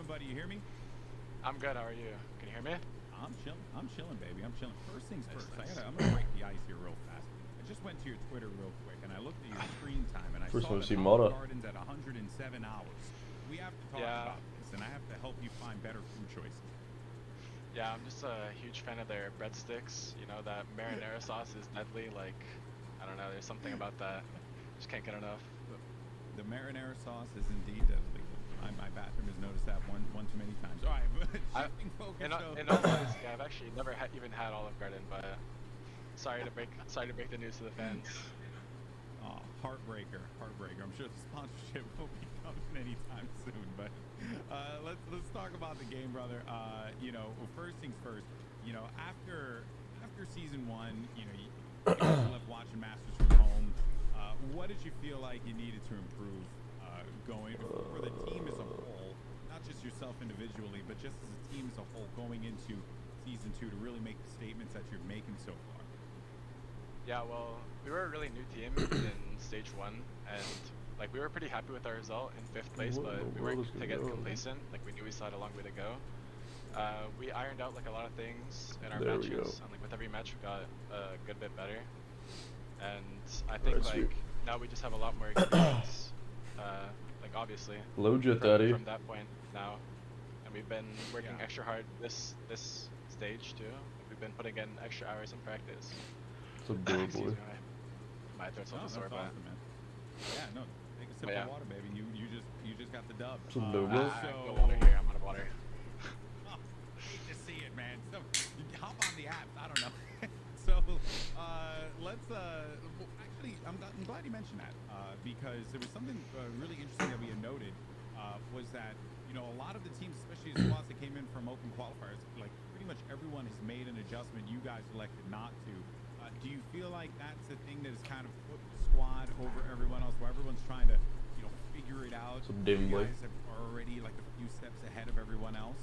doing, buddy? You hear me? I'm good. How are you? Can you hear me? I'm chilling, baby. I'm chilling. First things Nice, first. nice. I'm gonna break the ice here real fast. I just went to your Twitter real quick, and I looked at your screen time, and I First saw one that to see Olive Mata. Garden's at 107 hours. We have to talk about this, and I have to help you find better food choices. Yeah, I'm just a huge fan of their breadsticks. You know, that marinara sauce is deadly. Like, I don't know, there's something about that. Just can't get enough. The marinara sauce is indeed deadly. My bathroom has noticed that one too many times. All right, but shifting focus. In all honesty, I've actually never even had Olive Garden, but sorry to break the news to the fans. Oh, heartbreaker. I'm sure the sponsorship will be coming anytime soon. But let's talk about the game, brother. You know, first things first. You know, after season 1, you know, you love watching Masters from home. What did you feel like you needed to improve going for the team as a whole, not just yourself individually, but just as a team as a whole going into season 2 to really make the statements that you're making so far? Yeah, well, we were a really new team in stage 1, and like we were pretty happy with our result in 5th place, but we weren't to get complacent. Like we knew we still had a long way to go. We ironed out like a lot of things in our matches, and like with every match we got a good bit better. And I think like now we just have a lot more experience. Like obviously from that point now, and we've been working extra hard this stage too. Like, we've been putting in extra hours in practice. It's a big boy. My throat's a little sore, but awesome, man. Yeah, no, take a sip of water, baby. You just got the dub. Some go water here. I'm out of water. Oh, hate to see it, man. So hop on the app. I don't know. So let's actually, I'm glad you mentioned that because there was something really interesting that we had noted was that, you know, a lot of the teams, especially the squads that came in from open qualifiers, like pretty much everyone has made an adjustment. You guys elected not to. Do you feel like that's the thing that has kind of put the squad over everyone else, where everyone's trying to, you know, figure it out? You guys are already like a few steps ahead of everyone else.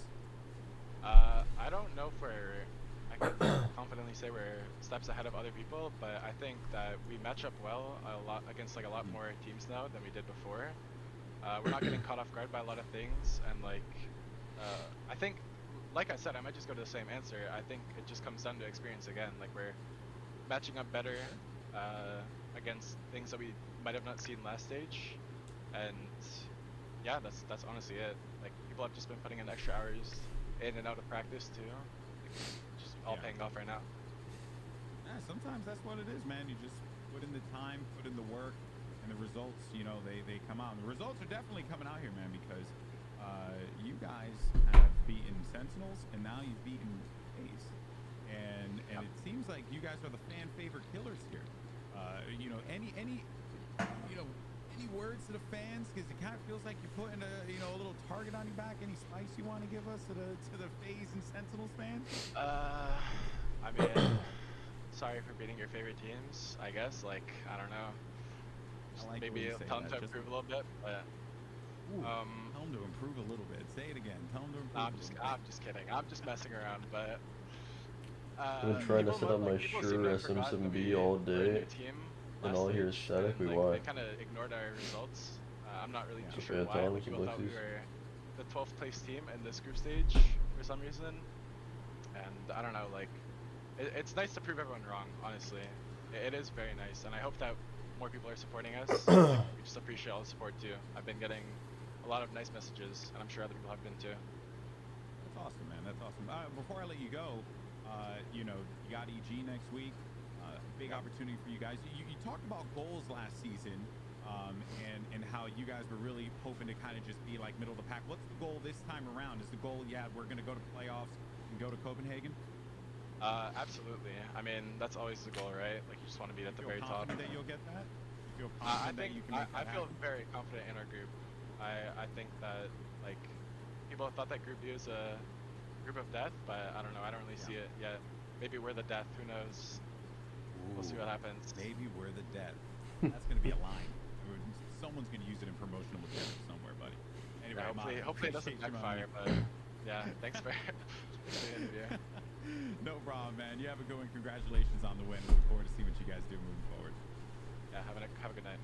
I don't know if I can confidently say we're steps ahead of other people, but I think that we match up well against like a lot more teams now than we did before. We're not getting caught off guard by a lot of things, and like I think, like I said, I might just go to the same answer. I think it just comes down to experience again. Like we're matching up better against things that we might have not seen last stage, and yeah, that's honestly it. Like people have just been putting in extra hours in and out of practice too. Just all paying off right now. Yeah, sometimes that's what it is, man. You just put in the time, put in the work, and the results, you know, they come out. And the results are definitely coming out here, man, because you guys have beaten Sentinels, and now you've beaten Ace. And it seems like you guys are the fan favorite killers here. You know, any words to the fans? Because it kind of feels like you're putting a little target on your back. Any spice you want to give us to the FaZe and Sentinels fans? I mean, sorry for beating your favorite teams, I guess. Like, I don't know. Like maybe tell them to improve a little bit, but tell them to improve a little bit. Say it again. Tell them to improve. I'm just kidding. I'm just messing around, but I've been trying to set up my sure SMSMB all day, and all here is statically why. They kind of ignored our results. I'm not really too sure why. Like, people thought we were the 12th place team in this group stage for some reason, and I don't know. Like, it's nice to prove everyone wrong. Honestly, it is very nice, and I hope that more people are supporting us. Like, we just appreciate all the support too. I've been getting a lot of nice messages, and I'm sure other people have been too. That's awesome, man. That's awesome. Before I let you go, you know, you got EG next week. Big opportunity for you guys. You talked about goals last season, and how you guys were really hoping to kind of just be like middle of the pack. What's the goal this time around? Is the goal, we're going to go to playoffs and go to Copenhagen? Absolutely. I mean, that's always the goal, right? Like, you just want to be at the very top. That you'll get that? You feel I that you can make that I feel happen? very confident in our group. I think that, like, people thought that group B was a group of death, but I don't know. I don't really see it yet. Maybe we're the death. Who knows? We'll see what happens. Maybe we're the death. That's going to be a line. Someone's going to use it in promotional material somewhere, buddy. Anyway, yeah, hopefully it doesn't backfire, but yeah, thanks for the interview. No problem, man. You have a good one. Congratulations on the win. Look forward to see what you guys do moving forward. Yeah, have a good night.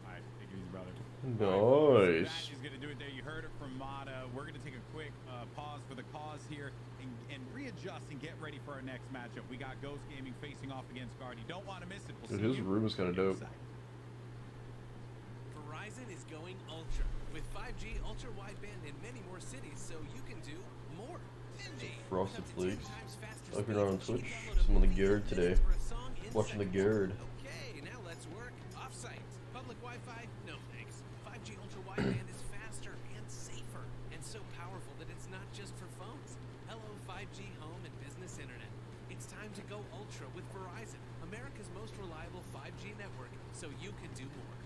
All right, take care. Easy, brother. Nice. That is going to do it there. You heard it from Mata. We're going to take a quick pause for the cause here and readjust and get ready for our next matchup. We got Ghost Gaming facing off against 𝘆cie. Don't want to miss it. Dude, his room is kind of dope. Verizon is going ultra with 5G ultra wideband in many more cities, so you can do more. Frosted Flakes. I hope you're not on Twitch. I'm on the Gerd today. Watching the Gerd. Okay, now let's work off-site. Public Wi-Fi? No thanks. 5G ultra wideband is faster and safer and so powerful that it's not just for phones. Hello 5G home and business internet. It's time to go ultra with Verizon, America's most reliable 5G network, so you can do more.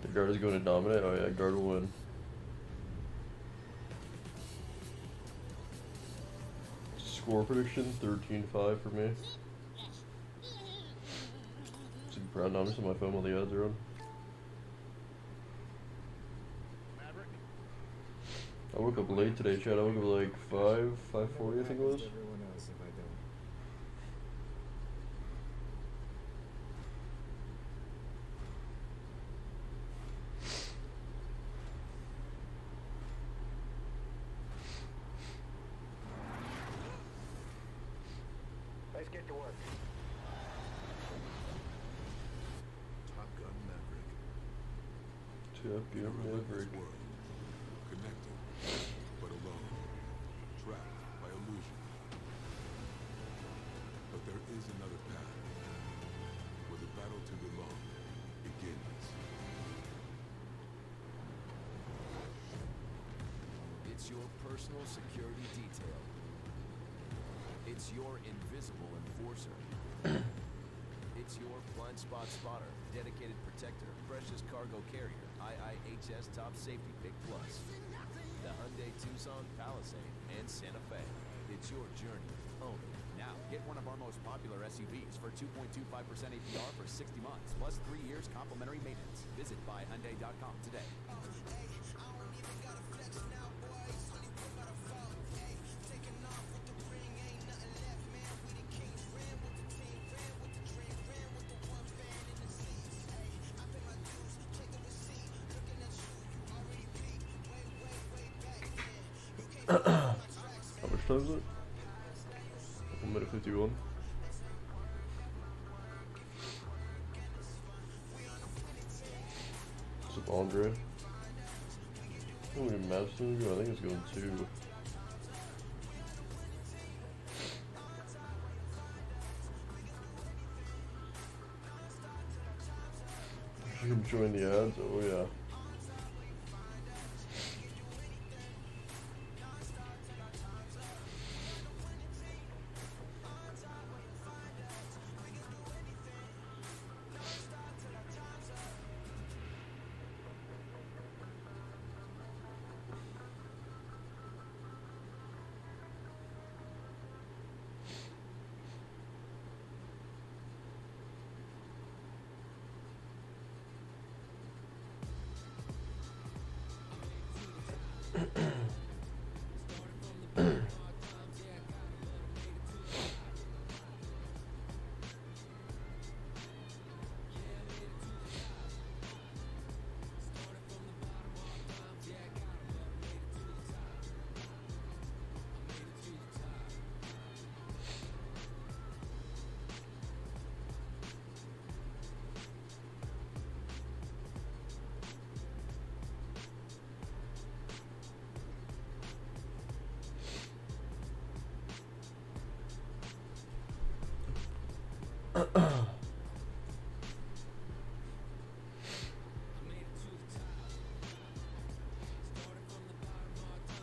The guard is going to dominate. Oh yeah, guard will win. Score prediction 13-5 for me. Some proud numbers on my phone while the odds are on. I woke up late today, Chad. I woke up like 5:40 I think it was. Let's get to work. Top Gun Maverick. Top Gun Maverick. World, connected, but alone, trapped by illusion. But there is another path, where the battle to belong begins. It's your personal security detail. It's your invisible enforcer. It's your blind spot spotter, dedicated protector, precious cargo carrier, IIHS Top Safety Pick Plus. The Hyundai Tucson, Palisade, and Santa Fe. It's your journey. Own it. Now, get one of our most popular SUVs for 2.25% APR for 60 months, plus 3 years complimentary maintenance. Visit buyhyundai.com today. How much time is it? 1:51. What's up, Andre? How many maps do we go? I think it's going 2. You can join the ads? Oh yeah.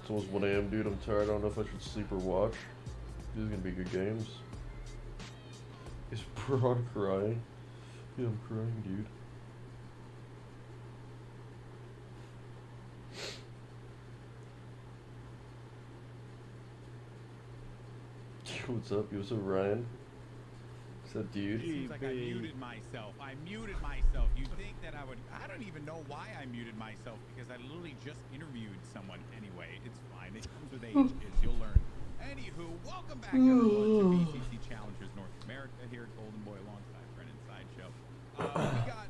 It's almost 1 AM, dude. I'm tired. I don't know if I should sleep or watch. These are gonna be good games. Is Braun crying? Yeah, I'm crying, dude. What's up? What's up, Ryan? What's up, dude? It seems like I muted myself. I muted myself. You think that I would... I don't even know why I muted myself, because I literally just interviewed someone. Anyway, it's fine. It comes with age, kids. You'll learn. Anywho, welcome back, everyone, to VCT Challengers North America here at Golden Boy alongside Brennan Sideshow.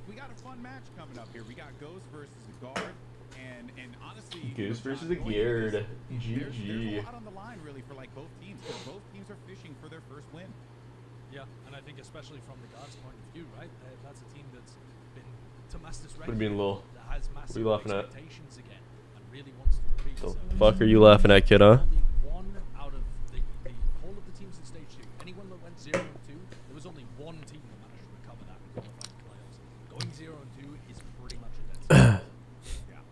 We got a fun match coming up here. We got Ghost versus Guard. And honestly, Ghost versus the Geared. There's GG. a lot on the line, really, for like both teams, because both teams are fishing for their first win. Yeah, and I think especially from the Guards' point of view, right? That's a team that's been to Masters What do you mean, Lil? that has What massive are you laughing at? expectations again and really wants to repeat. The So fuck are you laughing at, kid, huh? only one out of the whole of the teams in stage 2. Anyone that went 0-2, there was only one team that managed to recover that and qualify for playoffs. Going 0-2 is pretty much a dead stop. Yeah,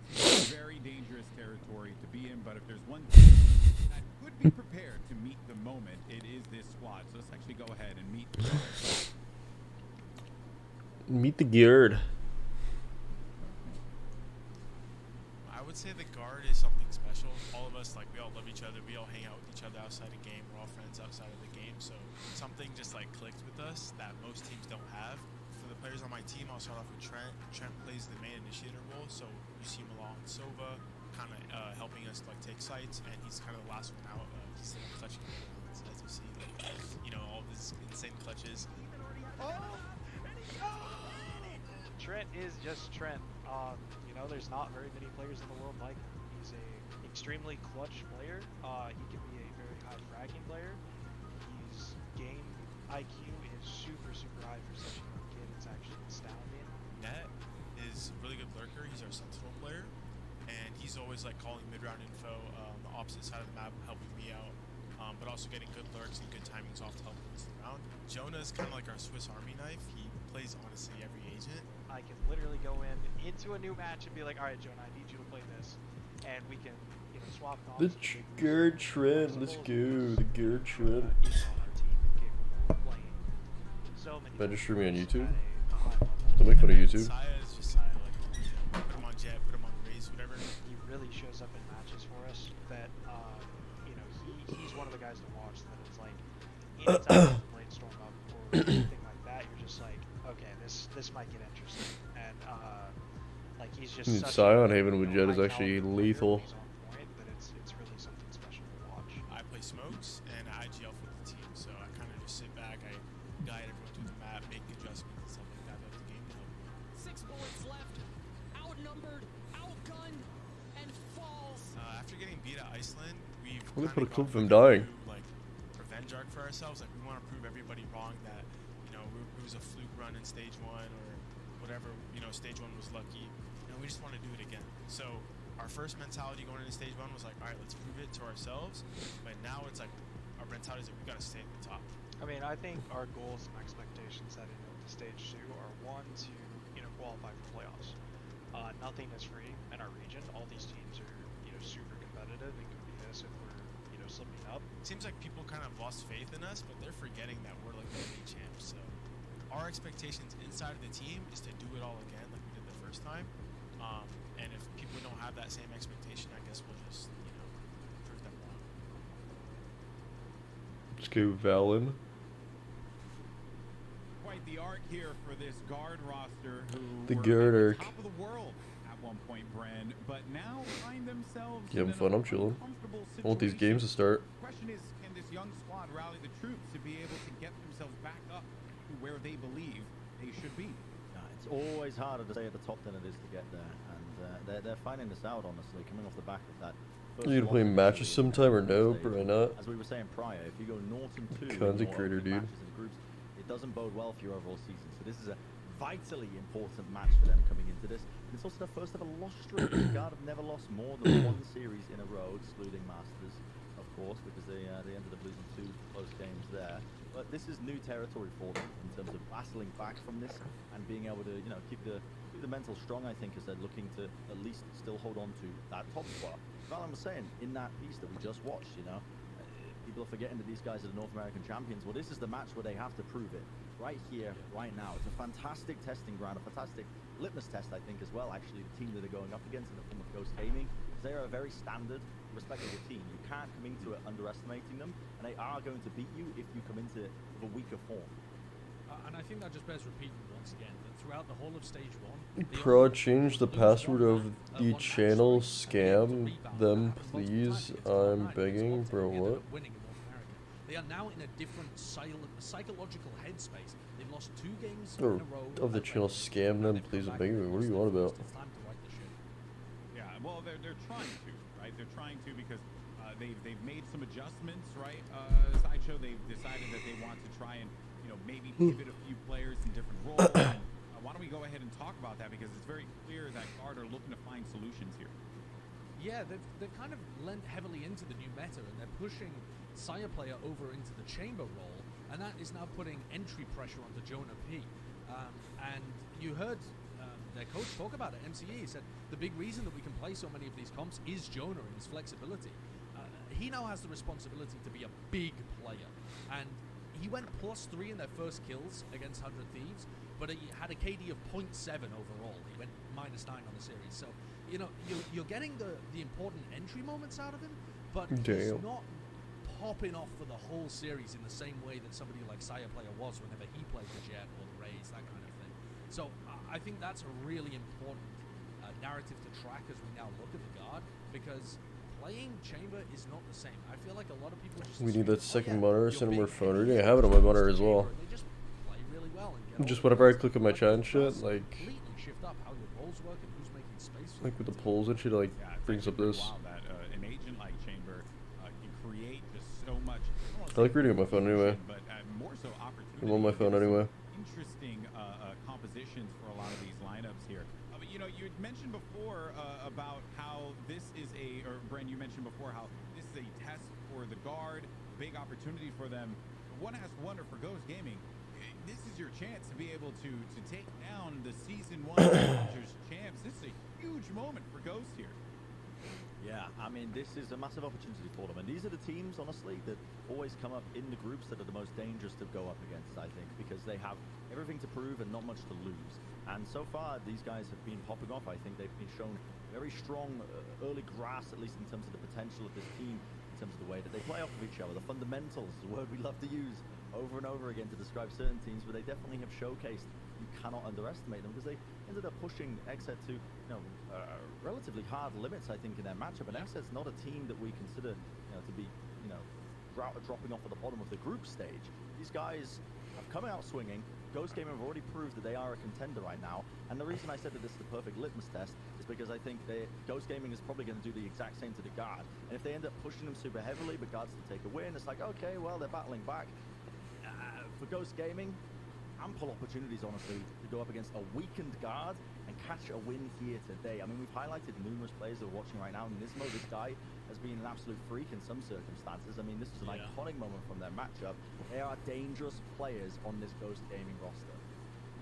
it's very dangerous territory to be in, but if there's one team that could be prepared to meet the moment, it is this squad. So let's actually go ahead and meet the Meet the Geared. I would say the Guard is something special. All of us, like, we all love each other. We all hang out with each other outside the game. We're all friends outside of the game. So something just like clicked with us that most teams don't have. For the players on my team, I'll start off with Trent. Trent plays the main initiator role, so you see him along with Sova, kind of helping us like take sites, and he's kind of the last one out. He's clutching the rounds, as you see, like, you know, all these insane clutches. Trent is just Trent. You know, there's not very many players in the world like him. He's a extremely clutch player. He can be a very high fragging player. His game IQ is super high for such a young kid. It's actually astounding. Net is a really good lurker. He's our sentinel player, and he's always like calling mid-round info on the opposite side of the map, helping me out, but also getting good lurks and good timings off to help wins the round. Jonah is kind of like our Swiss Army knife. He plays honestly every agent. I can literally go into a new match and be like, all right, Jonah, I need you to play this, and we can, you know, swap The noms. Geared Trent. Let's go. The Geared Trent. He's on our team and capable of playing so many. Ben, just stream me on YouTube. at a high level. Don't make fun of YouTube. Saya is just Saya. Like, you know, put him on Jet, put him on Raze, whatever. He really shows up in matches for us that, you know, he's one of the guys to watch that it's like, anytime there's a brainstorm up or anything like that, you're just like, okay, this might get interesting. And, like, he's just Dude, such Sion a, Haven with you know, Jet is actually high-caliber player. lethal. He's on point, but it's really something special to watch. I play smokes and I IGL for the team, so I kind of just sit back, I guide everyone through the map, make adjustments and stuff like that. Let the game help. 6 bullets left, outnumbered, outgunned, and falls. After getting beat at Iceland, we've Well, they put a kinda clip of gone him with a dying. new, like, revenge arc for ourselves. Like, we want to prove everybody wrong that, you know, it was a fluke run in stage 1 or whatever, you know, stage 1 was lucky. You know, we just want to do it again. So our first mentality going into stage 1 was like, all right, let's prove it to ourselves. But now it's like, our mentality is like, we got to stay at the top. I mean, I think our goals and expectations heading into stage 2 are, one, to, you know, qualify for playoffs. Nothing is free in our region. All these teams are, you know, super competitive and can beat us if we're, you know, slipping up. It seems like people kind of lost faith in us, but they're forgetting that we're like the league champs. So our expectations inside of the team is to do it all again like we did the first time. And if people don't have that same expectation, I guess we'll just, you know, prove them wrong. Let's go, Valen. Quite the arc here for this Guard roster, who The were Guard at arc. the top of the world at one point, Bren, but now find themselves You having in fun? an I'm chilling. uncomfortable I want these situation. games to start. The question is, can this young squad rally the troops to be able to get themselves back up to where they believe they should be? It's always harder to stay at the top than it is to get there, and they're finding this out, honestly, coming off the back of that. Are you gonna play matches sometime or no? Probably not. As we were saying prior, if you go North and 2 Content creator, dude. matches in groups, it doesn't bode well for your overall season. So this is a vitally important match for them coming into this. And it's also their first ever loss streak. The Guard have never lost more than 1 series in a row, excluding Masters, of course, because they ended up losing 2 close games there. But this is new territory for them in terms of battling back from this and being able to, keep the mental strong, I think, as they're looking to at least still hold on to that top spot. Valorant was saying in that piece that we just watched, people are forgetting that these guys are the North American champions. Well, this is the match where they have to prove it right here, right now. It's a fantastic testing ground, a fantastic litmus test, I think, as well, actually, the team that they're going up against in the form of Ghost Gaming. They are a very standard, respectable team. You can't come into it underestimating them, and they are going to beat you if you come into it with a weaker form. And I think that just bears repeating once again, that throughout the whole of stage 1... Pro, change the password of the channel, scam them, please. I'm begging, bro, what? They are now in a different psychological headspace. They've lost 2 games Or in a row. of the channel, scam them, please. I'm begging. What are you on about? It's time to right the ship. Yeah, well, they're trying to, right? They're trying to because they've made some adjustments, right? Sideshow, they've decided that they want to try and maybe pivot a few players in different roles. And, why don't we go ahead and talk about that, because it's very clear that Guard are looking to find solutions here. Yeah, they've kind of lent heavily into the new meta, and they're pushing Sire player over into the chamber role, and that is now putting entry pressure onto Jonah P. And you heard their coach talk about it. MCE said the big reason that we can play so many of these comps is Jonah and his flexibility. He now has the responsibility to be a big player, and he went +3 in their first kills against 100 Thieves, but he had a KD of 0.7 overall. He went -9 on the series. So, you're getting the important entry moments out of him, but he's not popping off for the whole series in the same way that somebody like Sire player was whenever he played the Jet or the Raze, that kind of thing. So I think that's a really important narrative to track as we now look at the Guard, because playing chamber is not the same. I feel like a lot of people just... We need that second monitor, send more phone. I have it on my monitor as well. They just play really well and just whenever I click on my chat and shit, like... completely shift up how your roles work and who's making space for Like with the polls and shit, like, brings up this. Wow, that an agent like Chamber can create just so much... I like reading on my phone anyway. But more so opportunity. I'm on my phone anyway. Interesting compositions for a lot of these lineups here. But you had mentioned before about how this is or Bren, you mentioned before how this is a test for the Guard, big opportunity for them. One has to wonder for Ghost Gaming, this is your chance to be able to take down the Season 1 Challengers champs. This is a huge moment for Ghost here. Yeah, I mean, this is a massive opportunity for them. And these are the teams, honestly, that always come up in the groups that are the most dangerous to go up against, I think, because they have everything to prove and not much to lose. And so far, these guys have been popping off. I think they've been shown very strong early grasp, at least in terms of the potential of this team, in terms of the way that they play off of each other. The fundamentals, the word we love to use over and over again to describe certain teams, but they definitely have showcased. You cannot underestimate them, because they ended up pushing Exet to relatively hard limits, I think, in their matchup. And Exet's not a team that we consider to be dropping off at the bottom of the group stage. These guys have come out swinging. Ghost Gaming have already proved that they are a contender right now. And the reason I said that this is the perfect litmus test is because I think Ghost Gaming is probably going to do the exact same to the Guard. And if they end up pushing them super heavily, but Guard still take a win, it's like, okay, well, they're battling back. For Ghost Gaming, ample opportunities, honestly, to go up against a weakened Guard and catch a win here today. I mean, we've highlighted numerous players that are watching right now. Nismo, this guy, has been an absolute freak in some circumstances. I mean, this is an iconic moment from their matchup. They are dangerous players on this Ghost Gaming roster.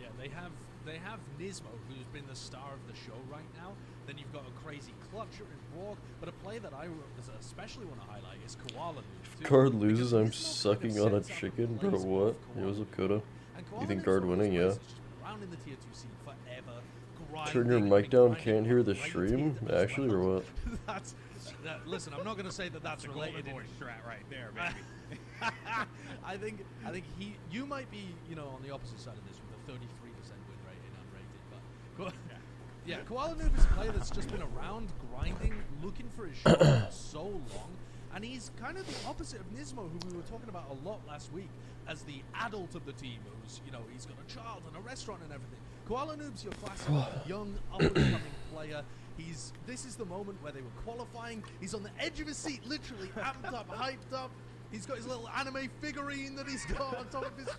Yeah, they have Nismo, who's been the star of the show right now. Then you've got a crazy Clutcher and Borg, but a player that I especially want to highlight is *𝘆cie_'𝗿'𝗿. If Guard loses, I'm sucking on a chicken, bro. What? It was a coulda. You think Guard winning? Yeah. Around in the tier 2 scene forever. Turn your mic down. Can't hear the stream, actually, or what? Listen, I'm not going to say that that's related. Golden boy strat right there, baby. I think you might be on the opposite side of this with a 33% win rate in unrated, but yeah, 𝘆cie_𝗿𝗿 is a player that's just been around grinding, looking for his shot for so long, and he's kind of the opposite of Nismo, who we were talking about a lot last week as the adult of the team, who's he's got a child and a restaurant and everything. 𝘆cie_𝗿𝗿's your classic young up-and-coming player. This is the moment where they were qualifying. He's on the edge of his seat, literally amped up, hyped up. He's got his little anime figurine that he's got on top of his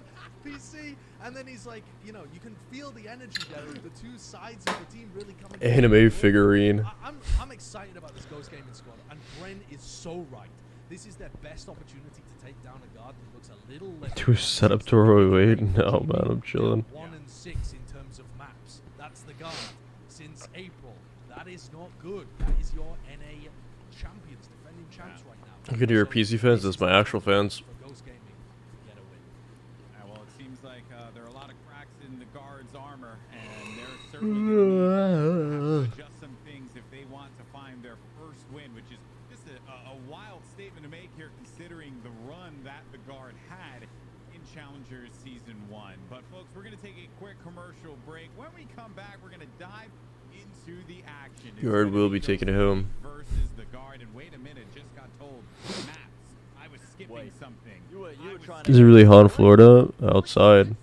PC, and then he's like, you can feel the energy there of the two sides of the team really coming together. Anime figurine. I'm excited about this Ghost Gaming squad, and Bren is so right. this is their best opportunity to take down a guard that looks a little less. Do we set up to Roy? No, man, I'm chilling. 1 and 6 in terms of maps. That's the guard since April. That is not good. That is your NA champions, defending champs right now. I can hear PC fans. That's my actual fans. For Ghost Gaming, get a win. Well, it seems like there are a lot of cracks in the guard's armor, and they're certainly going to adjust some things if they want to find their first win, which is just a wild statement to make here, considering the run that the guard had in Challengers Season 1. But folks, we're going to take a quick commercial break. When we come back, we're going to dive into the action. Guard will be taken home. Versus the guard, and wait a minute, just got told maps. I was skipping something. You were trying Is it really hot in Florida? Outside.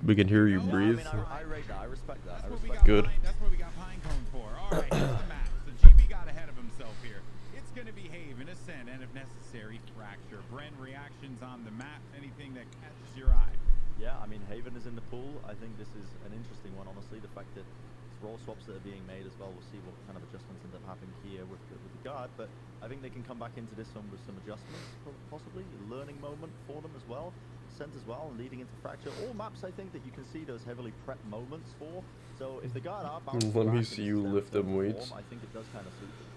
We can hear you breathe. I rate that. I respect that. Good. That's what we got Pinecone for. All right, here's the map. So GB got ahead of himself here. It's going to be Haven, Ascent, and if necessary, Fracture. Bren, reactions on the map? Anything that catches your eye? Yeah, I mean, Haven is in the pool. I think this is an interesting one, honestly. The fact that it's role swaps that are being made as well. We'll see what kind of adjustments end up happening here with the guard. But I think they can come back into this one with some adjustments, possibly. A learning moment for them as well. Ascent as well, and leading into Fracture. All maps, I think, that you can see those heavily prep moments for. So if the guard are bouncing Let me back see into you lift them form, weights. I think it does kind of suit them.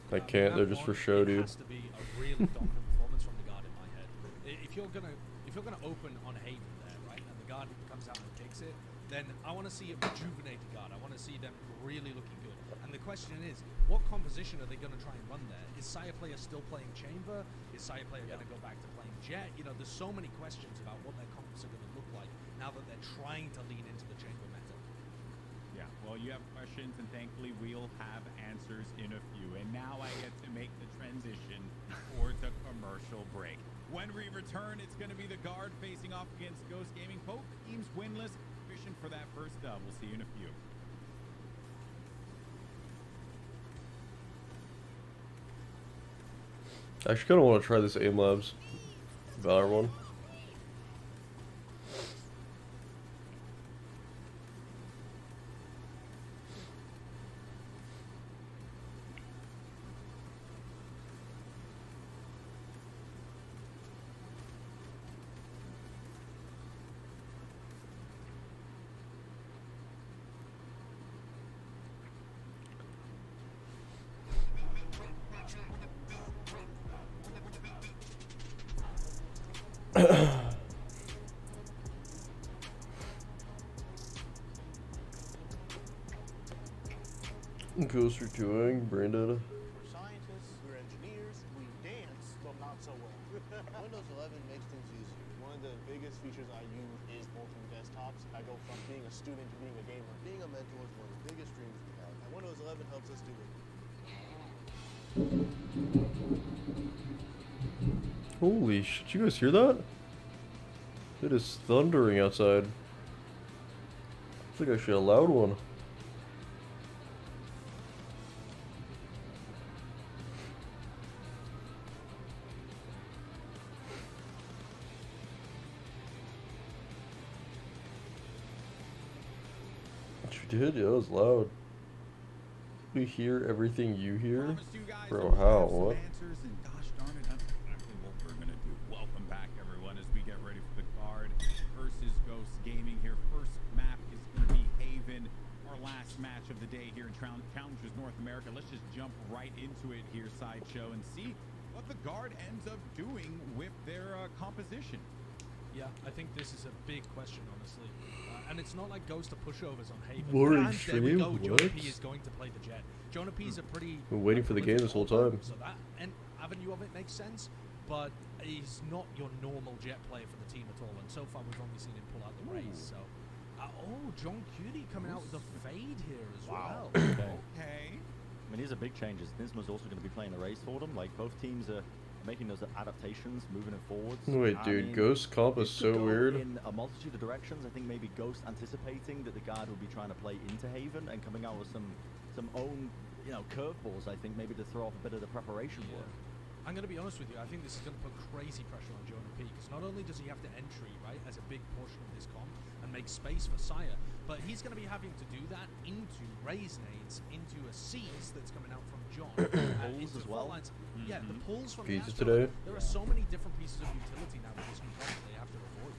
I can't. They're just for show, dude. It has to be a really dominant performance from the guard in my head. If you're gonna open on Haven there, right, and the guard comes out and takes it, then I want to see a rejuvenated guard. I want to see them really looking good. And the question is, what composition are they going to try and run there? Is 𝘆cie_'𝗿'𝗲 still playing Chamber? Is 𝘆cie_'𝗿'𝗲 going to go back to playing Jet? You know, there's so many questions about what their comps are going to look like now that they're trying to lean into the Chamber meta. Yeah, well, you have questions, and thankfully we'll have answers in a few. And now I get to make the transition for the commercial break. When we return, it's going to be the guard facing off against Ghost Gaming. Both teams winless, fishing for that first dub. We'll see you in a few. I actually kind of want to try this Aim Labs Valor one. Ghost are doing, Brandon. We're scientists, we're engineers, we dance, but not so well. Windows 11 makes things easier. One of the biggest features I use is multiple desktops. I go from being a student to being a gamer. Being a mentor is one of the biggest dreams we have, and Windows 11 helps us do it. Holy shit, you guys hear that? It is thundering outside. It's like actually a loud one. You did? Yeah, that was loud. We hear everything you hear? Bro, how? What? Welcome back, everyone, as we get ready for the guard versus Ghost Gaming here. First map is going to be Haven, our last match of the day here in Challengers North America. Let's just jump right into it here, Sideshow, and see what the guard ends up doing with their composition. Yeah, I think this is a big question, honestly. And it's not like Ghost are pushovers on Haven. Boring And there we go, stream, Jonah what? P is going to play the Jet. Jonah P is a pretty... Been waiting for the game this whole time. So that avenue of it makes sense, but he's not your normal Jet player for the team at all. And so far, we've only seen him pull out the race. So, John Cutie coming out with a fade here as well. Okay. I mean, these are big changes. Nisma's also going to be playing the race for them. Like, both teams are making those adaptations, moving it forwards. Wait, dude, Ghost comp is so weird. In a multitude of directions. I think maybe Ghost anticipating that the guard will be trying to play into Haven and coming out with some own, you know, curveballs. I think maybe to throw off a bit of the preparation work. I'm going to be honest with you. I think this is going to put crazy pressure on Jonah P, because not only does he have to entry, right, as a big portion of this comp and make space for 𝘆cie, but he's going to be having to do that into Raise nades, into a Seize that's coming out from John. Pulls as well. Yeah, the pulls from Pieces the Astro. today. There are so many different pieces of utility now with this new comp that they have to avoid.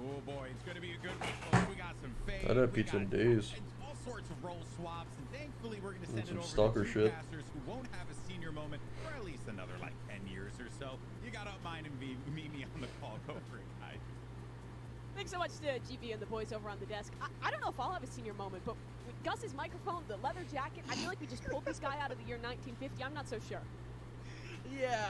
Oh boy, it's going to be a good one, folks. We got some fade. I had pizza in days. All sorts of role swaps, and thankfully we're going to send it some over stalker to two shit. casters who won't have a senior moment for at least another like 10 years or so. You got to mind and meet me on the call. Go for it, guys. Thanks so much to GB and the boys over on the desk. I don't know if I'll have a senior moment, but with Gus's microphone, the leather jacket, I feel like we just pulled this guy out of the year 1950. I'm not so sure. Yeah,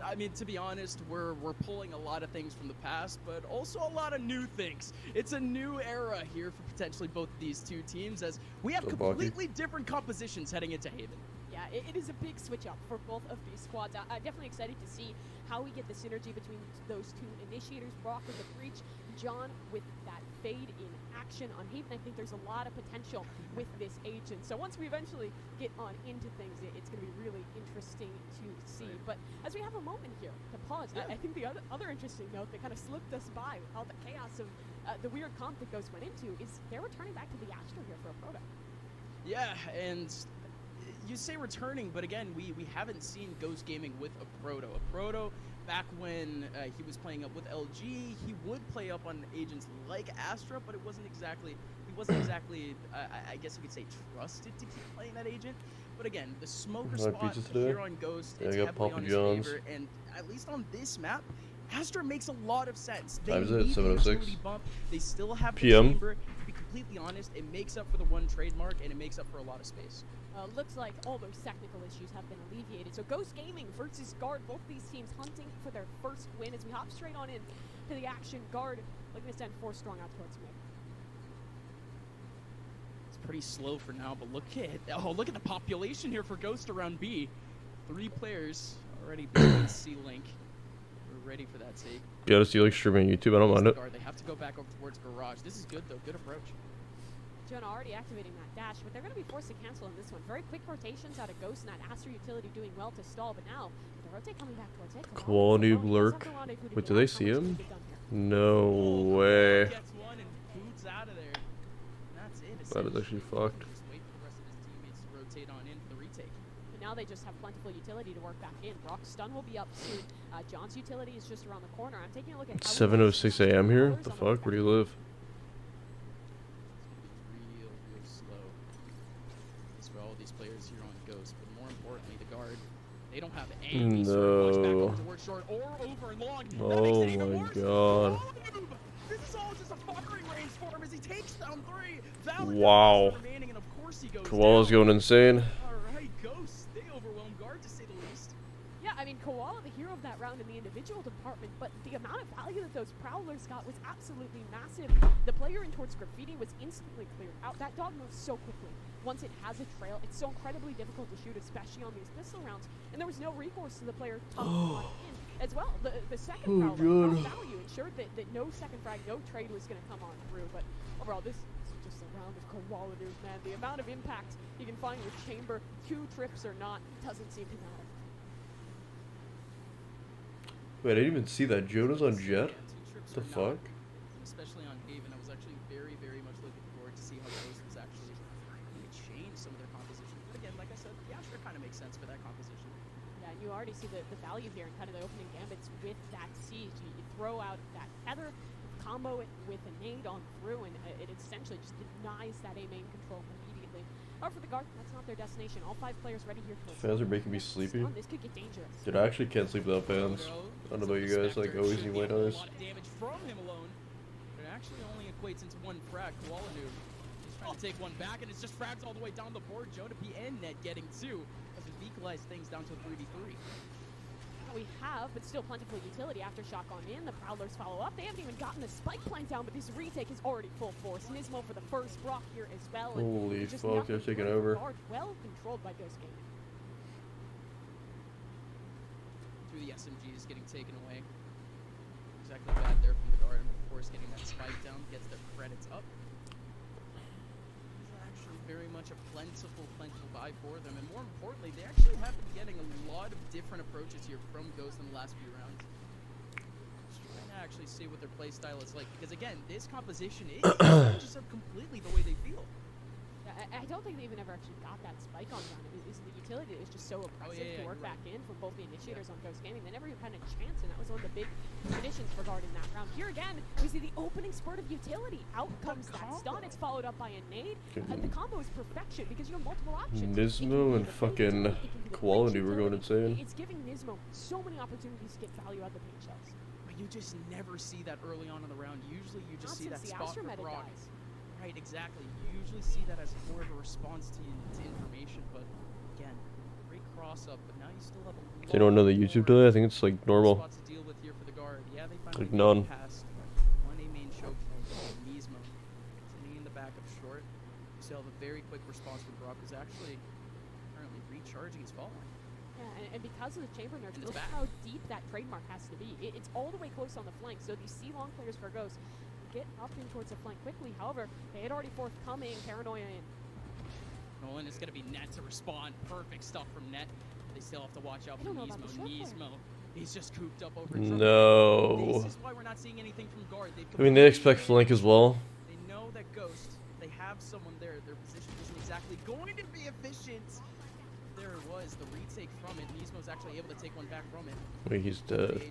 I mean, to be honest, we're pulling a lot of things from the past, but also a lot of new things. It's a new era here for potentially both of these two teams, as we have completely different compositions heading into Haven. Yeah, it is a big switch up for both of these squads. I'm definitely excited to see how we get the synergy between those two initiators, Brock with the breach, John with that fade in action on Haven. I think there's a lot of potential with this agent. So once we eventually get on into things, it's going to be really interesting to see. But as we have a moment here to pause, I think the other interesting note that kind of slipped us by with all the chaos of the weird comp that Ghost went into is they're returning back to the Astro here for a proto. Yeah, and you say returning, but again, we haven't seen Ghost Gaming with a proto. A proto, back when he was playing up with 𝘆cie, he would play up on agents like Astra, but he wasn't exactly, I guess you could say, trusted to keep playing that agent. But again, the smoker spot here on Ghost, it's heavily on his favor, and at least on this map, Astra makes a lot of sense. They need the utility bump. They still have the chamber. To be completely honest, it makes up for the one trademark, and it makes up for a lot of space. Looks like all those technical issues have been alleviated. So Ghost Gaming versus Guard, both these teams hunting for their first win as we hop straight on in to the action. Guard looking to send 4 strong out towards mid. It's pretty slow for now, but look at the population here for Ghost around B. 3 players already being C-Link. We're ready for that take. Yeah, to see like streaming YouTube, I don't mind it. They have to go back over towards Garage. This is good though, good approach. Jonah already activating that dash, but they're going to be forced to cancel in this one. Very quick rotations out of Ghost and that Astro utility doing well to stall, but now the rotate coming back towards it. Quality lurk. Wait, do they see him? No way. Gets one and boots out of there. That's it. That is actually fucked. Just wait for the rest of his teammates to rotate on in for the retake. But now they just have plentiful utility to work back in. Brock's stun will be up soon. John's utility is just around the corner. I'm taking a look at It's 7:06 a.m. here. What the fuck? Where do you live? Players here on Ghost, but more importantly, the Guard, they don't have any sort of back over towards short or over and long. Oh my god. This is all just a firing range for him as he takes down 3. Wow. Remaining, and of course he goes Koala's going insane. Alright, Ghost, they overwhelm Guard to say the least. Yeah, I mean, Koala, the hero of that round in the individual department, but the amount of value that those Prowlers got was absolutely massive. The player in towards Graffiti was instantly cleared out. That dog moves so quickly. Once it has a trail, it's so incredibly difficult to shoot, especially on these pistol rounds. And there was no recourse to the player tunnel in as well. The second Prowler value ensured that no second frag, no trade was going to come on through. But overall, this is just a round of Koala news, man. The amount of impact you can find with Chamber, 2 trips or not, doesn't seem to matter. Wait, I didn't even see that. Jonah's on Jet? What the fuck? Especially on Haven, I was actually very, very much looking forward to see how Ghost was actually going to change some of their composition. But again, like I said, the Astra kind of makes sense for that composition. Yeah, and you already see the value here in kind of the opening gambits with that siege. You throw out that tether, combo it with a nade on through, and it essentially just denies that A main control immediately. However, for the Guard, that's not their destination. All 5 players ready here to Fans are making me sleepy. This could get dangerous. Dude, I actually can't sleep without fans. I don't know about you guys, like always you white noise. A lot of damage from him alone. It actually only equates into 1 frag. Koala Noob just trying to take 1 back, and it's just frags all the way down the board. Jonah P and Net getting 2 as we equalize things down to a 3v3. We have, but still plentiful utility after shot gone in. The Prowlers follow up. They haven't even gotten the spike plant down, but this retake is already full force. Nismo for the first, Brock here as well. Holy fuck, they're taking over. Well controlled by Ghost Gaming. Through the SMGs getting taken away. Exactly bad there from the Guard, and of course getting that spike down gets their credits up. These are actually very much a plentiful buy for them, and more importantly, they actually have been getting a lot of different approaches here from Ghost in the last few rounds. Just trying to actually see what their play style is like, because again, this composition is changes up completely the way they feel. Yeah, I don't think they even ever actually got that spike on ground. It's the utility that is just so oppressive to work back in from both the initiators on Ghost Gaming. They never even had a chance, and that was one of the big conditions for guard in that round. Here again, we see the opening spurt of utility. Out comes that stun. It's followed up by a nade. The combo is perfection because you have multiple options. Nismo and fucking Quality were going insane. It's giving Nismo so many opportunities to get value out of the paint shells. But you just never see that early on in the round. Usually you just see that spot for Brock. Right, exactly. You usually see that as more of a response to information, but again, great cross up, but now you still have a They don't know the YouTube delay? I think it's like normal. spots to deal with here for the guard. Yeah, they Like finally none. past one A main choke Nismo. Sitting in the back of short. You still have a very quick response from Brock, who's actually currently recharging his fault line. Yeah, and because of the chamber nerfs, And it's look back. how deep that trademark has to be. It's all the way close on the flank, so these C-long players for Ghost get up in towards the flank quickly. However, they had already forthcoming Paranoia in. Nolan is going to be Net to respond. Perfect stuff from Net. They still have to watch out for Nismo. He's just cooped up over No. This is why we're not seeing anything from guard. I mean, they expect flank as well. They know that Ghost, they have someone there. Their position isn't exactly going to be efficient. There it was, the retake from it. Nismo's actually able to take one back from it. Wait, he's dead.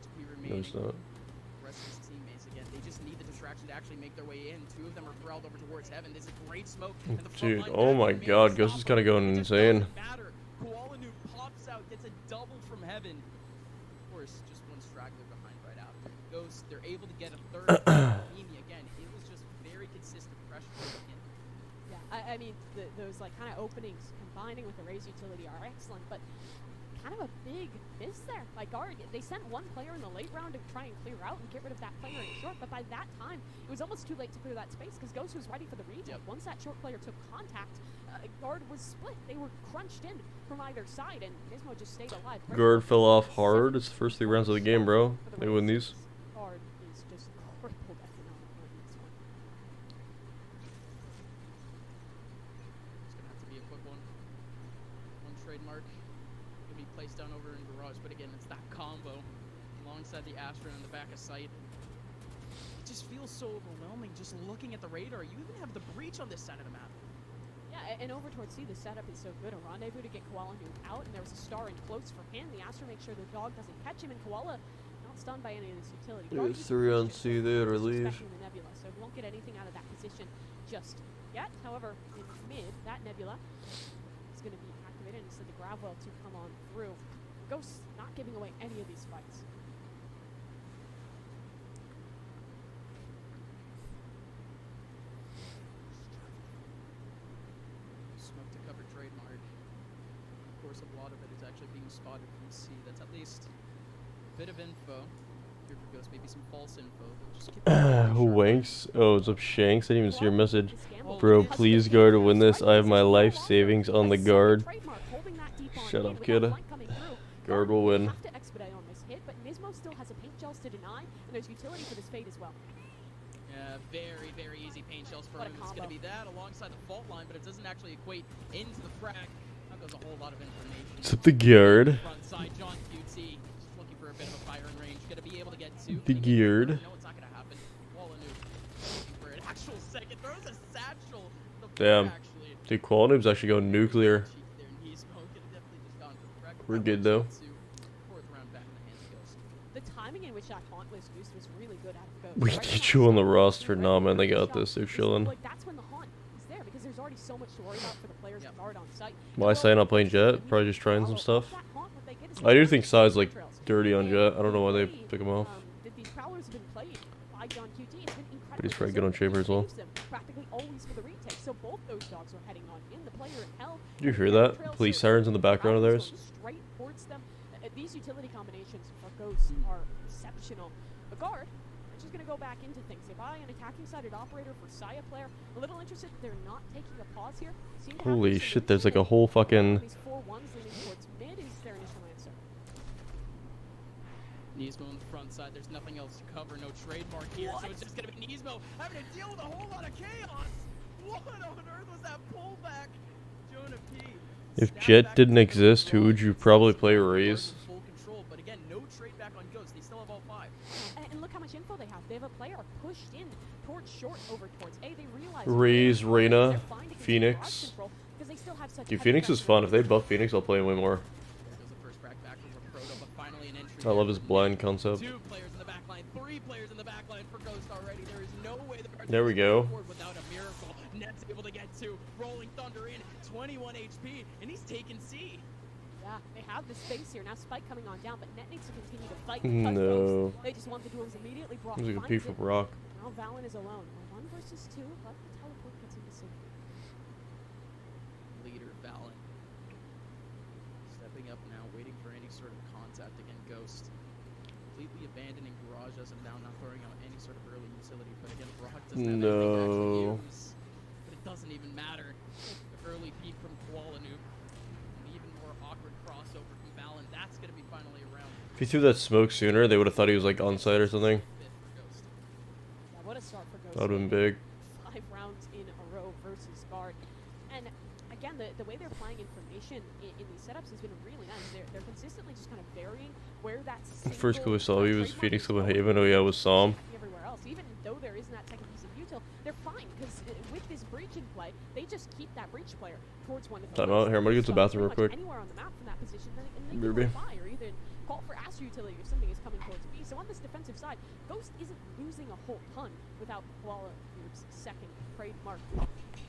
No, he's not. The rest of his teammates, again, they just need the distraction to actually make their way in. Two of them are corralled over towards heaven. This is great smoke. And the front Dude, line oh back my remains god, Ghost is unstoppable. kind of going It just insane. doesn't matter. 𝘆cie_'𝗂'𝗿 pops out, gets a double from heaven. Of course, just one straggler behind right after. Ghost, they're able to get a third. Mimi, again, it was just very consistent pressure coming in. Yeah, I mean, those like kind of openings combining with the Raze utility are excellent, but kind of a big miss there by guard. They sent one player in the late round to try and clear out and get rid of that player in short, but by that time, it was almost too late to clear that space because Ghost was ready for the retake. Once that short player took contact, guard was split. They were crunched in from either side, and Nismo just stayed alive. Guard fell off hard. It's the first 3 rounds of the game, bro. They win these. Guard is just crippled economically in this one. It's gonna have to be a quick one. One trademark gonna be placed down over in garage, but again, it's that combo alongside the Astra in the back of sight. It just feels so overwhelming just looking at the radar. You even have the breach on this side of the map. Yeah, and over towards C, the setup is so good. A rendezvous to get Koala Noob out, and there was a star in close for him. The Astra makes sure the dog doesn't catch him, and Koala not stunned by any of this utility. There's 3 on C there, release. Especially the Nebula, so we won't get anything out of that position just yet. However, in mid, that Nebula is going to be activated instead the Gravwell to come on through. Ghost not giving away any of these fights. Smoke to cover trademark. Of course, a lot of it is actually being spotted from C. That's at least a bit of info. Here for Ghost, maybe some false info. But just keep Who wanks? Oh, it's up Shanks. I didn't even see your message. Bro, please guard win this. I have my life savings on the guard. Shut up, kid. Guard will win. Have to expedite on this hit, but Nismo still has a paint gels to deny, and there's utility for this fade as well. Yeah, very, very easy paint shells for him. It's going to be that alongside the fault line, but it doesn't actually equate into the frag. That goes a whole lot of information. It's up the guard. Front side, John QT, just looking for a bit of a firing range. Going to be able to get 2. The geared. No, it's not going to happen. 𝘆cie_'𝗂'𝗿 looking for an actual second. Throws a satchel. Damn. Dude, 𝘆cie_'𝗂'𝗿's actually going nuclear. We're good though. The timing in which that haunt was used was really good out of Ghost. We get you on the roster. Nah, man, they got this. They're chilling. Like, that's when the haunt is there because there's already so much to worry about for the players guard on site. Why Sai not playing Jet? Probably just trying some stuff. I do think Sai's like dirty on Jet. I don't know why they pick him off. These prowlers have been played by John QT. It's been incredible. But he's probably good on Chamber as well. Practically always for the retake. So both those dogs are heading on in. The player in hell. Do you hear that? Police sirens in the background of theirs. Straight towards them. These utility combinations for Ghosts are exceptional. The guard are just going to go back into things. They buy an attacking-sided operator for 𝘆cie player. A little interested that they're not taking a pause here. Holy shit, there's like a whole fucking... These 4-1s leaning towards mid is their initial answer. Nismo on the front side. There's nothing else to cover. No trademark here. So it's just going to be Nismo having to deal with a whole lot of chaos. What on earth was that pullback? Jonah P. If Jet didn't exist, who would you probably play Raze? Full control, but again, no trade back on Ghost. They still have all 5. And look how much info they have. They have a player pushed in towards short over towards A. They realize Raze, Reyna, Phoenix. Dude, Phoenix is fun. If they buff Phoenix, I'll play him way more. I love his blind concept. 2 players in the back line, 3 players in the back line for Ghost already. There is no way There we go. without a miracle. Net's able to get 2. Rolling Thunder in, 21 HP, and he's taking C. Yeah, they have the space here. Now Spike coming on down, but Net needs to continue to fight. No. They just want the duels immediately. Brock There's like a finds peek from it. Brock. Now Valen is alone. 1 versus 2, but the teleport gets him to safety. Leader Valen stepping up now, waiting for any sort of contact against Ghost. Completely abandoning Garage as of now, not throwing out any sort of early utility. But again, Brock doesn't have anything to actually use. But it doesn't even matter. The early peek from 𝘆cie𝗂'𝗿𝗄. An even more awkward crossover from Valen. That's going to be finally around. If he threw that smoke sooner, they would have thought he was like on site or something. Yeah, what a start for Ghost. That would have been big. 5 rounds in a row versus Guard. And again, the way they're playing information in these setups has been really nice. They're consistently just kind of varying where that First kill we saw he was Phoenix with Haven. Oh yeah, it was Psalm. Everywhere else, even though there isn't that second piece of util, they're fine because with this breach in play, they just keep that breach player towards one of the. Time out. Here, I'm gonna get to the bathroom real quick. Anywhere on the map from that position, and they can fly or either call for Astro utility if something is coming towards B. So on this defensive side, Ghost isn't losing a whole ton without 𝘆cie𝗂'𝗏's second trademark.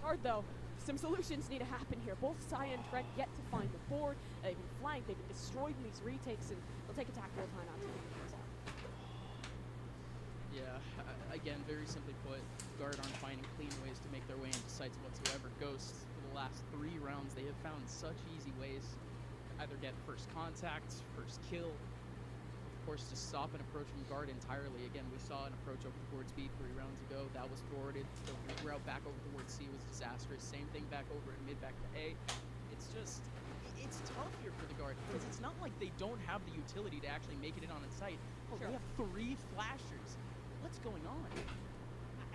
Hard though. Some solutions need to happen here. Both Sai and Trent yet to find the board. They've been flanked, they've been destroyed in these retakes, and they'll take a tactical timeout to figure things out. Yeah, again, very simply put, Guard aren't finding clean ways to make their way into sites whatsoever. Ghost, for the last 3 rounds, they have found such easy ways to either get first contact, first kill, of course, to stop an approach from Guard entirely. Again, we saw an approach over towards B 3 rounds ago. That was forwarded. The route back over towards C was disastrous. Same thing back over at mid, back to A. It's just, it's tough here for the Guard because it's not like they don't have the utility to actually make it in on its site. Oh, they have 3 flashers. What's going on?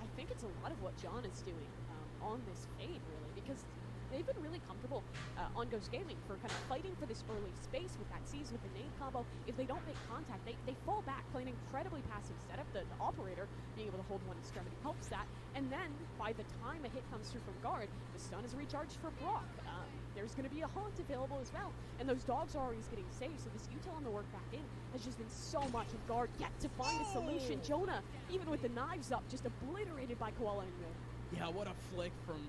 I think it's a lot of what John is doing on this fade, really, because they've been really comfortable on Ghost Gaming for kind of fighting for this early space with that C's with the nade combo. If they don't make contact, they fall back, playing an incredibly passive setup. The operator being able to hold one extremity helps that. And then by the time a hit comes through from Guard, the stun is recharged for Brock. There's going to be a haunt available as well. And those dogs are always getting saved, so this util on the work back in has just been so much. And Guard yet to find a solution. Jonah, even with the knives up, just obliterated by 𝘆cie𝗂'𝗏. Yeah, what a flick from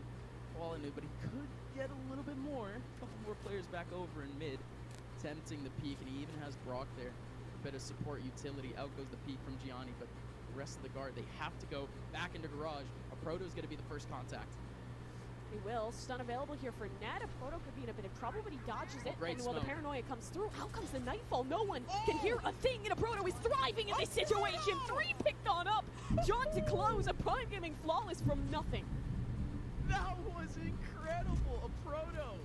𝘆cie𝗂'𝗏, but he could get a little bit more. A couple more players back over in mid, tempting the peak, and he even has Brock there. A bit of support utility. Out goes the peak from Gianni, but the rest of the Guard, they have to go back into Garage. A Proto is going to be the first contact. He will. Stun available here for Net. A Proto could be in a bit of trouble, but he dodges it. Great and while the smoke. paranoia comes through, how comes the Nightfall? No one can hear a thing, and a Proto is thriving in this situation. 3 picked on up. John to close. A Prime Gaming flawless from nothing. That was incredible. A Proto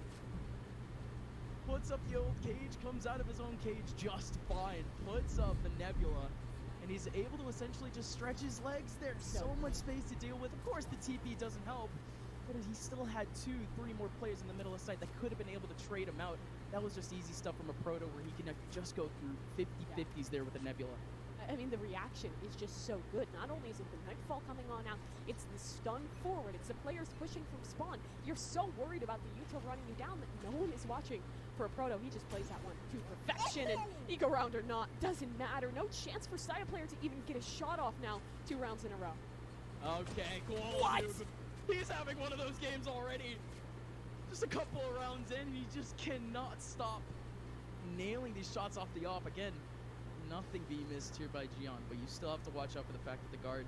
puts up the old cage, comes out of his own cage just fine, puts up the Nebula, and he's able to essentially just stretch his legs there. So much space to deal with. Of course, the TP doesn't help, but he still had 2, 3 more players in the middle of the site that could have been able to trade him out. That was just easy stuff from a Proto where he can just go through 50-50s there with the Nebula. I mean, the reaction is just so good. Not only is it the Nightfall coming on now, it's the stun forward. It's the players pushing from spawn. You're so worried about the util running you down that no one is watching for a Proto. He just plays that one to perfection, and eco round or not, doesn't matter. No chance for Saya player to even get a shot off now 2 rounds in a row. Okay, cool. What? He's having one of those games already. Just a couple of rounds in, he just cannot stop nailing these shots off the op. Again, nothing being missed here by Gian, but you still have to watch out for the fact that the Guard,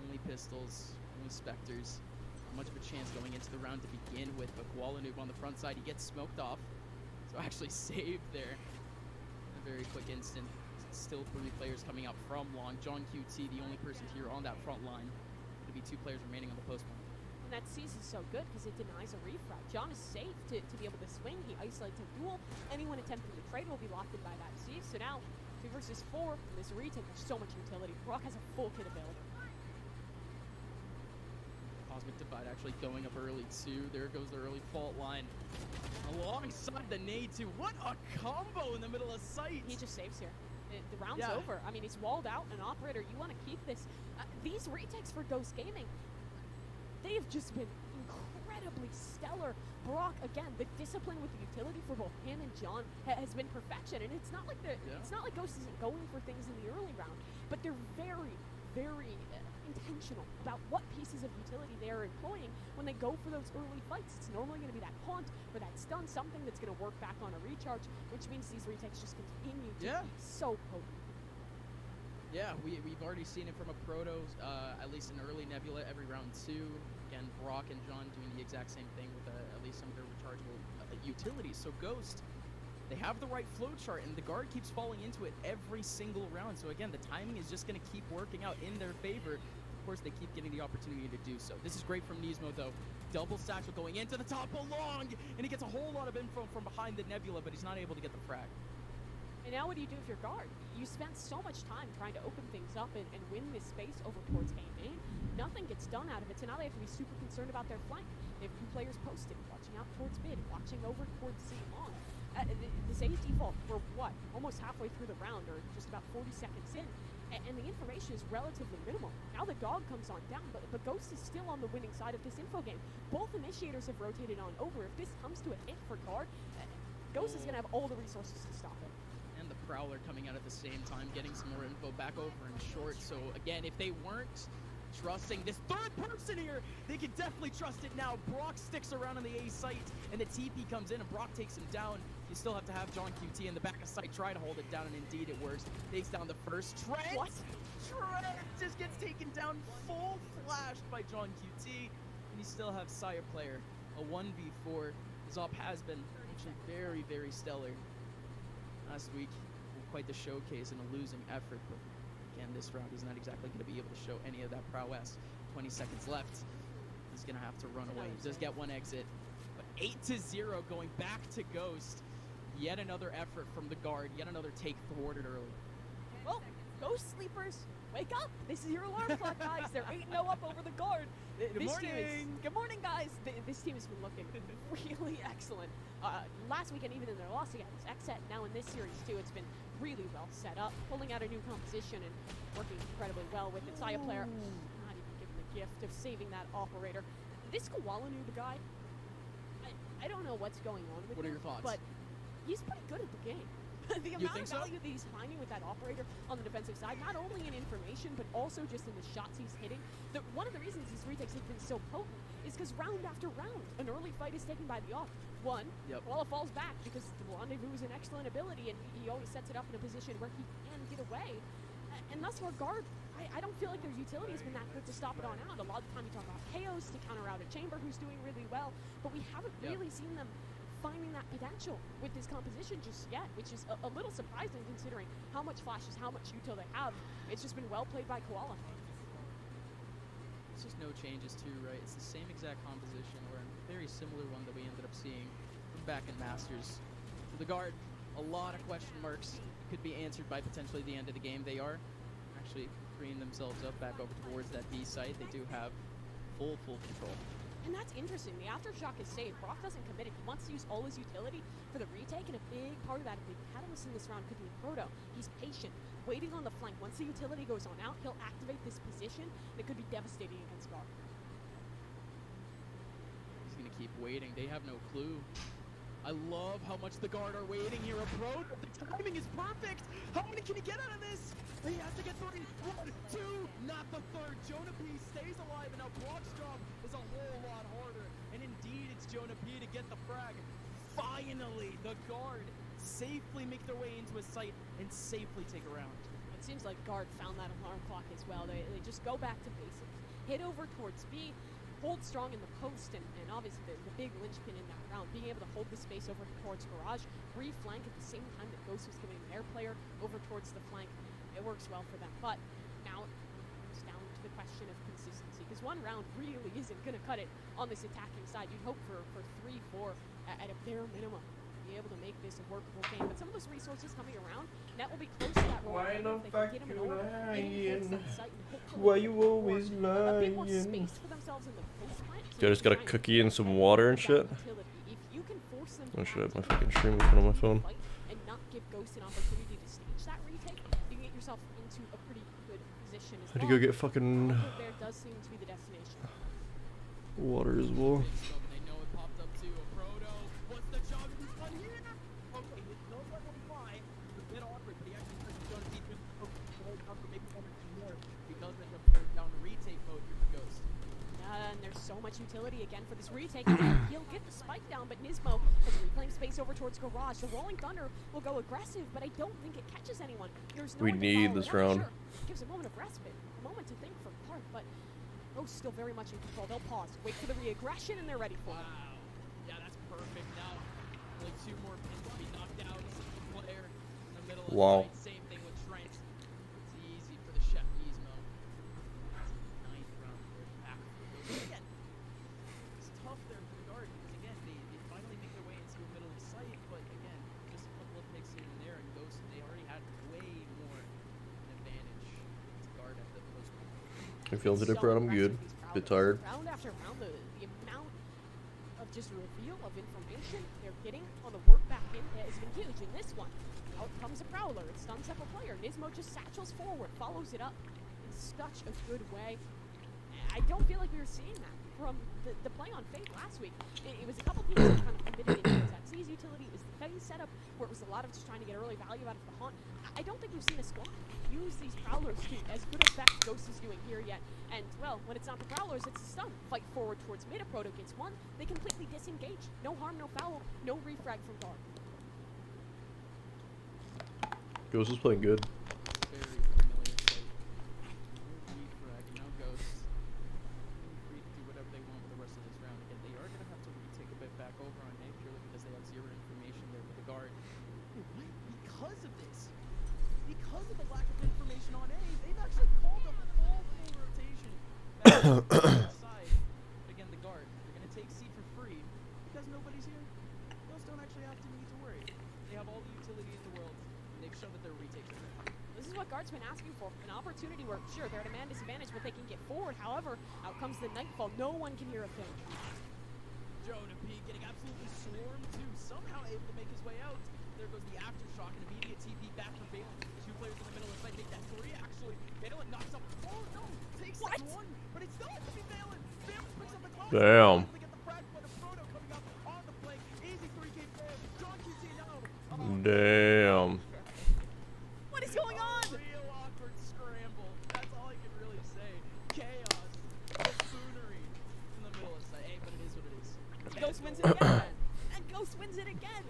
only pistols, only Spectres. Not much of a chance going into the round to begin with, but 𝘆cie𝗂'𝗏 on the front side, he gets smoked off. So actually saved there in a very quick instant. Still 3 players coming out from long. John QT, the only person here on that front line. Going to be 2 players remaining on the post point. And that seize is so good because it denies a refrag. John is safe to be able to swing. He isolates a duel. Anyone attempting to trade will be locked in by that seize. So now, 2 versus 4, in this retake, there's so much utility. Brock has a full kit available. Cosmic Divide actually going up early too. There goes the early fault line. Alongside the nade too. What a combo in the middle of sight. He just saves here. The round's over. I mean, he's walled out an operator. You want to keep this. These retakes for Ghost Gaming, they have just been incredibly stellar. Brock, again, the discipline with the utility for both him and John has been perfection. And it's not like it's not like Ghost isn't going for things in the early round, but they're very, very intentional about what pieces of utility they are employing when they go for those early fights. It's normally going to be that haunt or that stun, something that's going to work back on a recharge, which means these retakes just continue to be so potent. Yeah, we've already seen it from a Proto, at least in early Nebula every round 2. Again, Brock and John doing the exact same thing with at least some of their rechargeable utilities. So Ghost, they have the right flow chart, and the guard keeps falling into it every single round. So again, the timing is just going to keep working out in their favor. Of course, they keep getting the opportunity to do so. This is great from Nismo, though. Double satchel going into the top along, and he gets a whole lot of info from behind the Nebula, but he's not able to get the frag. And now what do you do with your guard? You spent so much time trying to open things up and win this space over towards A main. Nothing gets done out of it, so now they have to be super concerned about their flank. They have 2 players posted, watching out towards mid, watching over towards C long. This A default, we're what? Almost halfway through the round, or just about 40 seconds in. And the information is relatively minimal. Now the dog comes on down, but Ghost is still on the winning side of this info game. Both initiators have rotated on over. If this comes to a hit for guard, Ghost is going to have all the resources to stop it. And the Prowler coming out at the same time, getting some more info back over in short. So again, if they weren't trusting this third person here, they can definitely trust it now. Brock sticks around on the A site, and the TP comes in, and Brock takes him down. You still have to have John QT in the back of sight try to hold it down, and indeed it works. Takes down the first. Trent! What? Trent just gets taken down, full flashed by John QT, and you still have 𝘆cie player. A 1v4. Zop has been actually very, very stellar last week. Quite the showcase and a losing effort, but again, this round he's not exactly going to be able to show any of that prowess. 20 seconds left. He's going to have to run away. He does get one exit, but 8-0 going back to Ghost. Yet another effort from the guard. Yet another take thwarted early. Well, Ghost sleepers, wake up! This is your alarm clock, guys. They're 8-0 up over the guard. Good morning. Good morning, guys. This team has been looking really excellent. Last weekend, even in their loss against Ascent, now in this series too, it's been really well set up, pulling out a new composition and working incredibly well with it. 𝘆cie player, not even given the gift of saving that operator. This 𝘆cie''𝗂'𝗿 guy, I don't know what's going on with him. What are your thoughts? But he's pretty good at the game. The amount of value that he's finding with that operator on the defensive side, not only in information, but also just in the shots he's hitting. One of the reasons these retakes have been so potent is because round after round, an early fight is taken by the off. One, 𝘆cie''𝗂'𝗿 falls back because the rendezvous is an excellent ability, and he always sets it up in a position where he can get away. And thus far, guard, I don't feel like their utility has been that good to stop it on out. A lot of the time you talk about Chaos to counter out a Chamber who's doing really well, but we haven't really seen them finding that potential with this composition just yet, which is a little surprising considering how much flashes, how much util they have. It's just been well played by 𝘆cie''𝗂'𝗿. It's just no changes too, right? It's the same exact composition, or a very similar one that we ended up seeing from back in Masters. For the guard, a lot of question marks could be answered by potentially the end of the game. They are actually freeing themselves up back over towards that B site. They do have full control. And that's interesting. The aftershock is saved. Brock doesn't commit it. He wants to use all his utility for the retake, and a big part of that, a big catalyst in this round could be Proto. He's patient, waiting on the flank. Once the utility goes on out, he'll activate this position, and it could be devastating against guard. He's going to keep waiting. They have no clue. I love how much the guard are waiting here. Approach. The timing is perfect. How many can he get out of this? He has to get 3. 1, 2, not the third. Jonah P stays alive, and now Brock's job is a whole lot harder. And indeed, it's Jonah P to get the frag. Finally, the guard safely make their way into his site and safely take a round. It seems like guard found that alarm clock as well. They just go back to basics. Hit over towards B. Hold strong in the post, and obviously the big linchpin in that round, being able to hold the space over towards Garage, reflank at the same time that Ghost was giving their player over towards the flank. It works well for them, but now it comes down to the question of consistency, because one round really isn't going to cut it on this attacking side. You'd hope for 3-4 at a bare minimum. be able to make this a workable game. But some of those resources coming around, Net will be close to that role. Why the If they fuck can get him you an orb, lying? that site and hopefully Why you more- always a bit more lying? space for themselves in the post plant. Dude, I just got a cookie and some water and shit. If you can force them Oh to shit, have my to fucking stream open on my phone. fight and not give Ghost an opportunity to stage that retake, you can get yourself into a pretty good position as Had to well. go get fucking There does seem to be the destination. water as well. They know it popped up too. A Proto. What's the job of this one here? Okay, it knows where to fly. It's a bit awkward, but he actually turns to Jonah P. Maybe one or two more. He does end up going down to retake mode here for Ghost. And there's so much utility again for this retake. He'll get the spike down, but nismo has reclaimed space over towards Garage. The Rolling Thunder will go aggressive, but I don't think it catches anyone. There's no We one to need follow this it up. round. Sure, gives a moment of respite, a moment to think for Clark, but Ghost still very much in control. They'll pause, wait for the re-aggression, and they're ready for it. Wow. Yeah, that's perfect. Now, only 2 more pins to be knocked out. Player in the middle of Wow. the fight. Same thing with Trent. It's easy for the Chef Nismo. That's a 9th round for back for Ghost. Again, it's tough there for the guard because, again, they finally make their way into the middle of the site, but again, just a couple of picks here and there, and Ghost, they already had way more an advantage to guard at the post. I'm feeling today, bro. I'm good. Bit tired. Round after round, the amount of just reveal of information they're getting on the work back in has been huge. In this one, out comes a Prowler. It stuns up a player. nismo just satchels forward, follows it up in such a good way. I don't feel like we were seeing that from the play on Fate last week. It was a couple people that kind of committed into that Z's utility. It was the phase setup where it was a lot of just trying to get early value out of the hunt. I don't think we've seen a squad use these Prowlers to as good effect Ghost is doing here yet. And, well, when it's not the Prowlers, it's the stun. Fight forward towards mid. A Proto gets one. They completely disengage. No harm, no foul, no refrag from guard. Ghost is playing good. Very familiar sight. Refrag, now Ghost. Free to do whatever they want with the rest of this round. Again, they are going to have to retake a bit back over on A purely because they have 0 information there with the guard. Why? Because of this. Because of the lack of information on A, they've actually called a full rotation back to the side. Again, the guard. They're going to take C for free because nobody's here. Ghost don't actually have to need to worry. They have all the utility in the world. They've shown that their retakes are there. This is what Guard's been asking for. An opportunity where, sure, they're at a man disadvantage, but they can get forward. However, out comes the Nightfall. No one can hear a thing. Jonah P getting absolutely swarmed too. Somehow able to make his way out. There goes the aftershock and immediate TP back from Valen. 2 players in the middle of the site. Make that 3 actually. Valen knocks up. Oh no! Takes that 1, but it's still to be Valen. Valen picks up the call. Damn. They get the frag, but a Proto coming up on the flank. Easy 3K fair. John QC now. Damn. What is going on? Real awkward scramble. That's all I can really say. Chaos. Buffoonery in the middle of the site. Hey, but it is what it is. Ghost wins it again. And Ghost wins it again.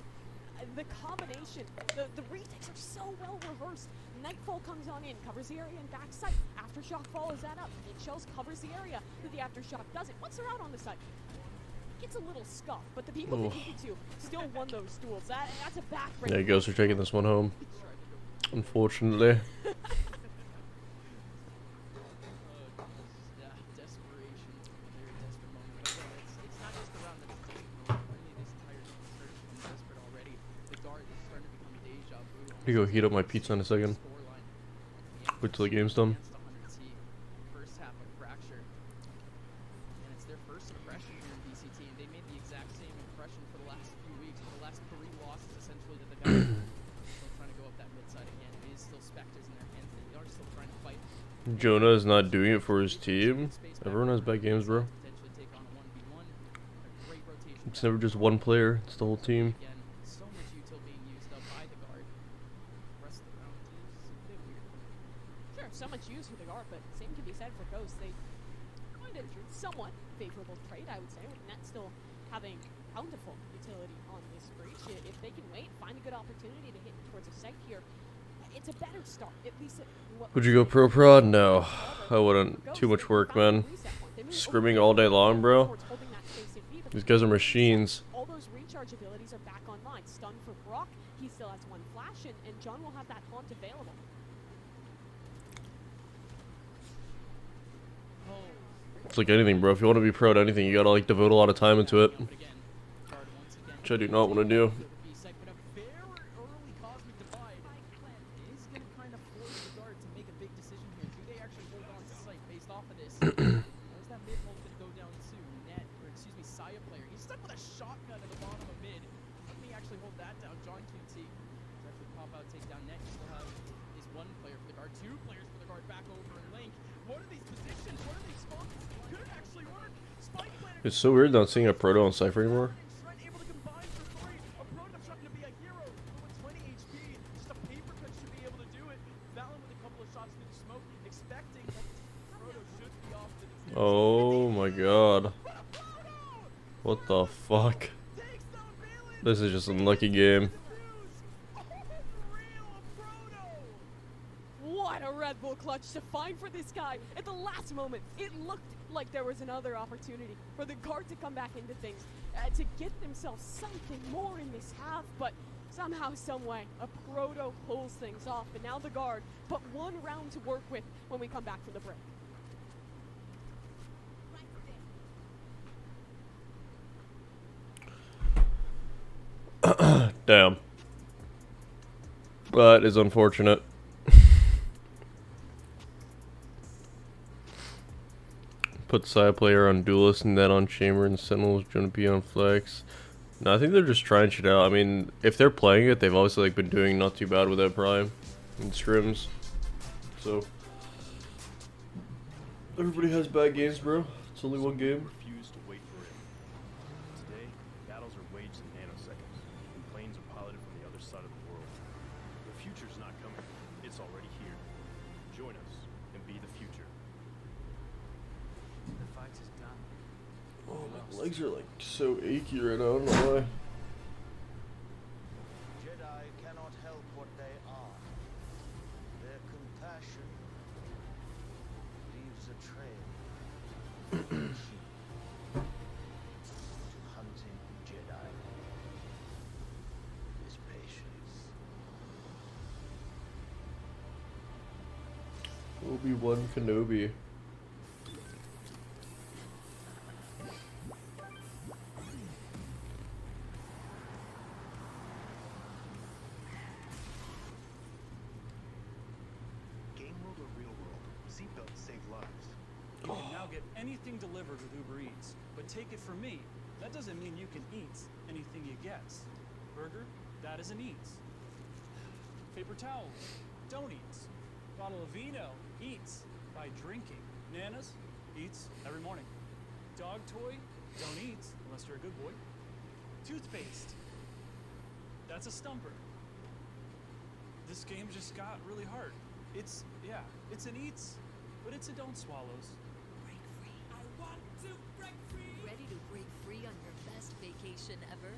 The combination, the retakes are so well rehearsed. Nightfall comes on in, covers the area and backside. Aftershock follows that up. It shows covers the area that the Aftershock doesn't. Once they're out on the site, gets a little scuffed, but the people that needed to still won those duels. That's a backbreaker. Yeah, Ghosts are taking this one home. Unfortunately. Yeah, desperation. Very desperate moment. But again, it's not just the round that's a desperate moment. Really, this entire game is starting to become desperate already. The guard is starting to become deja vu. I'm gonna go heat up my pizza in a second. Wait till the game's done. First half of Fracture. And it's their first impression here in VCT, and they made the exact same impression for the last few weeks. The last 3 losses essentially that they've had. Still trying to go up that mid side again. It is still Spectres in their hands. They are still trying to fight. Jonah is not doing it for his team. Everyone has bad games, bro. It's never just one player, it's the whole team. Again, so much util being used up by the guard. The rest of the round is a bit weird. Sure, so much use for the guard, but same can be said for Ghost. They kind of somewhat favorable trade, I would say, with Net still having bountiful utility on this breach. If they can wait, find a good opportunity to hit towards a site here, it's a better start, at least. Would you go pro prod? No, I wouldn't. Too much work, man. Screaming all day long, bro. These guys are machines. All those recharge abilities are back online. Stun for Brock, he still has 1 flash, and John will have that haunt available. It's like anything, bro. If you want to be pro at anything, you gotta like devote a lot of time into it. Which I do not want to do. want to take down net. You still have is one player for the guard, two players for the guard back over in link. What are these positions? What are these spawns? Could it actually work? Spike planted. It's so weird not seeing a proto on Cypher anymore. Trent able to combine for three. A proto trying to be a hero, but with 20 HP, just a paper cut should be able to do it. Valen with a couple of shots through the smoke, expecting that proto should be off to the Oh my god. What the fuck? This is just an unlucky game. What a Red Bull clutch to find for this guy. At the last moment, it looked like there was another opportunity for the guard to come back into things, to get themselves something more in this half, but somehow, someway, a proto pulls things off, and now the guard but one round to work with when we come back from the break. Damn. That is unfortunate. Put side player on duelist and then on chamber and sentinels gonna be on flex. No, I think they're just trying shit out. I mean, if they're playing it, they've obviously like been doing not too bad without prime and scrims. So everybody has bad games, bro. It's only one game. Refuse to wait for it. Today, battles are waged in nanoseconds, and planes are piloted from the other side of the world. The future's not coming. It's already here. Join us and be the future. The fight is done. Oh, my legs are like so achy right now. I don't know why. Jedi cannot help what they are. Their compassion leaves a trail. To hunting Jedi is patience. Obi-Wan Kenobi. Game world or real world, seatbelts save lives. You can now get anything delivered with Uber Eats, but take it from me, that doesn't mean you can eat anything you get. Burger, that is an eat. Paper towels, don't eat. Bottle of vino, eats by drinking. Bananas, eats every morning. Dog toy, don't eat unless you're a good boy. Toothpaste, that's a stumper. This game just got really hard. It's an eats, but it's a don't swallows. Break free. I want to break free. Ready to break free on your best vacation ever?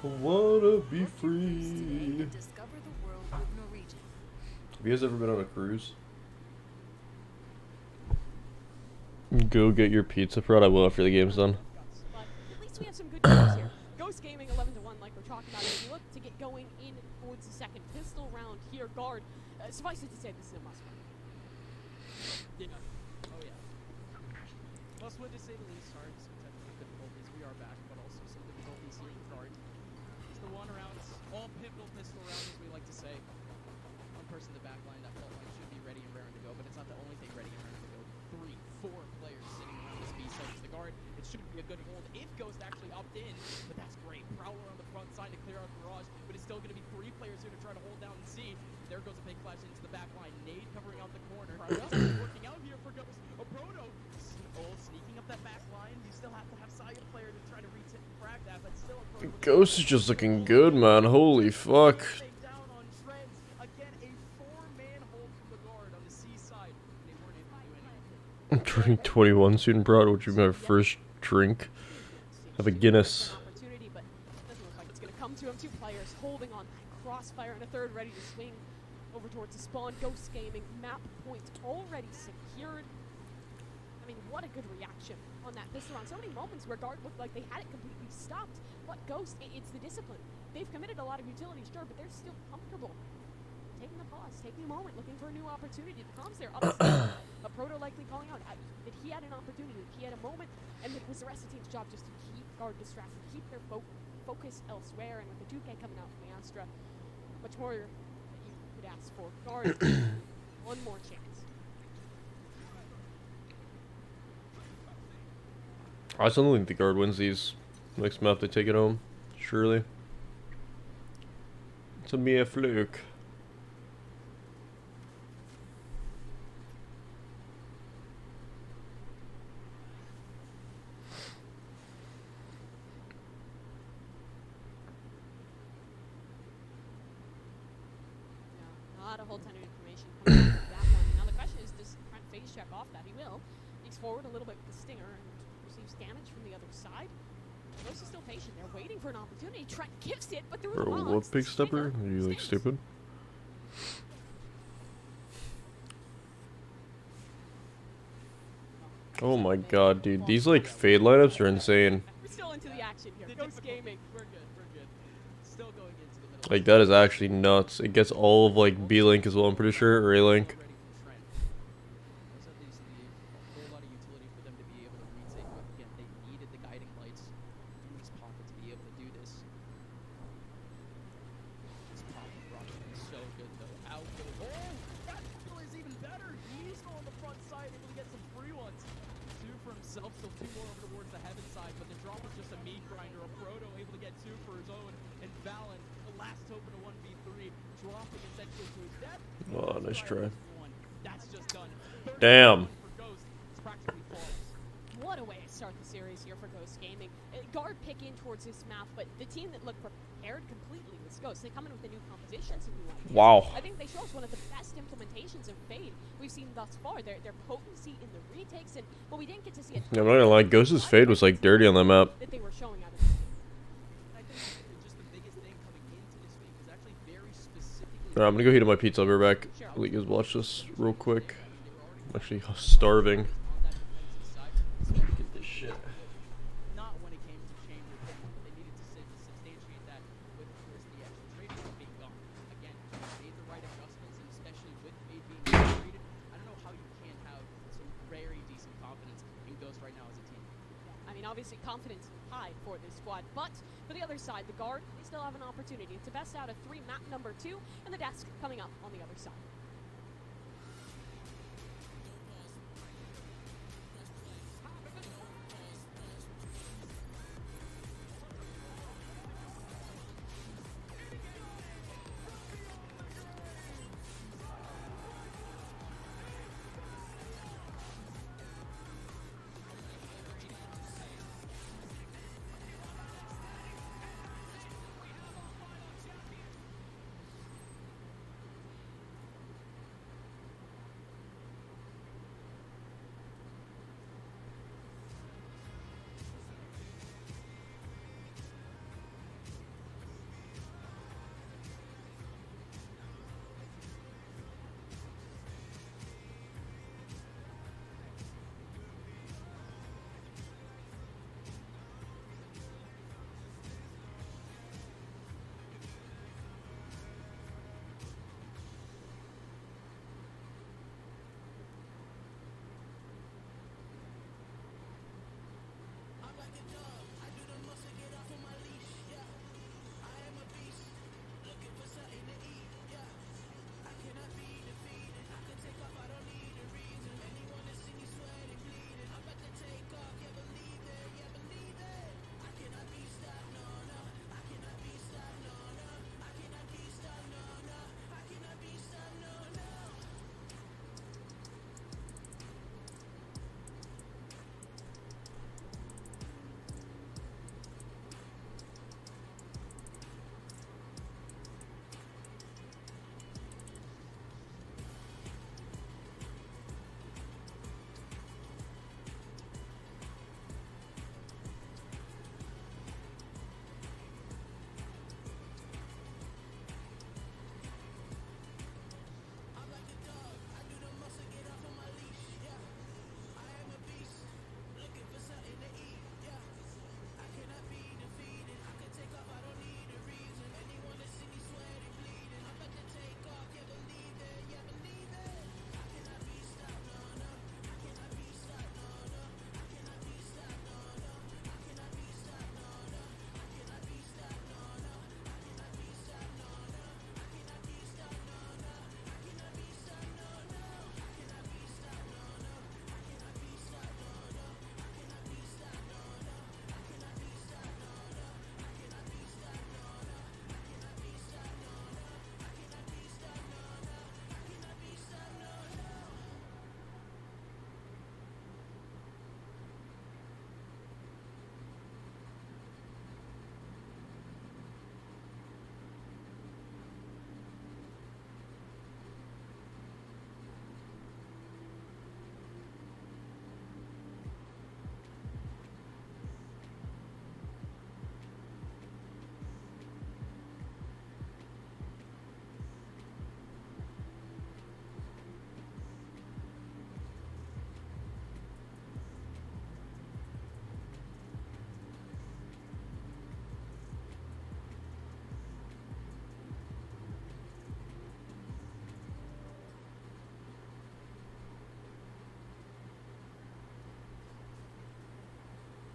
I wanna be free. Discover the world with Norwegian. Have you guys ever been on a cruise? Go get your pizza, Prod. I will after the game's done. But at least we have some good news here. Ghost Gaming 11-1, like we're talking about. As we look to get going in towards the second pistol round here, guard. Suffice it to say, this is a must-win. Yeah. Oh yeah. Must win to say the least. Hard. Some technical difficulties. We are back, but also some difficulties here with guard. It's the one round, all pivotal pistol round, as we like to say. One person in the back line, that fault line should be ready and raring to go, but it's not the only thing ready and raring to go. 3, 4 players sitting around this B side for the guard. It should be a good hold if Ghost actually opt in, but that's great. Prowler on the front side to clear out Garage, but it's still going to be 3 players here to try to hold down the C. There goes a big flash into the back line. Nade covering out the corner. Working out here for Ghost. A Proto sneaking up that back line. You still have to have Saya player to try to frag that, but still a Proto. Ghost is just looking good, man. Holy fuck. Down on Trent. Again, a 4-man hold from the guard on the C side. They weren't able to do anything. I'm turning 21 soon, Prod, which will be my first drink. Have a Guinness. Opportunity, but doesn't look like it's going to come to him. 2 players holding on. Crossfire and a third ready to swing over towards the spawn. Ghost Gaming map point already secured. I mean, what a good reaction on that pistol round. So many moments where guard looked like they had it completely stopped, but Ghost, it's the discipline. They've committed a lot of utility, sure, but they're still comfortable. Taking the pause, taking a moment, looking for a new opportunity. The comms there, obviously, a Proto likely calling out that he had an opportunity, that he had a moment, and it was the rest of the team's job just to keep guard distracted, keep their focus elsewhere. And with the 2K coming out from the Astra, much more that you could ask for. Guard, one more chance. I still think the guard wins these. Next map they take it home. Surely. It's a mere fluke. Not a whole ton of information coming out of that one. Now the question is, does Trent phase check off that? He will. He's forward a little bit with the stinger and receives damage from the other side. Ghost is still patient. They're waiting for an opportunity. Trent gives it, but there was Bro, what big stepper? Are you like stupid? Oh my god, dude. These like fade lineups are insane. We're still into the action here. Ghost Gaming. We're good. We're good. Still going into the middle. Like that is actually nuts. It gets all of like B Link as well, I'm pretty sure, or A Link. Those at least leave a whole lot of utility for them to be able to retake. But again, they needed the guiding lights through his pocket to be able to do this. This pocket rush is so good though. Out for the hole. That kill is even better. He's on the front side, able to get some free ones. Two for himself, still two more over towards the heaven side, but the drop was just a meat grinder. A Proto able to get two for his own, and Valen, the last hope in a 1v3, dropping essentially to his death. Oh, nice try. That's just done. Damn. What a way to start the series here for Ghost Gaming. Guard pick in towards this map, but the team that looked prepared completely was Ghost. They come in with a new composition, some new ideas. Wow. I think they show us one of the best implementations of Fade we've seen thus far. Their potency in the retakes, and well, we didn't get to see it. Yeah, I'm not gonna lie, Ghost's fade was like dirty on that map. That they were showing out of the game. I think just the biggest thing coming into this week was actually very specifically. Alright, I'm gonna go heat up my pizza. I'll be right back. Let you guys watch this real quick. I'm actually starving. Get this shit. Not when it came to chamber thing, but they needed to substantiate that with, of course, the actual trading being gone. Again, they made the right adjustments, and especially with Fade being traded, I don't know how you can't have some very decent confidence in Ghost right now as a team. I mean, obviously confidence high for this squad, but for the other side, the Guard, they still have an opportunity. It's a best out of 3, map number 2, and the desk coming up on the other side.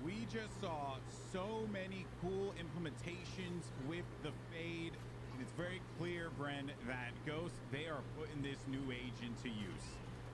we just saw so many cool implementations with the Fade. And it's very clear, Bren, that Ghost, they are putting this new age into use.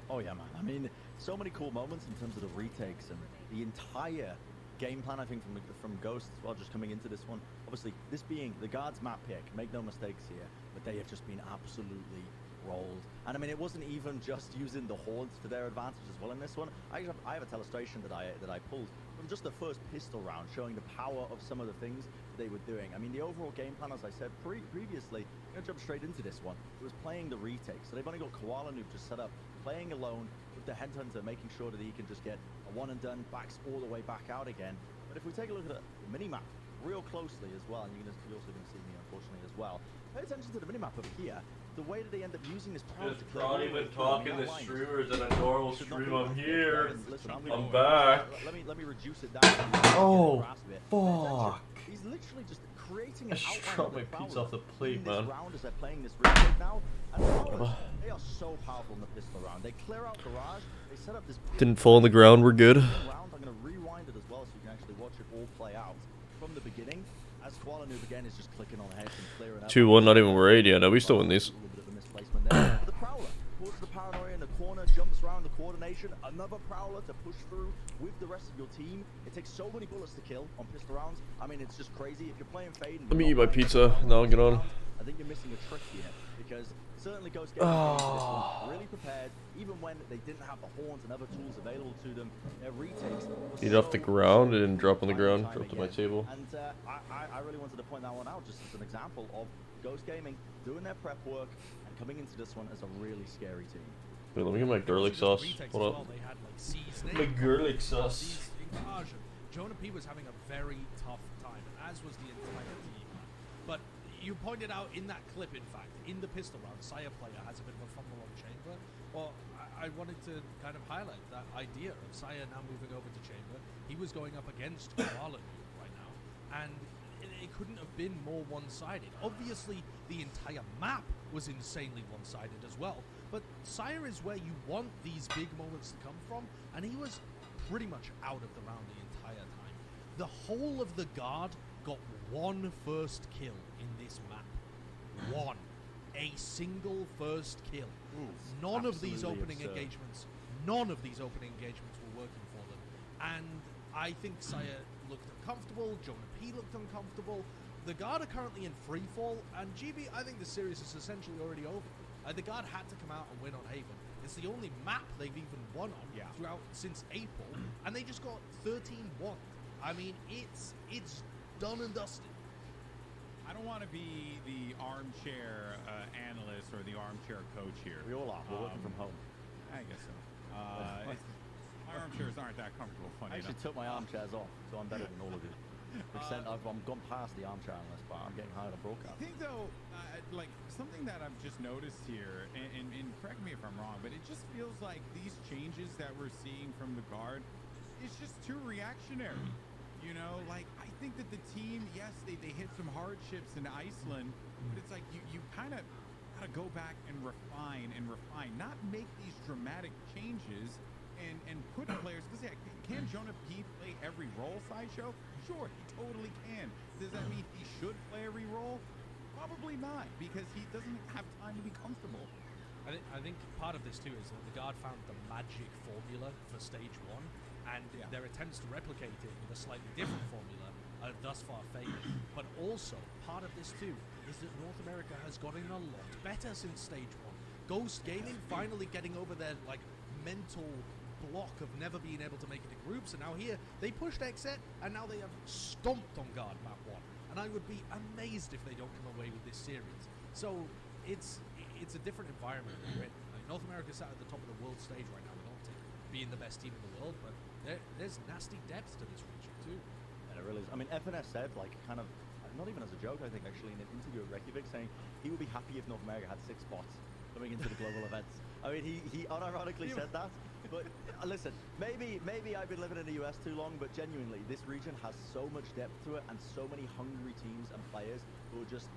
Oh yeah, man. I mean, so many cool moments in terms of the retakes and the entire game plan, I think, from Ghost as well, just coming into this one. Obviously, this being the guards map pick, make no mistakes here, but they have just been absolutely rolled. And I mean, it wasn't even just using the hordes to their advantage as well in this one. I have a illustration that I pulled from just the first pistol round, showing the power of some of the things that they were doing. I mean, the overall game plan, as I said previously, I'm gonna jump straight into this one. It was playing the retake. So they've only got 𝘆cie_'𝗿'𝗄 just set up, playing alone with the headhunter, making sure that he can just get a one and done, backs all the way back out again. But if we take a look at the minimap real closely as well, and you're also going to see me, unfortunately, as well. Pay attention to the minimap over here. The way that they end up using this power to clear Not even talking to streamers in a normal stream. I'm here. Listen, I'm back. Let me reduce it down. Oh, fuck. He's literally just creating I an just outline dropped of my the pizza off the plate, in this man. round as they're playing this retake now. And they are so powerful in the pistol round. They clear out garage. They set up this. Didn't fall on the ground. We're good. I'm going to rewind it as well so you can actually watch it all play out from the beginning. As 𝘆cie_𝗿'𝗄 again is just clicking on the heads and clearing out. 2-1, not even worried yet. No, we still win these. A little bit of a misplacement there. The Prowler pulls the paranoia in the corner, jumps around the coordination. Another Prowler to push through with the rest of your team. It takes so many bullets to kill on pistol rounds. I mean, it's just crazy. If you're playing Fade, and Let me you're eat my not playing pizza. Now I'll get on. I think you're missing a trick here because certainly Ghost Gaming this one really prepared, even when they didn't have the horns and other tools available to them. Their retakes were Eat off the ground and drop on the ground. Drop to my table. And I really wanted to point that one out just as an example of Ghost Gaming doing their prep work and coming into this one as a really scary team. Wait, let me get my garlic sauce. Hold up. My garlic sauce. Jonah P was having a very tough time, as was the entire team. But you pointed out in that clip, in fact, in the pistol round, 𝘆cie_𝗿'𝗄 has a bit of a fumble on Chamber. Well, I wanted to kind of highlight that idea of 𝘆cie_𝗿'𝗄 now moving over to Chamber. He was going up against 𝘆cie_𝗿'𝗄 right now, and it couldn't have been more one-sided. Obviously, the entire map was insanely one-sided as well, but 𝘆cie_𝗿'𝗄 is where you want these big moments to come from, and he was pretty much out of the round the entire time. The whole of the guard got one first kill in this map. One. A single first kill. None of these opening engagements were working for them. And I think 𝘆cie_𝗿'𝗄 looked uncomfortable, Jonah P looked uncomfortable. The guard are currently in free fall, and GB, I think the series is essentially already over. The guard had to come out and win on Haven. It's the only map they've even won on throughout since April, and they just got 13-1. I mean, it's done and dusted. I don't want to be the armchair analyst or the armchair coach here. We all are. We're working from home. I guess so. My armchairs aren't that comfortable, funny I actually took my armchairs off, so I'm better than all of you. I've gone past the armchair analyst part. I'm getting hired on broadcast. I think, though, like, something that I've just noticed here, and correct me if I'm wrong, but it just feels like these changes that we're seeing from the guard is just too reactionary. You know, like, I think that the team, yes, they hit some hardships in Iceland, but it's like you kind of got to go back and refine, not make these dramatic changes and put players, because can Jonah P play every role, Sideshow? Sure, he totally can. Does that mean he should play every role? Probably not, because he doesn't have time to be comfortable. I think part of this too is that the guard found the magic formula for stage 1, and their attempts to replicate it with a slightly different formula are thus far failing. But also, part of this too is that North America has gotten a lot better since stage 1. Ghost Gaming finally getting over their mental block of never being able to make it in groups, and now here they pushed Exet, and now they have stomped on guard map 1. And I would be amazed if they don't come away with this series. So it's a different environment we're in. North America's sat at the top of the world stage right now with Optic being the best team in the world, but there's nasty depth to this region too. And it really is. I mean, FNS said, kind of, not even as a joke, I think, actually, in an interview at Reykjavik, saying he would be happy if North America had 6 spots coming into the global events. I mean, he unironically said that. But listen, maybe I've been living in the US too long, but genuinely, this region has so much depth to it and so many hungry teams and players who are just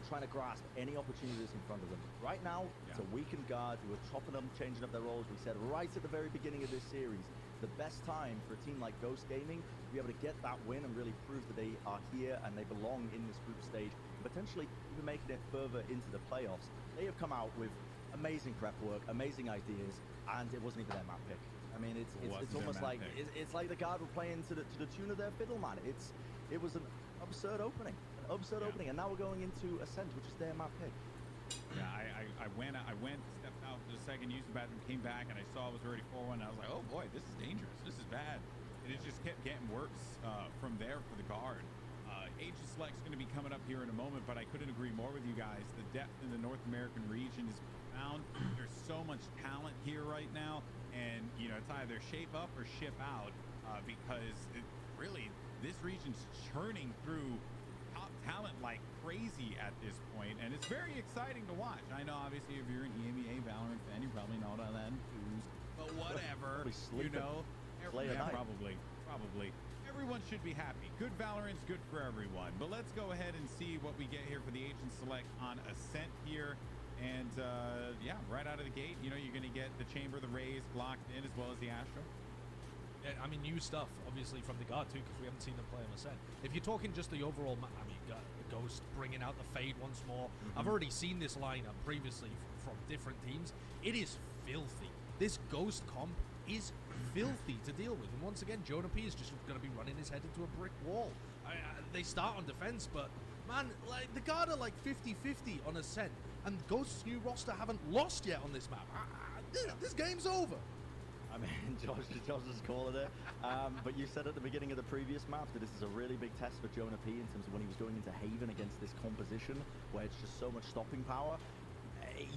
trying to grasp any opportunities in front of them. Right now, it's a weakened guard who are chopping them, changing up their roles. We said right at the very beginning of this series, the best time for a team like Ghost Gaming to be able to get that win and really prove that they are here and they belong in this group stage, potentially even making it further into the playoffs. They have come out with amazing prep work, amazing ideas, and it wasn't even their map pick. I mean, it's almost like it's like the Guard were playing to the tune of their fiddle, man. It was an absurd opening, and now we're going into Ascent, which is their map pick. Yeah, I went, stepped out for a second, used the bathroom, came back, and I saw it was already 4-1, and I was like, oh boy, this is dangerous. This is bad. And it just kept getting worse from there for the Guard. Agent Select's going to be coming up here in a moment, but I couldn't agree more with you guys. The depth in the North American region is profound. There's so much talent here right now, and you know it's either shape up or ship out because really this region's churning through top talent like crazy at this point, and it's very exciting to watch. I know obviously if you're an EMEA Valorant fan, you probably know all that enthused, but whatever, you know, probably. Everyone should be happy. Good Valorant's good for everyone. But let's go ahead and see what we get here for the Agent Select on Ascent here. And yeah, right out of the gate, you know, you're going to get the Chamber, the Raze locked in, as well as the Astro. Yeah, I mean, new stuff, obviously, from the Guard, too, because we haven't seen them play on Ascent. If you're talking just the overall, I mean, Ghost bringing out the Fade once more. I've already seen this lineup previously from different teams. It is filthy. This Ghost comp is filthy to deal with. And once again, Jonah P is just going to be running his head into a brick wall. They start on defense, but, man, like the Guard are like 50-50 on Ascent. And Ghost's new roster haven't lost yet on this map. This game's over. I mean, Josh is calling it. But you said at the beginning of the previous map that this is a really big test for Jonah P in terms of when he was going into Haven against this composition where it's just so much stopping power.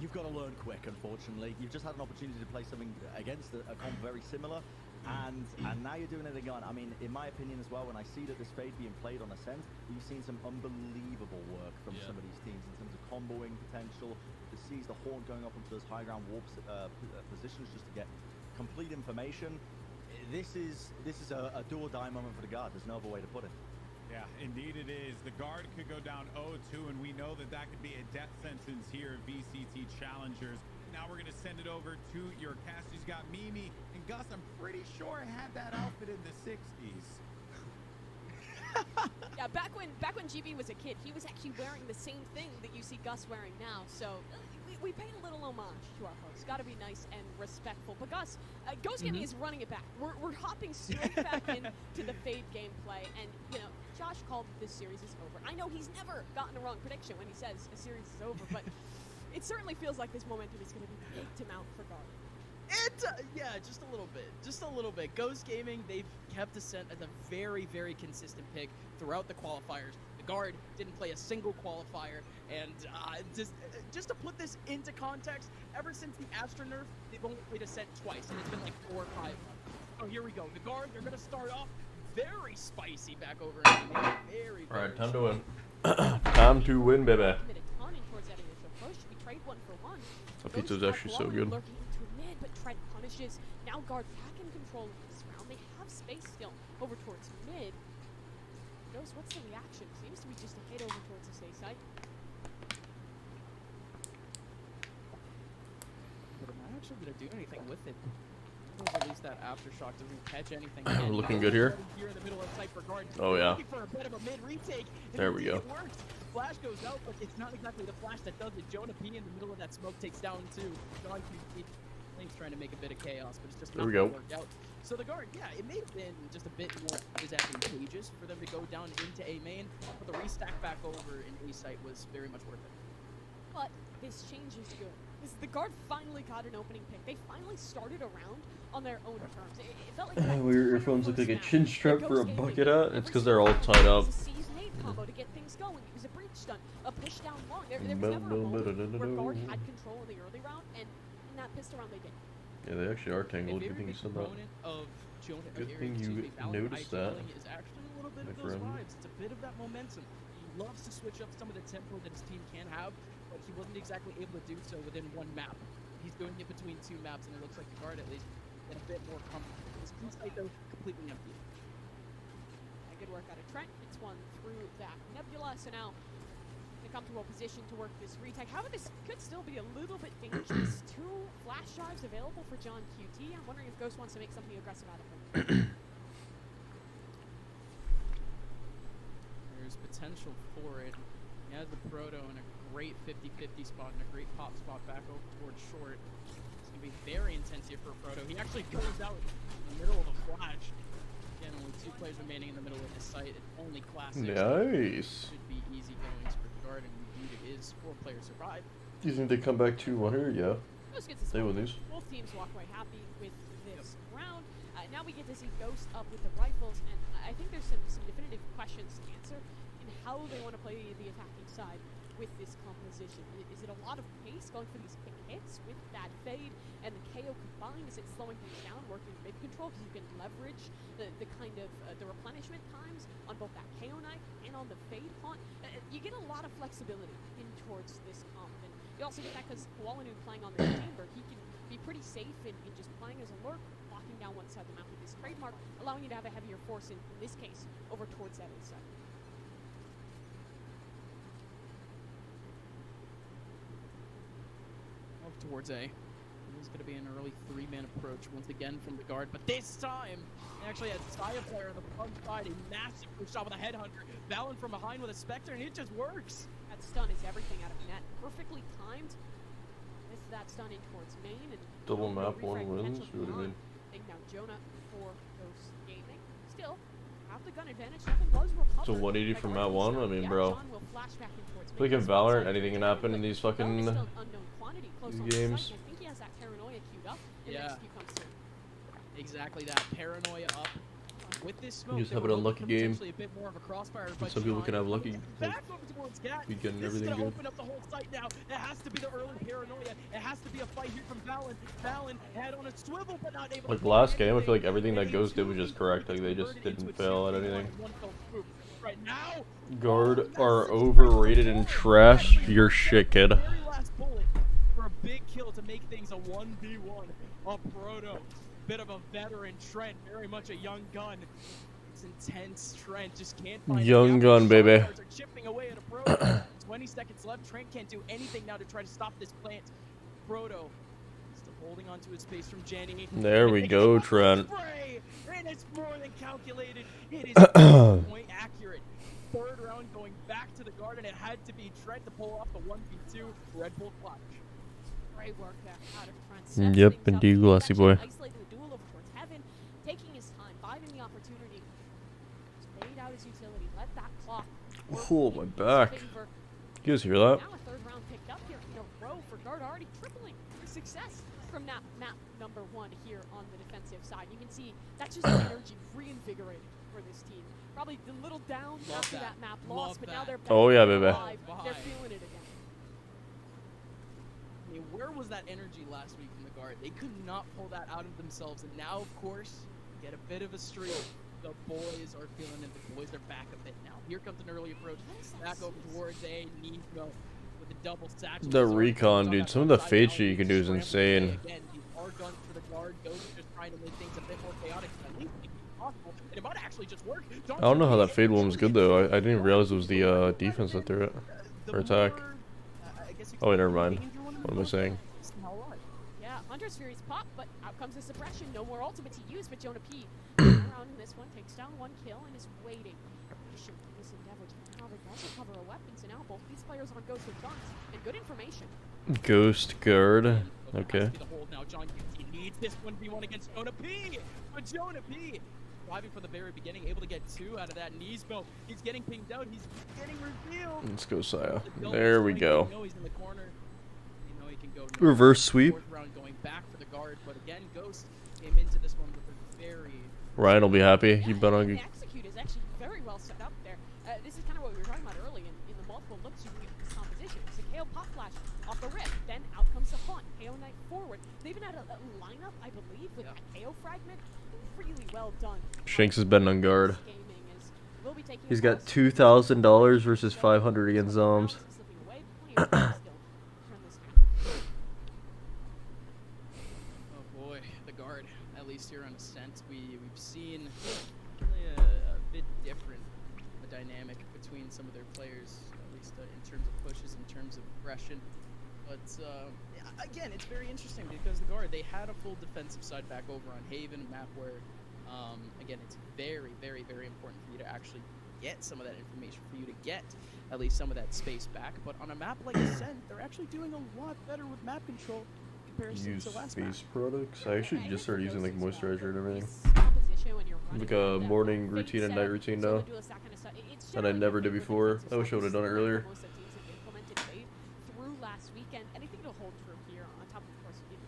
You've got to learn quick, unfortunately. You've just had an opportunity to play something against a comp very similar, and now you're doing it again. I mean, in my opinion as well, when I see that this Fade being played on Ascent, we've seen some unbelievable work from some of these teams in terms of comboing potential, to seize the Horn going up into those high ground warp positions just to get complete information. This is a do or die moment for the Guard. There's no other way to put it. Yeah, indeed it is. The Guard could go down 0-2, and we know that that could be a death sentence here at VCT Challengers. Now we're going to send it over to your cast. He's got Mimi, and Gus, I'm pretty sure I had that outfit in the 60s. Yeah, back when GB was a kid, he was actually wearing the same thing that you see Gus wearing now, so we paid a little homage to our host. Got to be nice and respectful. But Gus, Ghost Gaming is running it back. We're hopping straight back into the Fade gameplay, and you know, Josh called this series is over. I know he's never gotten a wrong prediction when he says a series is over, but it certainly feels like this momentum is going to be big to mount for Guard. Yeah, just a little bit. Ghost Gaming, they've kept Ascent as a very, very consistent pick throughout the qualifiers. The Guard didn't play a single qualifier, and just to put this into context, ever since the Astra nerf, they've only played Ascent twice, and it's been like 4 or 5 months. Oh, here we go. The Guard, they're going to start off very spicy back over in the very Alright, time to win. Time to win, baby. That pizza's actually so good. But Trent punishes. Now Guard back in control of this round. They have space still over towards mid. Ghost, what's the reaction? Seems to be just a hit over towards the safe side. But I'm not actually going to do anything with it. At least that aftershock doesn't catch anything. We're looking good here. Here in the middle of sight for Guard. Oh yeah. For a bit of a mid retake. There we go. It works. Flash goes out, but it's not exactly the flash that does it. Jonah P in the middle of that smoke takes down too. Link's trying to make a bit of chaos, but it's just not going to work out. So the Guard, yeah, it may have been just a bit more disadvantageous for them to go down into A main, but the restack back over in A site was very much worth it. But this change is good. The Guard finally got an opening pick. They finally started a round on their own terms. It felt like Where your earphones look like a chin strap for a bucket hat. It's because they're all tied up. Combo to get things going. It was a breach stun, a push down long. There was never a moment where Guard had control in the early round, and in that pistol round they did. Yeah, they actually are tangled. Good thing you said that. Good thing you noticed that. Is actually a little bit of those vibes. It's a bit of that momentum. He loves to switch up some of the tempo that his team can have, but he wasn't exactly able to do so within one map. He's doing it between 2 maps, and it looks like the Guard at least is a bit more comfortable. His team site though completely empty. Good work out of Trent. It's one through that Nebula. So now in a comfortable position to work this retake. However, this could still be a little bit dangerous. 2 flash drives available for John QT. I'm wondering if Ghost wants to make something aggressive out of them. There's potential for it. He has the Proto in a great 50-50 spot and a great pop spot back over towards short. It's going to be very intense here for Proto. He actually goes out in the middle of a flash. Again, only 2 players remaining in the middle of the site. It's only classic. Nice. Should be easy goings for guard, and indeed it is. 4 players survive. Do you think they come back 2-1 here? Yeah. They win these. Both teams walk away happy with this round. Now we get to see Ghost up with the rifles, and I think there's some definitive questions to answer in how they want to play the attacking side with this composition. Is it a lot of pace going for these quick hits with that fade and the KO combined? Is it slowing things down, working mid control because you can leverage the kind of the replenishment times on both that KO knife and on the fade haunt? You get a lot of flexibility in towards this comp, and you also get that because 𝘆cie𝘂'𝗿𝗄 playing on the chamber, he can be pretty safe in just playing as a lurk, walking down one side of the map with his trademark, allowing you to have a heavier force in this case over towards that side. Towards A. It's going to be an early 3-man approach once again from the guard, but this time they actually had 𝘆cie player on the front side, a massive push shot with a headhunter, Valen from behind with a Spectre, and it just works. That stun is everything out of net, perfectly timed. With that stun in towards main and double map 1 wins. What do you mean? Now Jonah for Ghost Gaming. Still, have the gun advantage. Nothing was recovered. So 180 from map 1. I mean, bro. Like in Valorant, anything can happen in these fucking games. I think he has that paranoia queued up. Yeah. Exactly that. Paranoia up. With this smoke, You just have an unlucky game. A bit more of a crossfire, Some people can have lucky. Back over towards Gat. Be getting This everything is gonna good. open up the whole site now. It has to be the early paranoia. It has to be a fight here from Valen. Valen had on a swivel, but not able. Like last game, I feel like everything that Ghost did was just correct. Like they just didn't fail at anything. Right now, Guard are overrated and trash. Your shit, kid. very last bullet for a big kill to make things a 1v1. A Proto, bit of a veteran. Trent, very much a young gun. It's intense. Trent just can't find Young gun, baby. Are chipping away at a Proto. 20 seconds left. Trent can't do anything now to try to stop this plant. Proto still holding onto his space from Jenny. There we go, Trent. And it's more than calculated. It is point accurate. 3rd round going back to the guard, and it had to be Trent to pull off the 1v2 Red Bull clutch. Great work there out of Trent. Yep, indeed, 𝘆cie boy. Isolating the duel over towards heaven, taking his time, biding the opportunity. Just laid out his utility, let that clock work Oh, my in his back. favor. You guys hear that? Now a 3rd round picked up here in a row for guard, already tripling the success from map number 1 here on the defensive side. You can see that's just energy reinvigorated for this team. Probably a little down after that map loss, but now they're back. Oh, yeah, baby. Alive. They're feeling it again. I mean, where was that energy last week from the guard? They could not pull that out of themselves, and now, of course, get a bit of a streak. The boys are feeling it. The boys are back a bit now. Here comes an early approach. Back over towards A. Nico with a double satchel. The recon, dude. Some of the fade shit you can do is insane. Again, these are guns for the guard. Ghost just trying to make things a bit more chaotic. At least possible. And it might actually just work. I don't know how that fade one was good though. I didn't realize it was the defense that threw it. Or attack. Oh wait, never mind. What am I saying? Yeah, Hunter's Fury's pop, but out comes the suppression. No more ultimate to use, but Jonah P. around in this one, takes down 1 kill and is waiting. This endeavor to cover, does recover a weapon, so now both these players on Ghost with guns and good information. Ghost guard. Okay. Now John needs this 1v1 against Jonah P. But Jonah P. driving from the very beginning, able to get 2 out of that Nismo. He's getting pinged out. He's getting revealed. Let's go, 𝘆cie. There we go. He's in the corner. You know he can go Reverse sweep. 4th round going back for the guard, but again, Ghost came into this one with a very. Ryan will be happy. He bet on. The execute is actually very well set up there. This is kind of what we were talking about early in the multiple looks you can get with this composition. It's a KO pop flash off the rip, then out comes the haunt. KO knight forward. They even had a lineup, I believe, with that KO fragment. Really well done. Shanks is betting on guard. He's got $2,000 versus 500 against Zombs. Oh boy, the guard. At least here on Ascent, we've seen really a bit different a dynamic between some of their players. least in terms of pushes, in terms of aggression. But again, it's very interesting because the Guard, they had a full defensive side back over on Haven, a map where, again, it's very, very, very important for you to actually get some of that information, for you to get at least some of that space back. But on a map like Ascent, they're actually doing a lot better with map control in comparison Use to last face map. products. I actually just started using like moisturizer and everything. Composition when you're running Like a that morning fade routine and setup, night routine so now. the duelist, that kind of stuff. It's And I generally never good did for before. defensive I wish I stuff. would have done it This is earlier. most of teams have implemented fade through last weekend, and I think it'll hold true here on top of course it being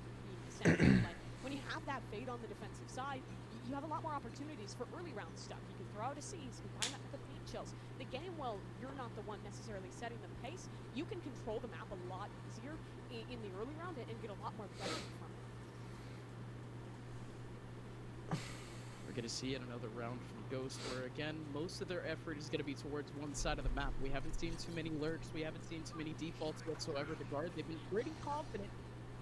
Ascent. Like when you have that fade on the defensive side, you have a lot more opportunities for early round stuff. You can throw out a seize, combine that with the paint chills. The game, well, you're not the one necessarily setting the pace. You can control the map a lot easier in the early round and get a lot more benefit from it. We're going to see it another round from Ghost, where again, most of their effort is going to be towards one side of the map. We haven't seen too many lurks. We haven't seen too many defaults whatsoever. The Guard, they've been pretty confident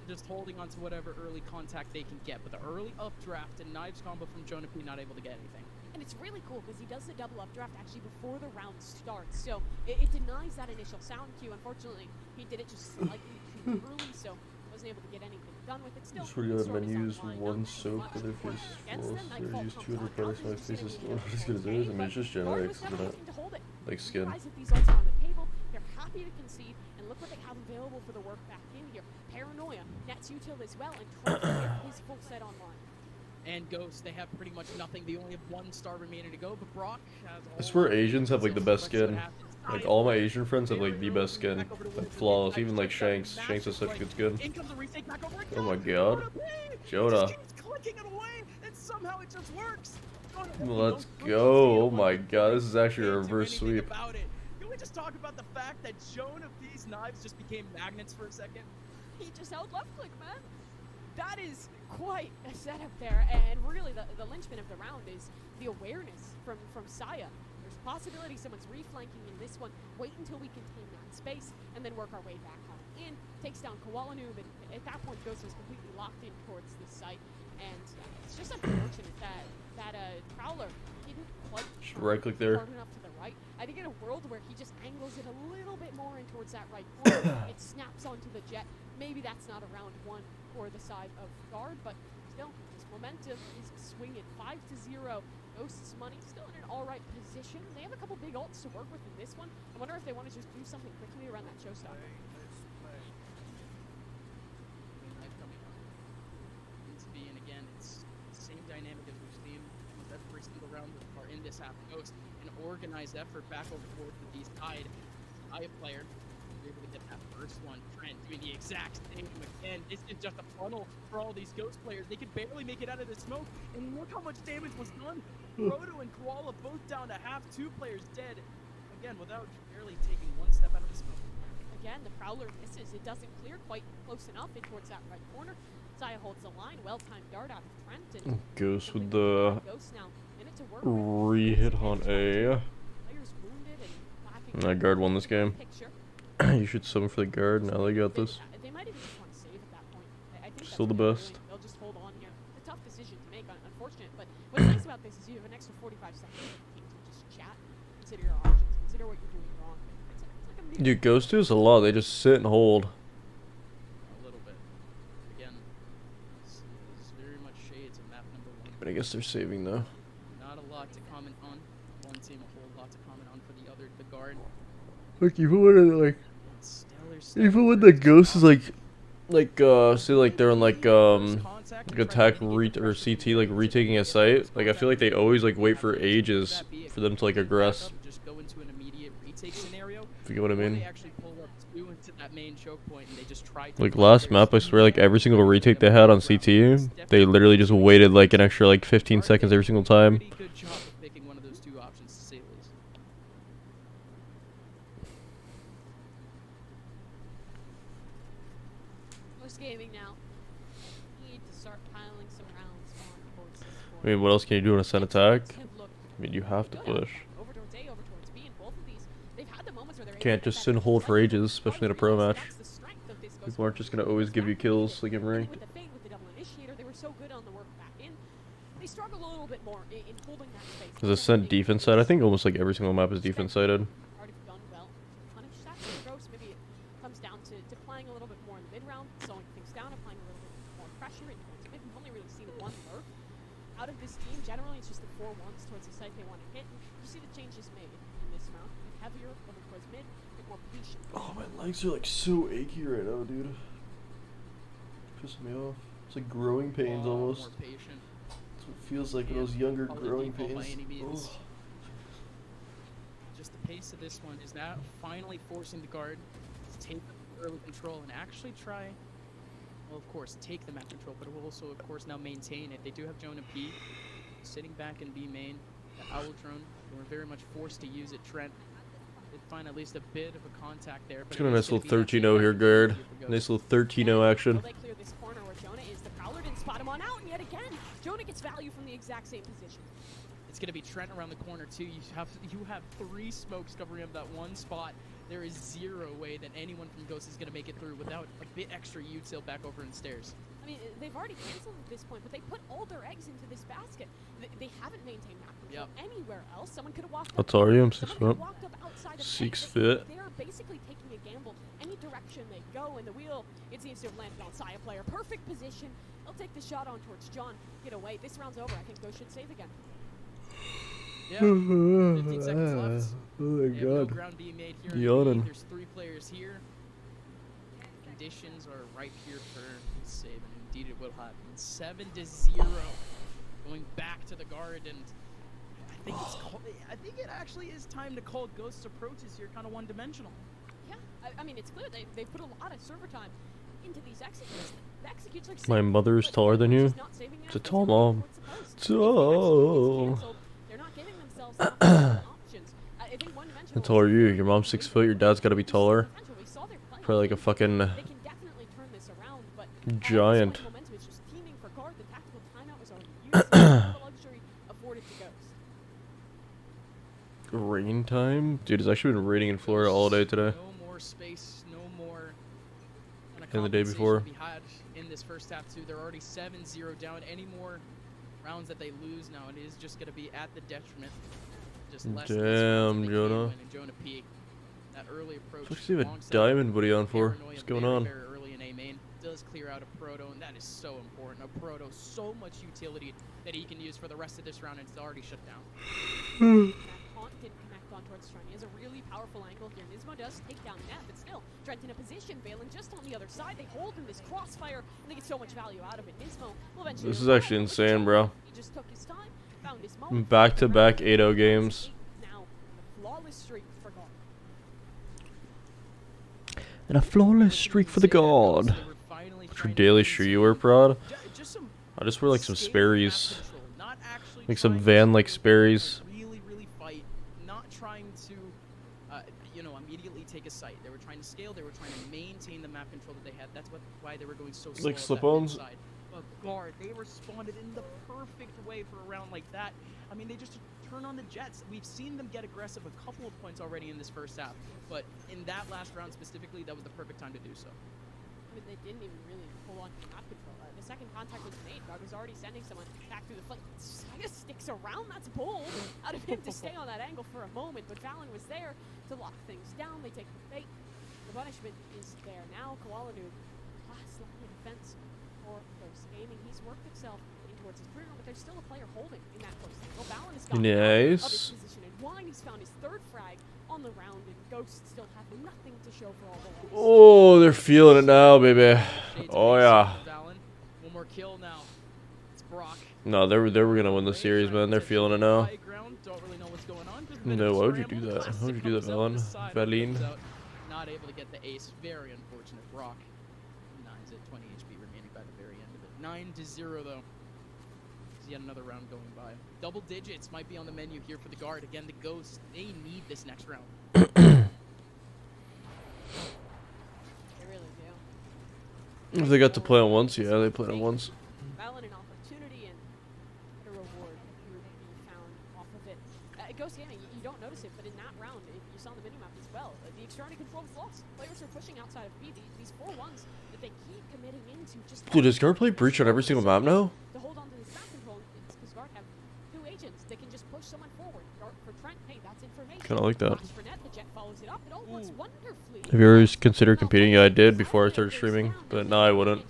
just holding on to whatever early contact they can get. But the early updraft and knives combo from Jonah P not able to get anything. And it's really cool because he does the double updraft actually before the round starts. So it denies that initial sound cue. Unfortunately, he did it just slightly too early, so wasn't able to get anything done with it. Still, Just where you have menus, one soak for their face walls. They use 200 products. My face is still not as good as theirs. I mean, it's just generics, isn't it? Like skin. Realize that these ults are on the table, they're happy to concede, and look what they have available for the work back in here. Paranoia, Nets util as well, and trying to get his full set online. And Ghost, they have pretty much nothing. They only have 1 star remaining to go, but Brock has I swear Asians have like the best skin. Like all my Asian friends have like the best skin. Like flawless. Even like Shanks. Shanks has such good skin. Oh my god. Jonah. Clicking it away, and somehow it just works. Let's go. Oh my god, this is actually a reverse sweep. Can we just talk about the fact that Jonah P's knives just became magnets for a second? He just held left click, man. That is quite a setup there, and really the linchpin of the round is the awareness from 𝘆cie. There's a possibility someone's reflanking in this one. Wait until we contain that space, and then work our way back on in. Takes down 𝘆cie''𝗿'𝗿, but at that point Ghost is completely locked in towards this site, and it's just unfortunate that Prowler didn't quite Right click there. hard enough to the right. I think in a world where he just angles it a little bit more in towards that right corner, it snaps onto the jet. Maybe that's not a round 1 for the side of Guard, but still, his momentum is swinging 5-0. Ghost's money still in an alright position. They have a couple big ults to work with in this one. I wonder if they want to just do something quickly around that showstopper. And again, it's the same dynamic as we've seen with every single round that are in this half. Ghost, an organized effort back over towards the D side. 𝘆cie player able to get that first one. Trent doing the exact same again. This is just a funnel for all these Ghost players. They could barely make it out of the smoke, and look how much damage was done. 𝘆𝗿𝗏 and 𝘆cie''𝗿'𝗏 both down to half, 2 players dead. Again, without barely taking 1 step out of the smoke. Again, the Prowler misses. It doesn't clear quite close enough in towards that right corner. 𝘆cie holds the line. Well-timed dart out of Trent. And Ghost with the Ghost now in it to work re-hit on A. Players wounded and lacking And that Guard won this game. picture. You should summon for the Guard. Now they got this. They might even just want to save at that point. I think Still the that's what they're best. doing. They'll just hold on here. It's a tough decision to make, unfortunate. But what's nice about this is you have an extra 45 seconds to just chat, consider your options, consider what you're doing wrong. It's like a Dude, Ghost does a lot. They just sit and hold. A little bit. Again, this is very much shades of map number 1. But I guess they're saving though. Not a lot to comment on. One team, a whole lot to comment on for the other. The Guard. Like even when even when the Ghost is like say like they're on like attack or CT like retaking a site, like I feel like they always like wait for ages for them to like aggress. Just go into an immediate retake scenario. If you get what I mean. They actually pull up 2 into that main choke point, and they just try to Like last map, I swear like every single retake they had on CT, they literally just waited like an extra like 15 seconds every single time. pretty good job of picking one of those 2 options to say the least. Ghost Gaming now. Need to start piling some rounds on towards this I mean, what else can you do on a Ascent attack? corner. I mean, you have to push. Over towards A, over towards B, and both of these, they've had the moments where they're Can't just sit and hold for ages, especially in a pro match. People aren't just gonna always give you kills like in ranked. with the fade, with the double initiator, they were so good on the work back in. They struggle a little bit more in holding that space. Is Ascent defense side? I think almost like every single map is defense sided. Already done well to punish heavier, moving towards mid, a bit more patient. Oh, my legs are like so achy right now, dude. Pissing me off. It's like growing pains almost. More patient. That's what it feels like when I was younger, growing pains. Ugh. Just the pace of this one is now finally forcing the guard to take early control and actually try, well, of course, take the map control, but will also, of course, now maintain it. They do have Jonah P sitting back in B main. The Owl drone, they were very much forced to use it. Trent did find at least a bit of a contact there. It's got a nice little 13-0 here, guard. Nice little 13-0 action. They clear this corner where Jonah is. The Prowler didn't spot him on out, and yet again, Jonah gets value from the exact same position. It's going to be Trent around the corner, too. You have 3 smokes covering up that one spot. There is zero way that anyone from Ghost is going to make it through without a bit extra util back over in stairs. I mean, they've already canceled at this point, but they put all their eggs into this basket. They haven't maintained map control anywhere else. Someone could have walked up. That's all you, I'm 6 foot. 6 foot. They're basically taking a gamble. Any direction they go in the wheel, it seems to have landed on 𝘆cie player. Perfect position. They'll take the shot on towards John. Get away. This round's over. I think Ghost should save again. Yeah, 15 seconds left. Oh my They have no god. ground being made here. Yawning. There's 3 players here. Conditions are right here for save, and indeed it will happen. 7-0, going back to the guard, and I think it actually is time to call Ghost's approaches here kind of one-dimensional. Yeah, I mean, it's clear they put a lot of server time into these executes. The executes like My mother is taller than you. It's a tall mom. Tall. They're not giving themselves options. I think one-dimensional. How tall are you? Your mom's 6 foot. Your dad's got to be taller. Probably like a fucking They can definitely turn this around, but giant. momentum is just teaming for guard. The tactical timeout was already used. The luxury afforded to Ghost. Rain time? Dude, it's actually been raining in Florida all day today. No more space, no more. And the day before. We had in this first half too. They're already 7-0 down. Any more rounds that they lose now, it is just going to be at the detriment. Just less Damn, Jonah. Jonah P. That early approach. What's he have a diamond buddy on for? Paranoia What's going very, on? very early in A main does clear out a proto, and that is so important. A proto, so much utility that he can use for the rest of this round, and it's already shut down. Taunt didn't connect on towards Trent. He has a really powerful angle here. Nismo does take down Net, but still, Trent in a position, Valen just on the other side. They hold in this crossfire, and they get so much value out of it. Nismo will eventually. This is actually insane, bro. He just took his time, found his moment. Back-to-back 8-0 games. Now, the flawless streak for God. And a flawless streak for the god. What's your daily streak you wear, Prod? I just wear like some Sperry's. Like some van-like Sperry's. Really fight, not trying to, immediately take a site. They were trying to scale. They were trying to maintain the map control that they had. That's why they were going so slow. Like slip-ons? But guard, they responded in the perfect way for a round like that. I mean, they just turn on the Jets. We've seen them get aggressive a couple of points already in this first half, but in that last round specifically, that was the perfect time to do so. I mean, they didn't even really pull on map control. The second contact was made. Guard was already sending someone back through the flank. 𝘆cie sticks around. That's bold out of him to stay on that angle for a moment, but Valen was there to lock things down. They take the bait. The punishment is there now. 𝘆cie, last line of defense for Ghost Gaming. He's worked himself in towards his career, but there's still a player holding in that close angle. Valen has gotten out of his position, and Wine has found his 3rd frag on the round, and Ghost still have nothing to show for all the loss. Oh, they're feeling it now, baby. Oh yeah. One more kill now. It's Brock. No, they were gonna win the series, man. They're feeling it now. Don't really know what's going on. No, why would you do that? Why would you do that, Valen? Valine. Not able to get the ace. Very unfortunate. Brock. 9's at 20 HP remaining by the very end of it. 9-0 though. Yet another round going by. Double digits might be on the menu here for the guard. Again, the Ghosts, they need this next round. They really do. If they got to play on once, yeah, they played on once. Valen an opportunity and a reward here to be found off of it. Ghost Gaming, you don't notice it, but in that round, you saw on the minimap as well, the external control was lost. Players are pushing outside of B. These 4-1s that they keep committing into just... Dude, does guard play breach on every single map now? To hold on to this map control, it's because guard have 2 agents that can just push someone forward. Guard for Trent, hey, that's information. Kinda like that. Flash for Net, the Jet follows it up. It all works wonderfully. Have you ever considered competing? Yeah, I did before I started streaming, but now I wouldn't.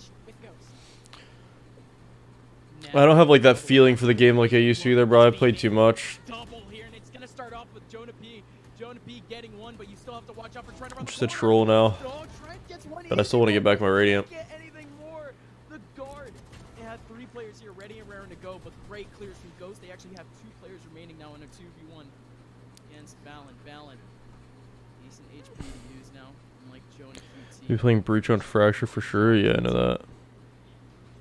I don't have like that feeling for the game like I used to either, bro. I played too much. Double here, and it's gonna start off off with Jonah P. Jonah P getting one, but you still have to watch out for Trent around Just the a corner. troll now. Oh, Trent gets one. But I still want to get back my Radiant. Get anything more. The guard. They had 3 players here ready and raring to go, but great clears from Ghost. They actually have 2 players remaining now in a 2v1 against Valen. Decent HP to use now, unlike Jonah QT. You playing Breach on Fracture for sure? Yeah, I know that.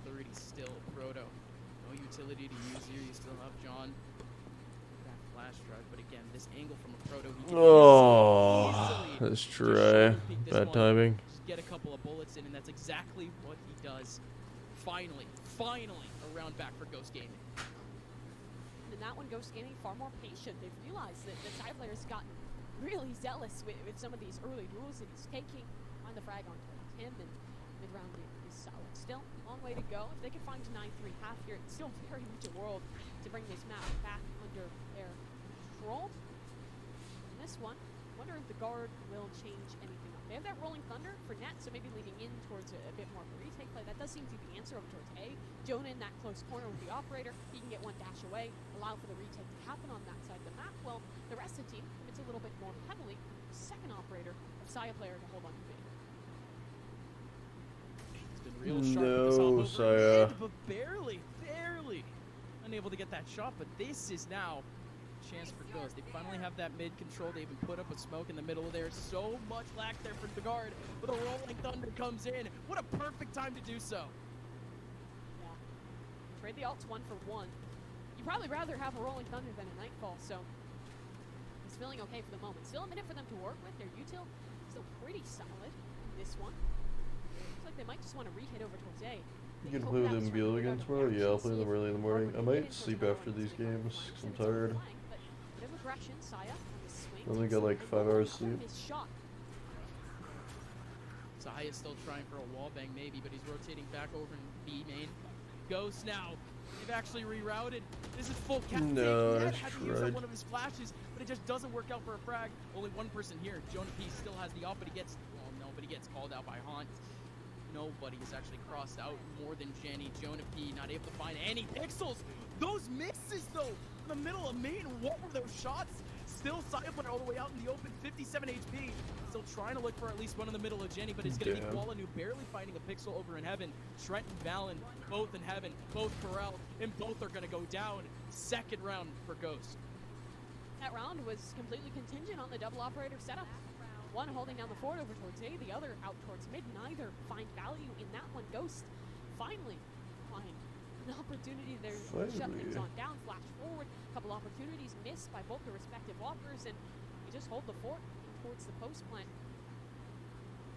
30 still, Proto. No utility to use here. You still have John. That flash drive, but again, this angle from a Proto. He can Oh, easily that's just dry. shoulder peek this Bad one. timing. Just get a couple of bullets in, and that's exactly what he does. Finally, a round back for Ghost Gaming. And in that one, Ghost Gaming far more patient. They've realized that the side player's gotten really zealous with some of these early duels that he's taking. Find the frag on him, and mid-round is solid. Still, long way to go. If they can find 9-3 half here, it's still very much a world to bring this map back under their control. And this one, wonder if the guard will change anything up. They have that rolling thunder for net, so maybe leaning in towards a bit more of a retake play. That does seem to be the answer over towards A. Jonah in that close corner with the operator. He can get one dash away, allow for the retake to happen on that side of the map. Well, the rest of the team, it's a little bit more heavily. Second operator, a Saya player to hold on to B. It's been real sharp with this No, off over Saya. mid, but barely unable to get that shot. But this is now chance for Ghost. They finally have that mid control. They even put up a smoke in the middle of there. So much lack there for the guard, but a rolling thunder comes in. What a perfect time to do so. Yeah. Trade the alts 1 for 1. You'd probably rather have a rolling thunder than a nightfall, so he's feeling okay for the moment. Still a minute for them to work with. Their util still pretty solid in this one. Looks like they might just want to re-hit over towards A. You can play with them Beal again tomorrow? Yeah, I'll play them early in the morning. I might sleep after these games because I'm tired. Bit of aggression, Saya on the swing. I only got like 5 hours sleep. Saya is still trying for a wall bang maybe, but he's rotating back over in B main. Ghost now. They've actually rerouted. This is full cap. No, Had that's to use up right. one of his flashes, but it just doesn't work out for a frag. Only one person here. Jonah P still has the op, but he gets, well, no, but he gets called out by Haunt. Nobody is actually crossed out more than Jenny. Jonah P not able to find any pixels. Those misses though, in the middle of main. What were those shots? Still Saya player all the way out in the open, 57 HP. Still trying to look for at least one in the middle of Jenny, but it's going to be Qualanu barely finding a pixel over in heaven. Trent and Valen both in heaven, both corralled, and both are going to go down. Second round for Ghost. That round was completely contingent on the double operator setup. One holding down the fort over towards A, the other out towards mid. Neither find value in that one. Ghost finally find an opportunity there to shut things on down. Flash forward, a couple opportunities missed by both the respective walkers, and they just hold the fort towards the post plant.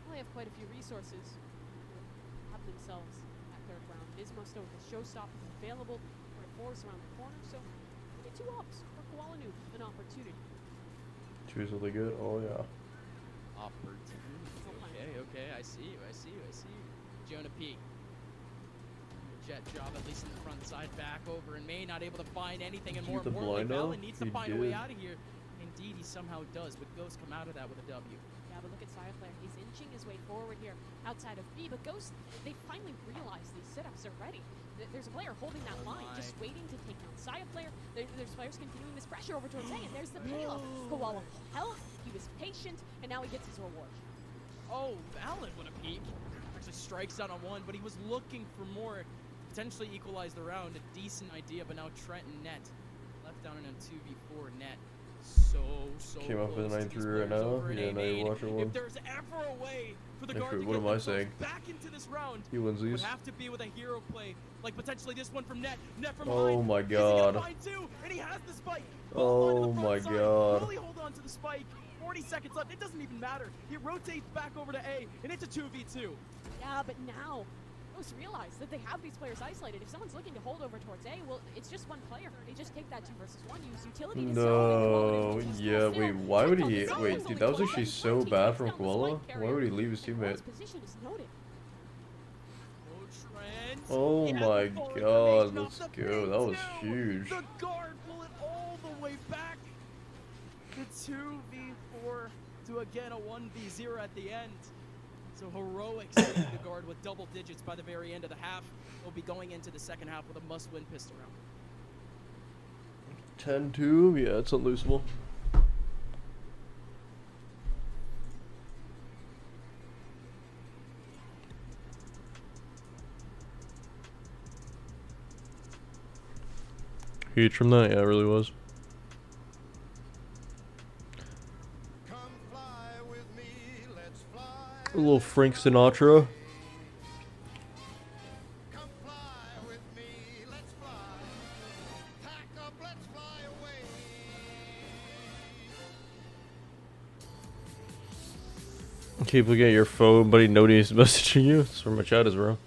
Well, they have quite a few resources to have themselves at third round. Nismo still with the showstopper available. Force around the corner, so maybe 2 ops for Qualanu, an opportunity. Choose really good. Oh yeah. Opportunity. Okay, I see you. Jonah P. Jet job, at least in the front side, back over and May, not able to find anything, and more importantly, Valen needs to find a way out of here. Indeed, he somehow does, but Ghost come out of that with a W. Yeah, but look at Saya player. He's inching his way forward here outside of B, but Ghost, they finally realized these setups are ready. There's a player holding that line, just waiting to take down Saya player. There's players continuing this pressure over towards A, and there's the payoff. Koala health, he was patient, and now he gets his reward. Oh, Valen with a peek. Actually strikes out on one, but he was looking for more. Potentially equalize the round. A decent idea, but now Trent and Net left down in a 2v4 Net. So Came up with a 9-3 right now. Yeah, now you're watching one. If there's ever a way for the guard to What get am I themselves saying? back into this round, He wins it would these. have to be with a hero play, like potentially this one from Net. Net from Oh behind. my Is he gonna God. find 2? And he has the spike. Oh my God. Really hold on to the spike. 40 seconds left. It doesn't even matter. He rotates back over to A, and it's a 2v2. Yeah, but now Ghost realize that they have these players isolated. If someone's looking to hold over towards A, well, it's just one player. They just take that 2 versus 1, use utility to No. Yeah. Wait. Why would he? Wait, dude. That was actually so bad from Koala. Why would he leave his teammate? Position is noted. Oh my God. Let's go. That was huge. The guard pull it all the way back. The 2v4 to again a 1v0 at the end. So heroics leading the guard with double digits by the very end of the half. They'll be going into the second half with a must-win pistol round. 10-2. Yeah, it's unlosable. Huge from that, yeah, it really was. A little Frank Sinatra. Keep looking at your phone, buddy. Nobody's messaging you. That's where my chat is, bro.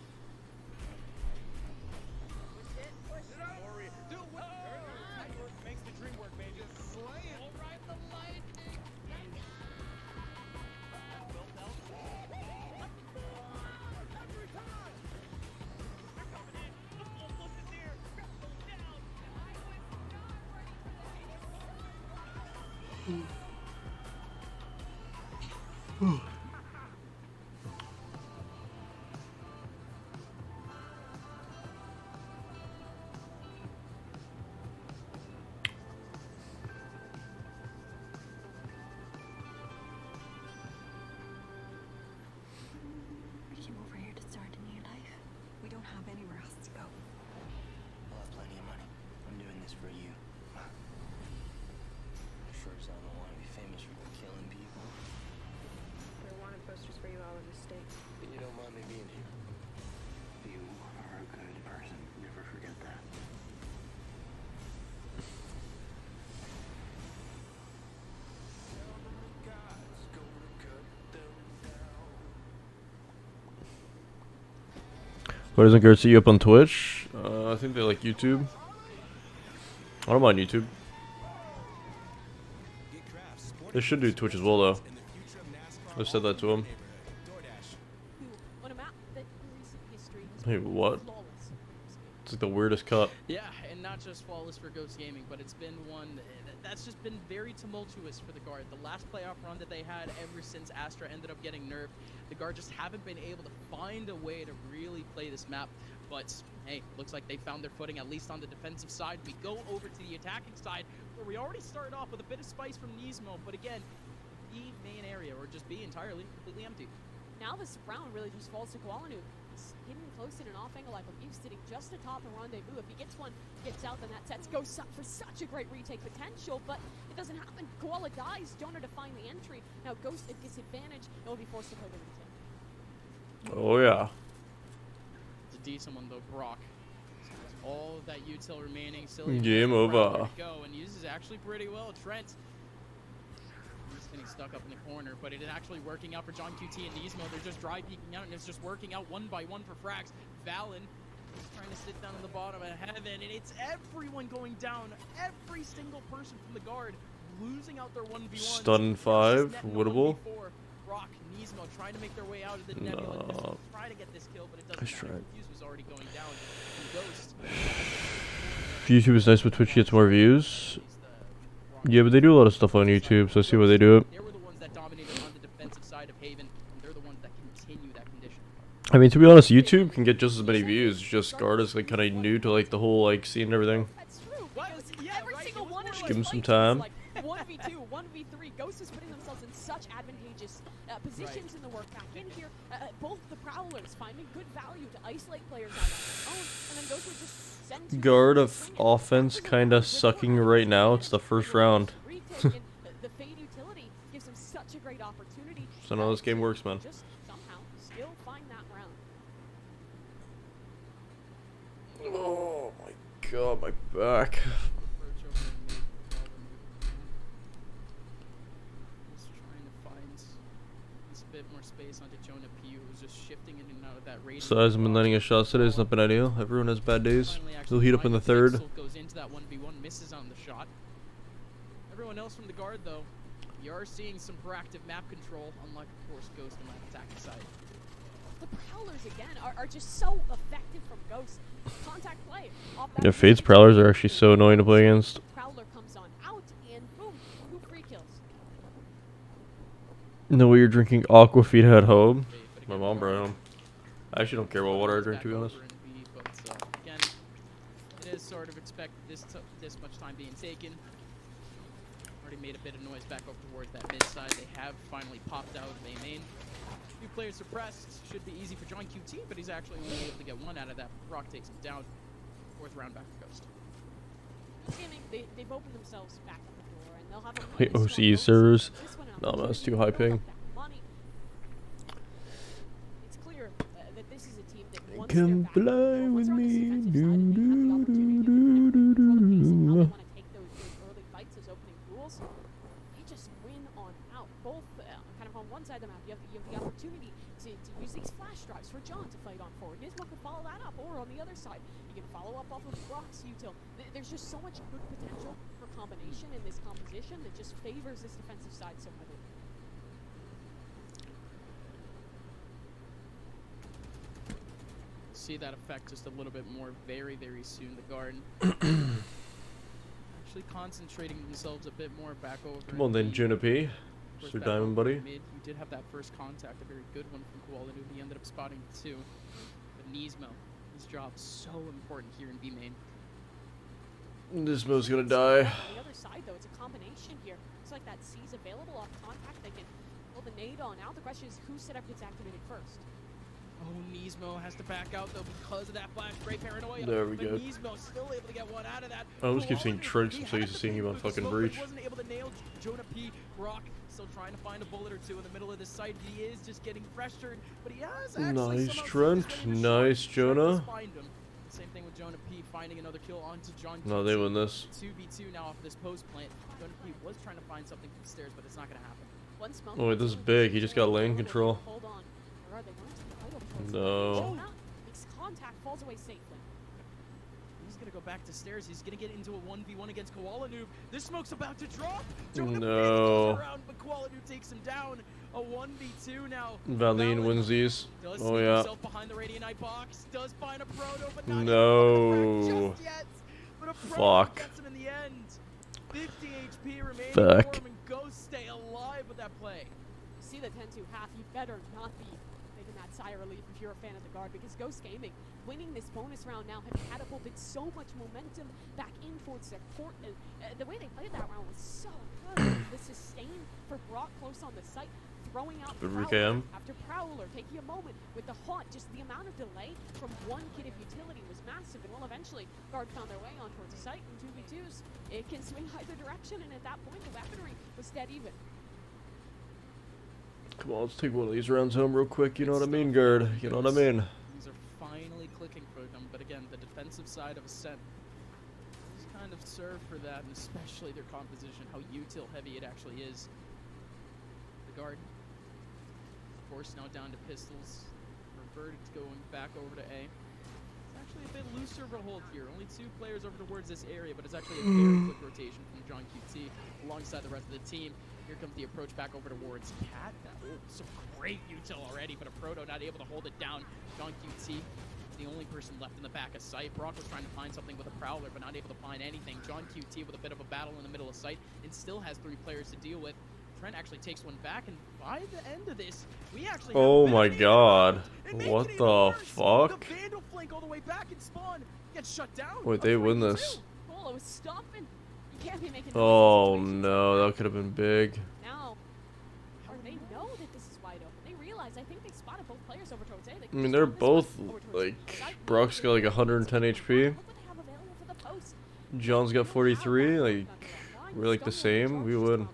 We came over here to start a new life. We don't have anywhere else to go. I'll have plenty of money. I'm doing this for you. Sure as I don't want to be famous for killing people. There are wanted posters for you all over the state. You don't mind me being here? You are a good person. Never forget that. Why doesn't Gert see you up on Twitch? I think they like YouTube. I don't mind YouTube. They should do Twitch as well, though. I said that to him. Hey, what? It's like the weirdest cut. Yeah, and not just flawless for Ghost Gaming, but it's been one that's just been very tumultuous for the Guard. The last playoff run that they had ever since Astra ended up getting nerfed, the Guard just haven't been able to find a way to really play this map. But hey, looks like they found their footing, at least on the defensive side. We go over to the attacking side, where we already started off with a bit of spice from 𝘆cie_'𝗿𝗏, but again, the main area, or just B entirely, completely empty. Now this round really just falls to 𝘆cie_𝗿𝗏. He's hidden close in an off-angle like Abuse, sitting just atop the rendezvous. If he gets one, gets out, then that sets Ghost up for such a great retake potential, but it doesn't happen. 𝘆cie_𝗿𝗏 dies, Jonah to find the entry. Now Ghost at disadvantage, and will be forced to play the retake. Oh, yeah. It's a decent one, though, Brock. So all of that util remaining. Silly Game over. Go and uses actually pretty well. Trent. He's getting stuck up in the corner, but it is actually working out for John QT and 𝘆cie_𝗿𝗏. They're just dry peeking out, and it's just working out one by one for frags. Valen is trying to sit down in the bottom of heaven, and it's everyone going down. Every single person from the Guard losing out their 1v1. Stun 5, winnable. Brock, 𝘆cie_𝗿𝗏 trying to make their way out of the nebula. No. Try to get this kill, but it doesn't Nice matter. try. Fuse was already going down. And Ghost. YouTube is nice, but Twitch gets more views. Yeah, but they do a lot of stuff on YouTube, so I see why they do it. They were the ones that dominated on the defensive side of Haven, and they're the ones that continue that condition. I mean, to be honest, YouTube can get just as many views. Just Guard is like kind of new to like the whole like scene and everything. That's true. Every single one of Just those give him some fights time. is like 1v2, 1v3. Ghost is putting themselves in such advantageous positions in the work back in here. Both the Prowlers finding good value to isolate players on their own, and then Ghost would just send to Guard of offense kind of sucking right now. It's the first round. the Fade utility gives them such a great opportunity. So now this game works, man. Just somehow still find that round. Oh my god, my back. Just trying to find this bit more space onto Jonah P, who's just shifting in and out of that radius. So hasn't been landing his shots today. It's not been ideal. Everyone has bad days. He'll heat up in the third. Goes into that 1v1, misses on the shot. Everyone else from the Guard, though, you are seeing some proactive map control, unlike, of course, Ghost on that attacking side. The Prowlers, again, are just so effective from Ghost. Contact play. Yeah, Fade's Prowlers are actually so annoying to play against. Prowler comes on out, and boom, 2 free kills. No way you're drinking Aquafeed at home. My mom brought it home. I actually don't care what water I drink, to be honest. But again, it is sort of expected this much time being taken. Already made a bit of noise back up towards that mid side. They have finally popped out of main. Few players suppressed. Should be easy for John QT, but he's actually only able to get one out of that. Brock takes him down. 4th round back for Ghost. They've opened themselves back up the door, and they'll have a Wait, really strong OC servers? this one No, opportunity that's too to high build ping. up that money. It's clear that this is a team that wants Come their back. fly Once with they're on this me. defensive side and they have the opportunity to control the pace and how they want to take those early fights, those opening duels, they just win on out. Both kind of on one side of the map, you have the opportunity to use these flash drives for John to fight on forward. Nismo can follow that up, or on the other side, you can follow up off of Brock's util. There's just so much good potential for combination in this composition that just favors this defensive side so heavily. See that effect just a little bit more very, very soon. The guard actually concentrating themselves a bit more back over. Come on then, Juniper. Mr. Diamond Buddy. Mid, we did have that first contact, a very good one from 𝘆cie_'𝗿𝗍. He ended up spotting two. But Nismo, his job so important here in B main. Nismo's gonna die. On the other side, though, it's a combination here. It's like that C's available off contact. They can pull the nade on out. The question is whose setup gets activated first. Oh, Nismo has to back out though because of that flash spray paranoia. There we but go. Nismo still able to get one out of that. I always keep seeing Trent, I'm so used to seeing him on fucking Breach. Wasn't able to nail Jonah P. Brock still trying to find a bullet or two in the middle of this site. He is just getting pressured, but he has actually Nice, Trent. Nice, Jonah. Same thing with Jonah P. finding another kill onto John. No, they win this. 2v2 now off of this post plant. Jonah P. was trying to find something from the stairs, but it's not going to happen. Oh wait, this is big. He just got lane control. Hold on. Where are they? No. Makes contact, falls away safely. He's gonna go back to stairs. He's gonna get into a 1v1 against 𝘆cie_𝗿𝗍. This smoke's about to drop. Jonah No. goes around, but 𝘆cie_𝗍 takes him down. A 1v2 now. Valine wins these. Does Oh sneak yeah. himself behind the Radiant box. Does find a proto, but not No. just yet. But a proto Fuck. gets him in the end. 50 HP remaining Fuck. for him, and Ghost stay alive with that play. You see the 10-2 half, you better not be making that sigh of relief if you're a fan of the guard, because Ghost Gaming winning this bonus round now have catapulted so much momentum back in towards their court. And the way they played that round was so good. The sustain for Brock close on the site, throwing out Prowler after Prowler, taking a moment with the haunt. Just the amount of delay from one kit of utility was massive, and well, eventually guard found their way on towards the site in 2v2s. It can swing either direction, and at that point the weaponry was dead even. Come on, let's take one of these rounds home real quick. You know what I mean, Gerd? You know what I mean? Things are finally clicking for them, but again, the defensive side of Ascent is kind of served for that, and especially their composition, how util heavy it actually is. The guard, of course, now down to pistols. Reverted going back over to A. It's actually a bit looser of a hold here. Only 2 players over towards this area, but it's actually a very quick rotation from John QT alongside the rest of the team. Here comes the approach back over towards Cat. Oh, some great util already, but a proto not able to hold it down. John QT is the only person left in the back of sight. Brock was trying to find something with a Prowler, but not able to find anything. John QT with a bit of a battle in the middle of sight and still has 3 players to deal with. Trent actually takes one back, and by the end of this, we actually Oh my god. What the fuck? The Vandal flank all the way back and spawn gets shut down. Wait, they win this. 𝘆cie_𝗿𝗍 was stomping. You can't be making Oh no, that could have been big. now, or they know that this is wide open. They realize, I think they spotted both players over towards A. I mean, they're both, like, Brock's got like 110 HP. John's got 43, like, we're like the same. We would.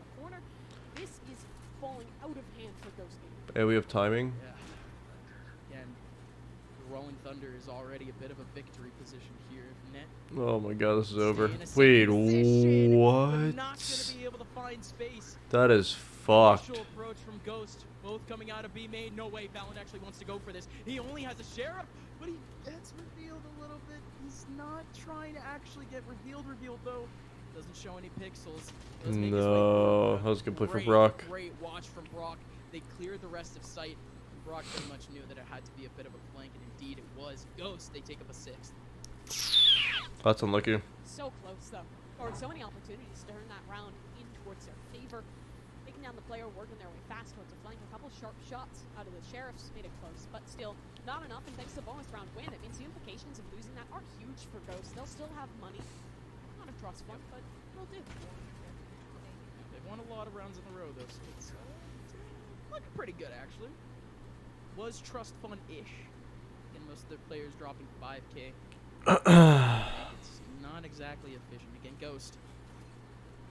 This is falling out of hand for Ghost Gaming. Hey, we have timing. Yeah. Again, the Rolling Thunder is already a bit of a victory position here. Net Oh my god, this is over. in a Wait, safe position, but what? not gonna be able to find space. That is fucked. Initial approach from Ghost, both coming out of B main. No way, Valorant actually wants to go for this. He only has a sheriff, but he gets revealed a little bit. He's not trying to actually get revealed though. Doesn't show any pixels. Does make his way No, through. that was a good play for Great, Brock. Great watch from Brock. They cleared the rest of sight. Brock pretty much knew that it had to be a bit of a flank, and indeed it was. Ghost, they take up a 6th. That's unlucky. So close, though. Or so many opportunities to turn that round in towards their favor. Taking down the player, working their way fast towards the flank. A couple sharp shots out of the Sheriffs made it close, but still not enough. And thanks to the bonus round win, it means the implications of losing that are huge for Ghost. They'll still have money. Not a trust fund, but they'll do. They've won a lot of rounds in a row, though, so it's looking pretty good, actually. Was trust fund-ish. And most of their players dropping 5K. It's not exactly efficient. Again, Ghost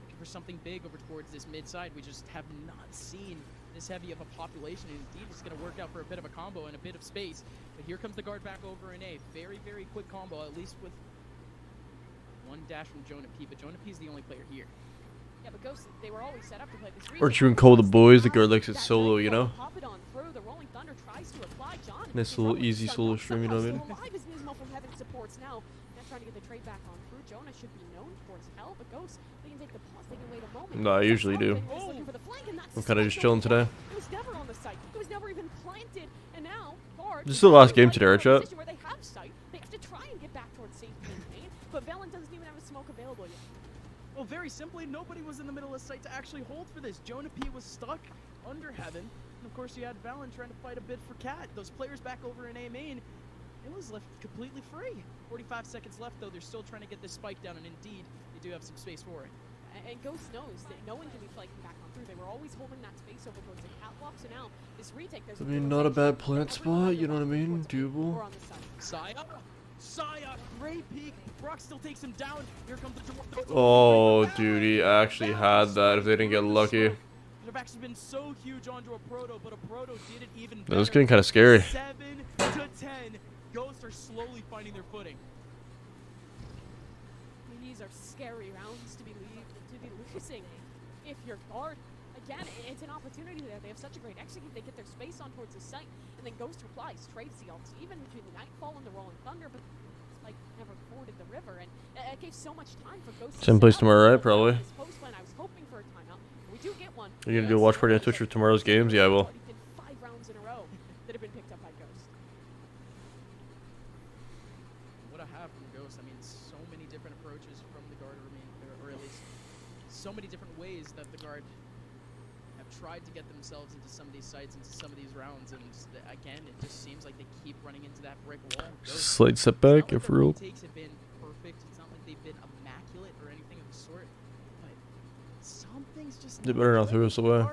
looking for something big over towards this mid side. We just have not seen this heavy of a population, and indeed it's going to work out for a bit of a combo and a bit of space. But here comes the guard back over in A. Very, very quick combo, at least with one dash from Jonah P. But Jonah P is the only player here. Yeah, but Ghost, they were always set up to play this retake. Aren't you and Cole the boys? The guard likes it solo, you know? Pop it on through. The Rolling Thunder tries to apply. John Nice little easy solo stream, you know what I mean? alive as @𝘆cie_'𝗿'𝗿 from heaven supports now. Now trying to get the trade back on through. Jonah should be known towards hell, but Ghost, they can take the pause. They can wait a moment. No, I usually do. I'm kind of just chilling today. It was never on the site. It was never even planted. And now, guard. This is the last game today, right, chat? Where they have sight, they have to try and get back towards safety and main, but Valen doesn't even have a smoke available yet. Well, very simply, nobody was in the middle of sight to actually hold for this. Jonah P was stuck under heaven. And of course, you had Valen trying to fight a bit for Cat. Those players back over in A main, it was left completely free. 45 seconds left, though. They're still trying to get this spike down, and indeed, they do have some space for it. And Ghost knows that no one can be flanking back on through. They were always holding that space over towards the catwalk, so now this retake, there's I mean, not a bad plant spot, you know what I mean? Doable. Saya, great peek. Brock still takes him down. Here comes the Oh, dude, he actually had that if they didn't get lucky. They've actually been so huge onto a Proto, but a Proto did it even better. That was getting kind of scary. 7 to 10. Ghosts are slowly finding their footing. These are scary rounds to be losing. If you're guard, again, it's an opportunity there. They have such a great execute. They get their space on towards the site, and then Ghost replies, trades the ults, even between the Nightfall and the Rolling Thunder, but Spike never forded the river, and it gave so much time for Ghost. Same place tomorrow, right? Probably. I was hoping for a timeout. We do get one. Are you gonna do a watch party on Twitch for tomorrow's games? Yeah, I will. 5 rounds in a row that have been picked up by Ghost. What I have from Ghost, I mean, so many different approaches from the guard, or at least so many different ways that the guard have tried to get themselves into some of these sites, into some of these rounds, and again, it just seems like they keep running into that brick wall. Slight setback, if real. Takes have been perfect. It's not like they've been immaculate or anything of the sort, but something's just. They better not throw us away.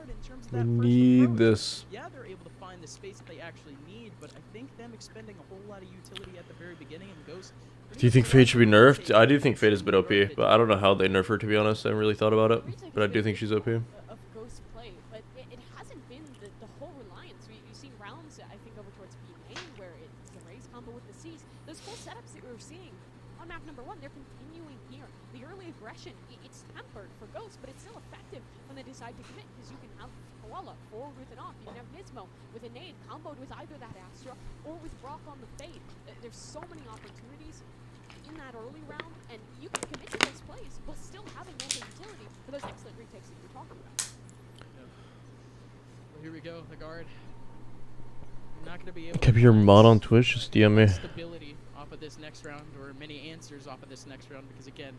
We need this. Yeah, they're able to find the space that they actually need, but I think them expending a whole lot of utility at the very beginning and Ghost. Do you think Fade should be nerfed? I do think Fade is a bit OP, but I don't know how they nerf her, to be honest. I haven't really thought about it, but I do think she's OP. Of Ghost play, but it hasn't been the whole reliance. You've seen rounds, I think, over towards B main, where it's the Raze combo with the C's. Those full setups that we were seeing on map number 1, they're continuing here. The early aggression, it's tempered for Ghost, but it's still effective when they decide to commit, because you can have Koala forward with an off. You can have 𝘆cie_'𝗿'𝗿 with a nade comboed with either that Astra or with Brock on the Fade. There's so many opportunities in that early round, and you can commit to those plays while still having mental utility for those excellent retakes that you're talking about. Yep. Well, here we go, the guard. You're not going to be able Keep to your mod on Twitch, just DM me. stability off of this next round, or many answers off of this next round, because again,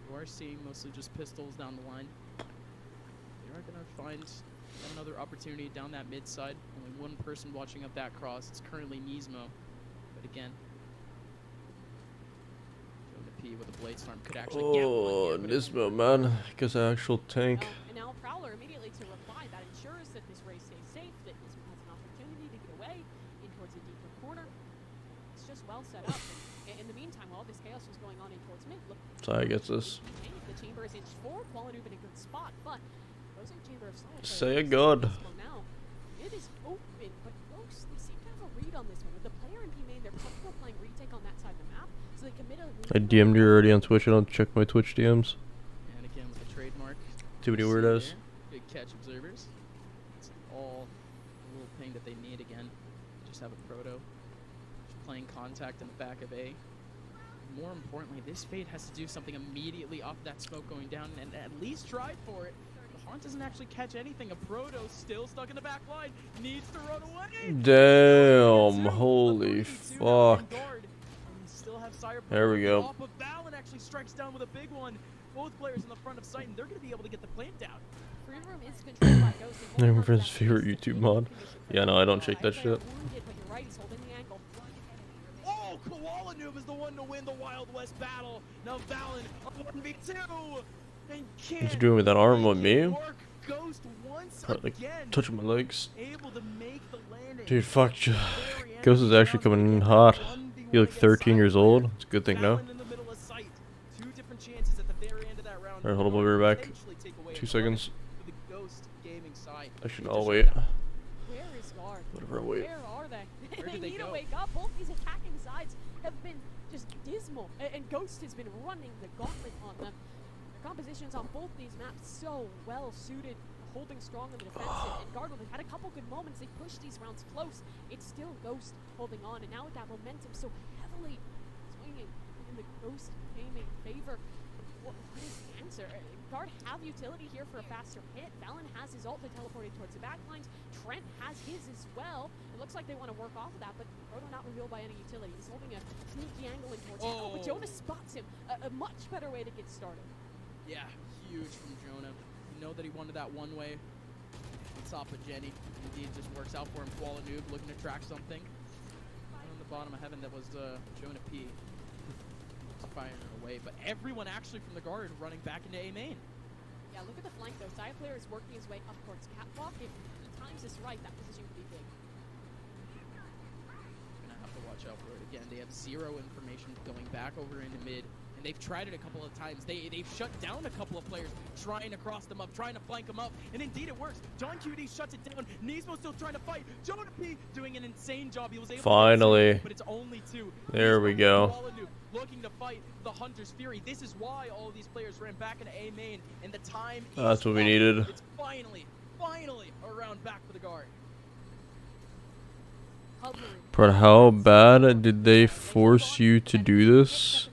you are seeing mostly just pistols down the line. They are going to find another opportunity down that mid side. Only one person watching up that cross. It's currently 𝘆cie_'𝗿'𝗿. But again, P with a blade storm could actually get one. 𝘆cie_'𝗿'𝗿, man. Guess an actual tank. And now Prowler immediately to reply. That ensures that this race stays safe, that 𝘆cie_'𝗿'𝗿 has an opportunity to get away in towards a deeper corner. It's just well set up. And in the meantime, while this chaos was going on in towards mid, look. Sai gets this. The chamber is inched forward. Qualinoob in a good spot, but closing chamber of Saya. Say a god. Now it is open, but Ghost, they seem to have a read on this one. With the player in B main, they're comfortable playing retake on that side of the map, so they commit a. I DM'd you already on Twitch. I don't check my Twitch DMs. And again with the trademark. Too many weirdos. Big catch observers. It's all a little thing that they need again. Just have a Proto. Just playing contact in the back of A. More importantly, this Fade has to do something immediately off that smoke going down and at least try for it. The Haunt doesn't actually catch anything. A Proto still stuck in the back line. Needs to run away. Damn, holy fuck. There we go. Valen actually strikes down with a big one. Both players in the front of sight, and they're going to be able to get the plant down. Free room is controlled by Ghost. My friend's favorite YouTube mod. Yeah, no, I don't check that shit. Oh, 𝘆cie_'𝗿'𝗿 is the one to win the Wild West battle. Now Valen on 1v2. And What's he doing with that arm on me? Ghost once Like, again touching my legs. able to make the landing. Dude, fuck. Ghost is actually coming in hot. You're like 13 years old. It's a good thing now. Alright, hold on, we'll be right back. potentially take away 2 an seconds. advantage for the Ghost Gaming side. Actually, They I'll just wait. shut down. Where is Guard? Whatever, I'll wait. Where are they? Where did they they need to go? wake up. Both these attacking sides have been just dismal, and Ghost has been running the gauntlet on them. Their compositions on both these maps so well suited, holding strong in the defensive. And Gargoyle had a couple good moments. They pushed these rounds close. It's still Ghost holding on, and now with that momentum so heavily swinging in the Ghost Gaming favor, what is the answer? Guard have utility here for a faster hit. Valen has his ult to teleporting towards the backlines. Trent has his as well. It looks like they want to work off of that, but Proto not revealed by any utility. He's holding a sneaky angle in towards him. But Jonah spots him. A much better way to get started. Yeah, huge from Jonah. You know that he wanted that one way on top of Jenny. Indeed, just works out for him. Koala Noob looking to track something. On the bottom of heaven, that was Jonah P. Firing it away, but everyone actually from the Guard running back into A main. Yeah, look at the flank though. Saya player is working his way up towards Catwalk. If he times this right, that position could be big. Gonna have to watch out for it again. They have zero information going back over into mid, and they've tried it a couple of times. They've shut down a couple of players trying to cross them up, trying to flank them up, and indeed it works. John QD shuts it down. Nismo still trying to fight. Jonah P doing an insane job. He was able Finally. to get 2, but it's only 2. There we go. Looking to fight the Hunter's Fury. This is why all of these players ran back into A main, and the time That's is what we up. needed. It's finally a round back for the Guard. But how bad did they force you to do this?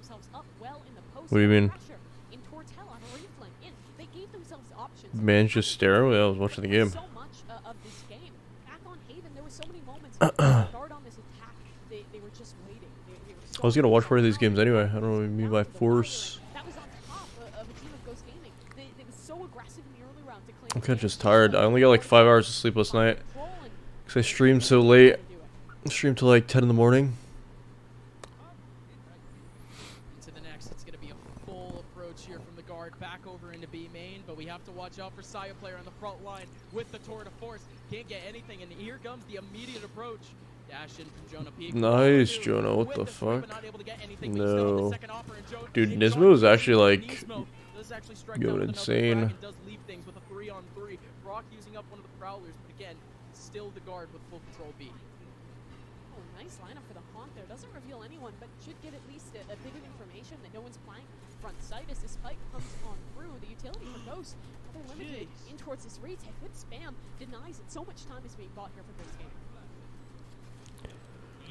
What do you mean? Man, just staring. I was watching the game. So much of this game. Back on Haven, there were so many moments Guard on this attack. They were just waiting. They were so I was gonna watch part of these games anyway. I don't know what you mean by force. That was on top of a team of Ghost Gaming. They were so aggressive in the early round to claim. I'm kinda just tired. I only got like 5 hours of sleep last night. Because I streamed so late. I streamed till like 10 in the morning. Into the next, it's going to be a full approach here from the Guard back over into B main, but we have to watch out for Saya player on the front line with the tour de force. Can't get anything, and here comes the immediate approach. Dash in from Jonah P. Nice, Jonah. What the fuck? No. Dude, Nismo is actually like going insane. Does leave things with a 3-on-3. Brock using up one of the prowlers, but again, still the Guard with full control B. Oh, nice lineup for the Haunt there. Doesn't reveal anyone, but should get at least a bit of information that no one's playing front side as this spike comes on through. The utility for Ghost, they're limited in towards this retake. Good spam, denies it. So much time is being bought here for this game.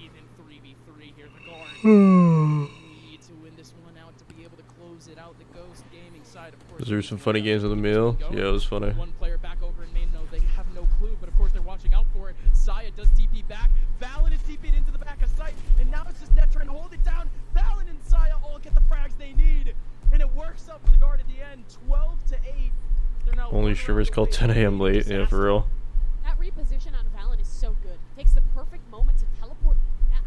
Even 3v3 here, the Guard need to win this one out to be able to close it out. The Ghost Gaming side, of course. Was there some funny games on the meal? Yeah, it was funny. One player back over in main, no, they have no clue, but of course they're watching out for it. Saya does DP back. Valen is DP'd into the back of sight, and now it's just Net trying to hold it down. Valen and Saya all get the frags they need, and it works out for the Guard at the end. 12-8. They're now Only streamers called 10 a.m. late. Yeah, for real. That reposition out of Valen is so good. Takes the perfect moment to teleport back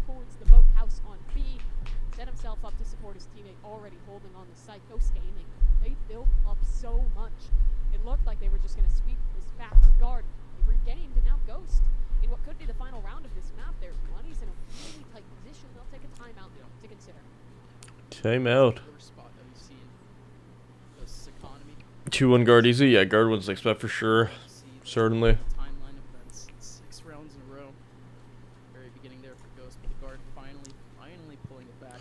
towards the boathouse on B. Set himself up to support his teammate already holding on the site. Ghost Gaming, they built up so much. It looked like they were just going to sweep this back to Guard. They've regained, and now Ghost, in what could be the final round of this map, their money's in a really tight position. They'll take a timeout to consider. Timeout. 2-1 Guard easy. Yeah, Guard wins next map for sure. Certainly. Timeline of events. 6 rounds in a row. Very beginning there for Ghost, but the Guard finally pulling it back.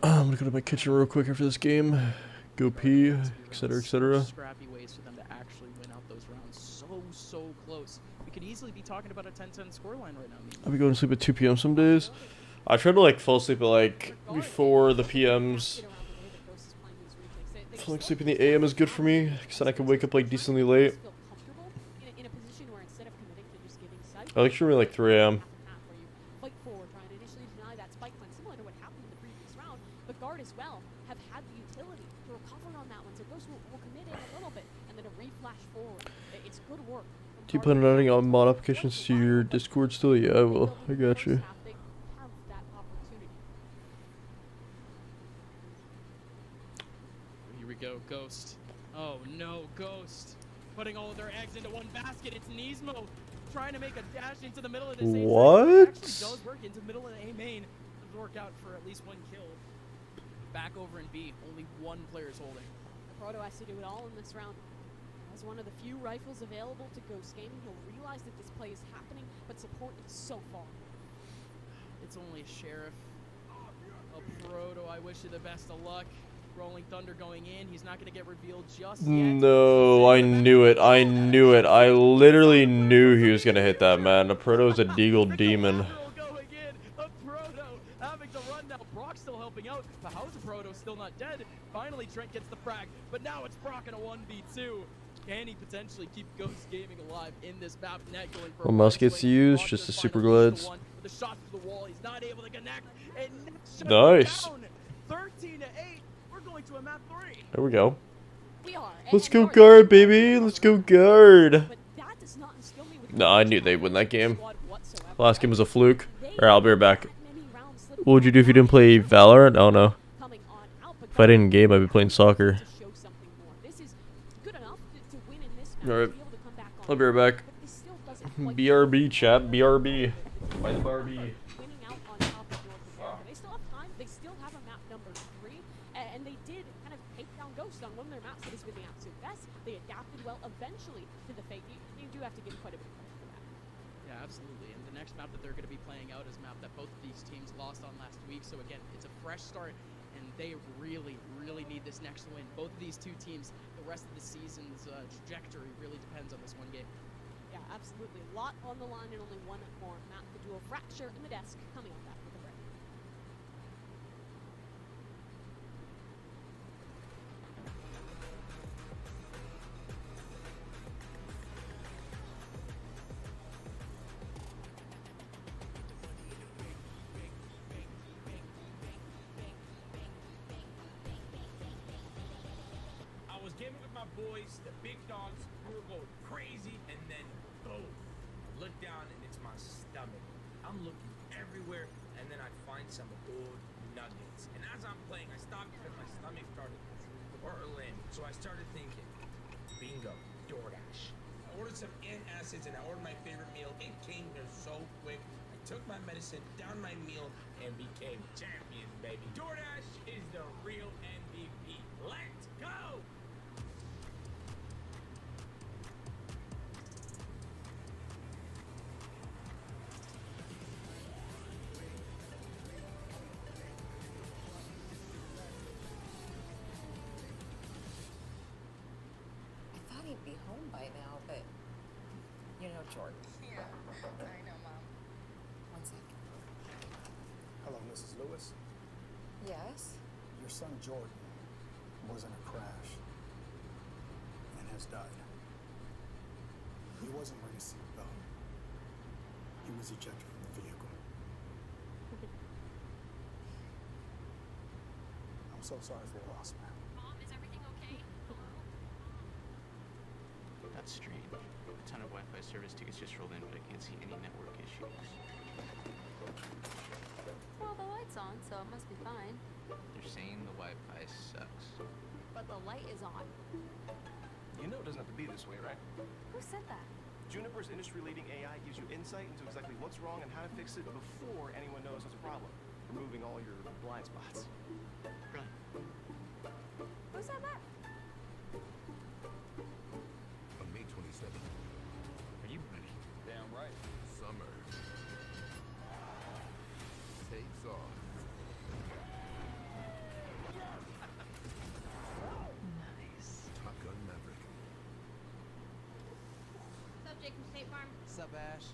I'm gonna go to my kitchen real quick after this game. Go pee, etc., etc. Scrappy ways for them to actually win out those rounds. So close. We could easily be talking about a 10-10 scoreline right now. I'll be going to sleep at 2 p.m. some days. I try to like fall asleep at like before the PMs. I feel like sleeping the AM is good for me, because then I can wake up like decently late. I like streaming like 3 a.m. Fight forward, trying to initially deny that spike plan, similar to what happened in the previous round. But Guard as well have had the utility to recover on that one, so Ghost will commit in a little bit and then a reflash forward. It's good work. Do you plan on adding on mod applications to your Discord still? Yeah, I will. I got you. Here we go, Ghost. Oh no, Ghost. Putting all of their eggs into one basket. It's Nismo trying to make a dash into the middle of this. What? It actually does work into the middle of the A main. Does work out for at least one kill. back over in B. Only one player is holding. Proto has to do it all in this round. As one of the few rifles available to Ghost Gaming, he'll realize that this play is happening, but support is so far. It's only a Sheriff. A Proto, I wish you the best of luck. Rolling Thunder going in. He's not going to get revealed just yet. No, I knew it. I knew it. I literally knew he was going to hit that, man. The Proto's a deagle demon. Going in. A Proto having to run now. Brock still helping out. But how's the Proto still not dead? Finally, Trent gets the frag. But now it's Brock in a 1v2. Can he potentially keep Ghost Gaming alive in this map? Net going for What mouse gets used? Just a super glides. The shot to the wall. He's not able to connect. And nice. Down. 13 to 8. We're going to a map 3. There we go. We are. Let's go guard, baby. Let's go guard. No, I knew they'd win that game. Last game was a fluke. Alright, I'll be right back. What would you do if you didn't play Valorant? Oh no. If I didn't game, I'd be playing soccer. Alright. I'll be right back. BRB, chat. BRB. Why the BRB? They still have time. They still have a map number 3. And they did kind of take down Ghost on one of their maps that has been the absolute best. They adapted well eventually to the fate. You do have to give quite a bit of credit for that. Yeah, absolutely. And the next map that they're going to be playing out is a map that both of these teams lost on last week. So again, it's a fresh start. And they really, really need this next win. Both of these two teams, the rest of the season's trajectory really depends on this one game. Yeah, absolutely. A lot on the line and only one more map. The duo Fracture in the desk coming on back with a break. I was gaming with my boys, the big dogs, we were going crazy, and then boom. Look down and it's my stomach. I'm looking everywhere, and then I find some old nuggets. And as I'm playing, I stopped because my stomach started whirling. So I started thinking, bingo, DoorDash. I ordered some antacids and I ordered my favorite meal. It came here so quick. I took my medicine, down my meal, and became champion, baby. DoorDash is the real MVP. Let's go! He'd be home by now, but you know Jordan. Yeah, I know, Mom. One second. Hello, Mrs. Lewis. Yes? Your son Jordan was in a crash and has died. He wasn't wearing a seatbelt. He was ejected from the vehicle. I'm so sorry for your loss, man. Mom, is everything okay? Hello? That's strange. A ton of Wi-Fi service tickets just rolled in, but I can't see any network issues. Well, the light's on, so it must be fine. They're saying the Wi-Fi sucks. But the light is on. You know it doesn't have to be this way, right? Who said that? Juniper's industry-leading AI gives you insight into exactly what's wrong and how to fix it before anyone knows there's a problem, removing all your blind spots. Brilliant. Who said that? On May 27th. Are you ready? Damn right. Summer takes off. Nice. Top Gun Maverick. Subject from State Farm. Sup, Ash?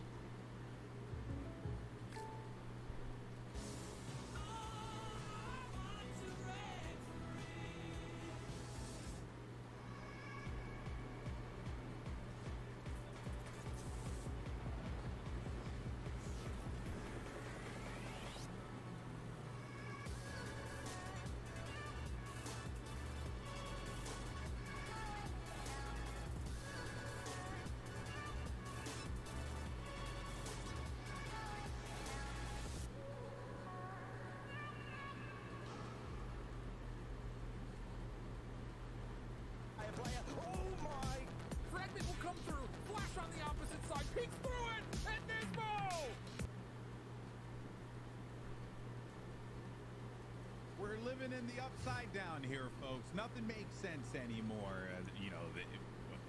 living in the upside down here, folks. Nothing makes sense anymore. You know, the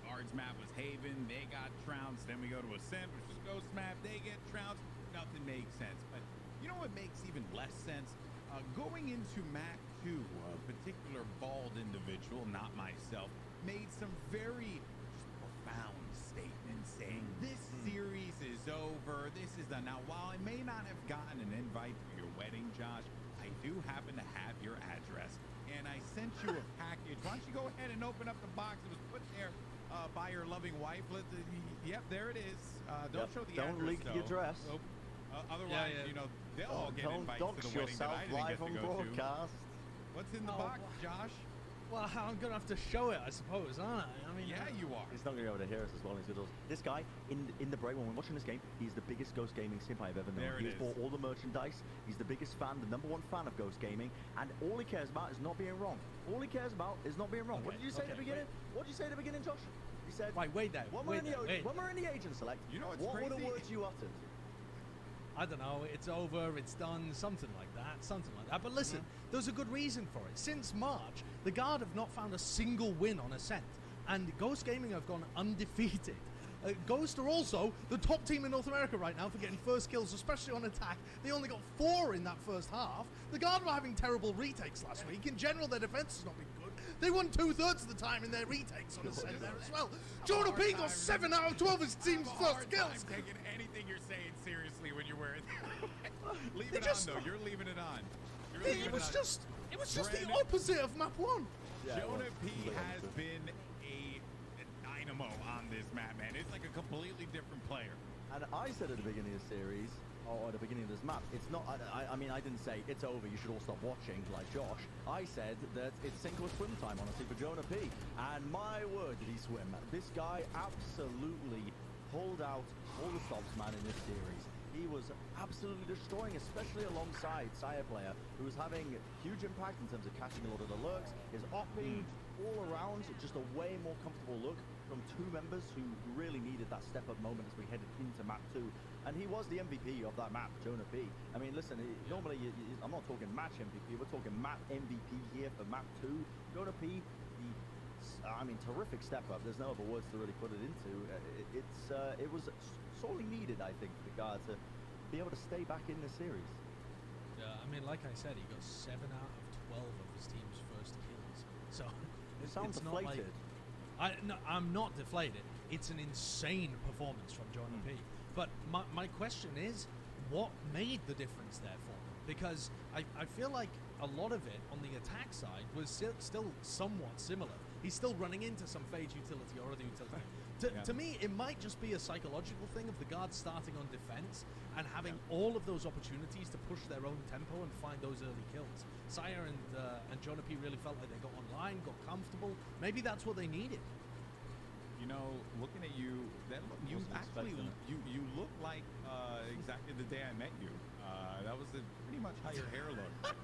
Guards map was Haven, they got trounced. Then we go to Ascent, which is Ghost map, they get trounced. Nothing makes sense. But you know what makes even less sense? Going into map 2, a particular bald individual, not myself, made some very profound statements saying this series is over. This is done. Now, while I may not have gotten an invite for your wedding, Josh, I do happen to have your address, and I sent you a package. Why don't you go ahead and open up the box that was put there by your loving wife? Yep, there it is. Don't show the address. Don't leak the address. So, otherwise, you know, they'll all get invites to the wedding that I didn't get to go to. What's in the box, Josh? Well, I'm gonna have to show it, I suppose, aren't I? I mean, yeah, you are. He's not gonna be able to hear us as well as he does. This guy in the break when we're watching this game, he's the biggest Ghost Gaming simp I've ever known. He's bought all the merchandise. He's the biggest fan, the #1 fan of Ghost Gaming, and all he cares about is not being wrong. All he cares about is not being wrong. What did you say at the beginning? What did you say at the beginning, Josh? He said, "Right, wait there. When we're in the agent select, you know what were the words you uttered?" I don't know, it's over, it's done, something like that. But listen, there's a good reason for it. Since March, the Guard have not found a single win on Ascent, and Ghost Gaming have gone undefeated. Ghost are also the top team in North America right now for getting first kills, especially on attack. They only got 4 in that first half. The Guard were having terrible retakes last week. In general, their defense has not been good. They won 2/3 of the time in their retakes on Ascent there as well. Jonah P got 7 out of 12 of his team's first kills. I'm taking anything you're saying seriously when you're wearing Leave it on, though. You're leaving it on. It was just the opposite of map 1. Yeah, Jonah P has been a dynamo on this map, man. It's like a completely different player. And I said at the beginning of the series, or at the beginning of this map, it's not, I mean, I didn't say it's over, you should all stop watching, like Josh. I said that it's sink or swim time, honestly, for Jonah P. And my word, did he swim. This guy absolutely pulled out all the stops, man, in this series. He was absolutely destroying, especially alongside 𝘆cie_'𝗿𝗄, who was having huge impact in terms of catching a lot of the lurks. His opping all around, just a way more comfortable look from 2 members who really needed that step-up moment as we headed into map 2. And he was the MVP of that map, Jonah P. I mean, listen, normally I'm not talking match MVP, we're talking map MVP here for map 2. Jonah P, terrific step-up. There's no other words to really put it into. It was sorely needed, I think, for the Guard to be able to stay back in the series. Yeah, I mean, like I said, he got 7 out of 12 of his team's first kills. So it sounds deflated. I'm not deflated. It's an insane performance from Jonah P. But my question is, what made the difference there for him? Because I feel like a lot of it on the attack side was still somewhat similar. He's still running into some phage utility or other utility. To me, it might just be a psychological thing of the Guards starting on defense and having all of those opportunities to push their own tempo and find those early kills. 𝘆cie and Jonah P really felt like they got online, got comfortable. Maybe that's what they needed. You know, looking at you, you look like exactly the day I met you. That was pretty much how your hair looked.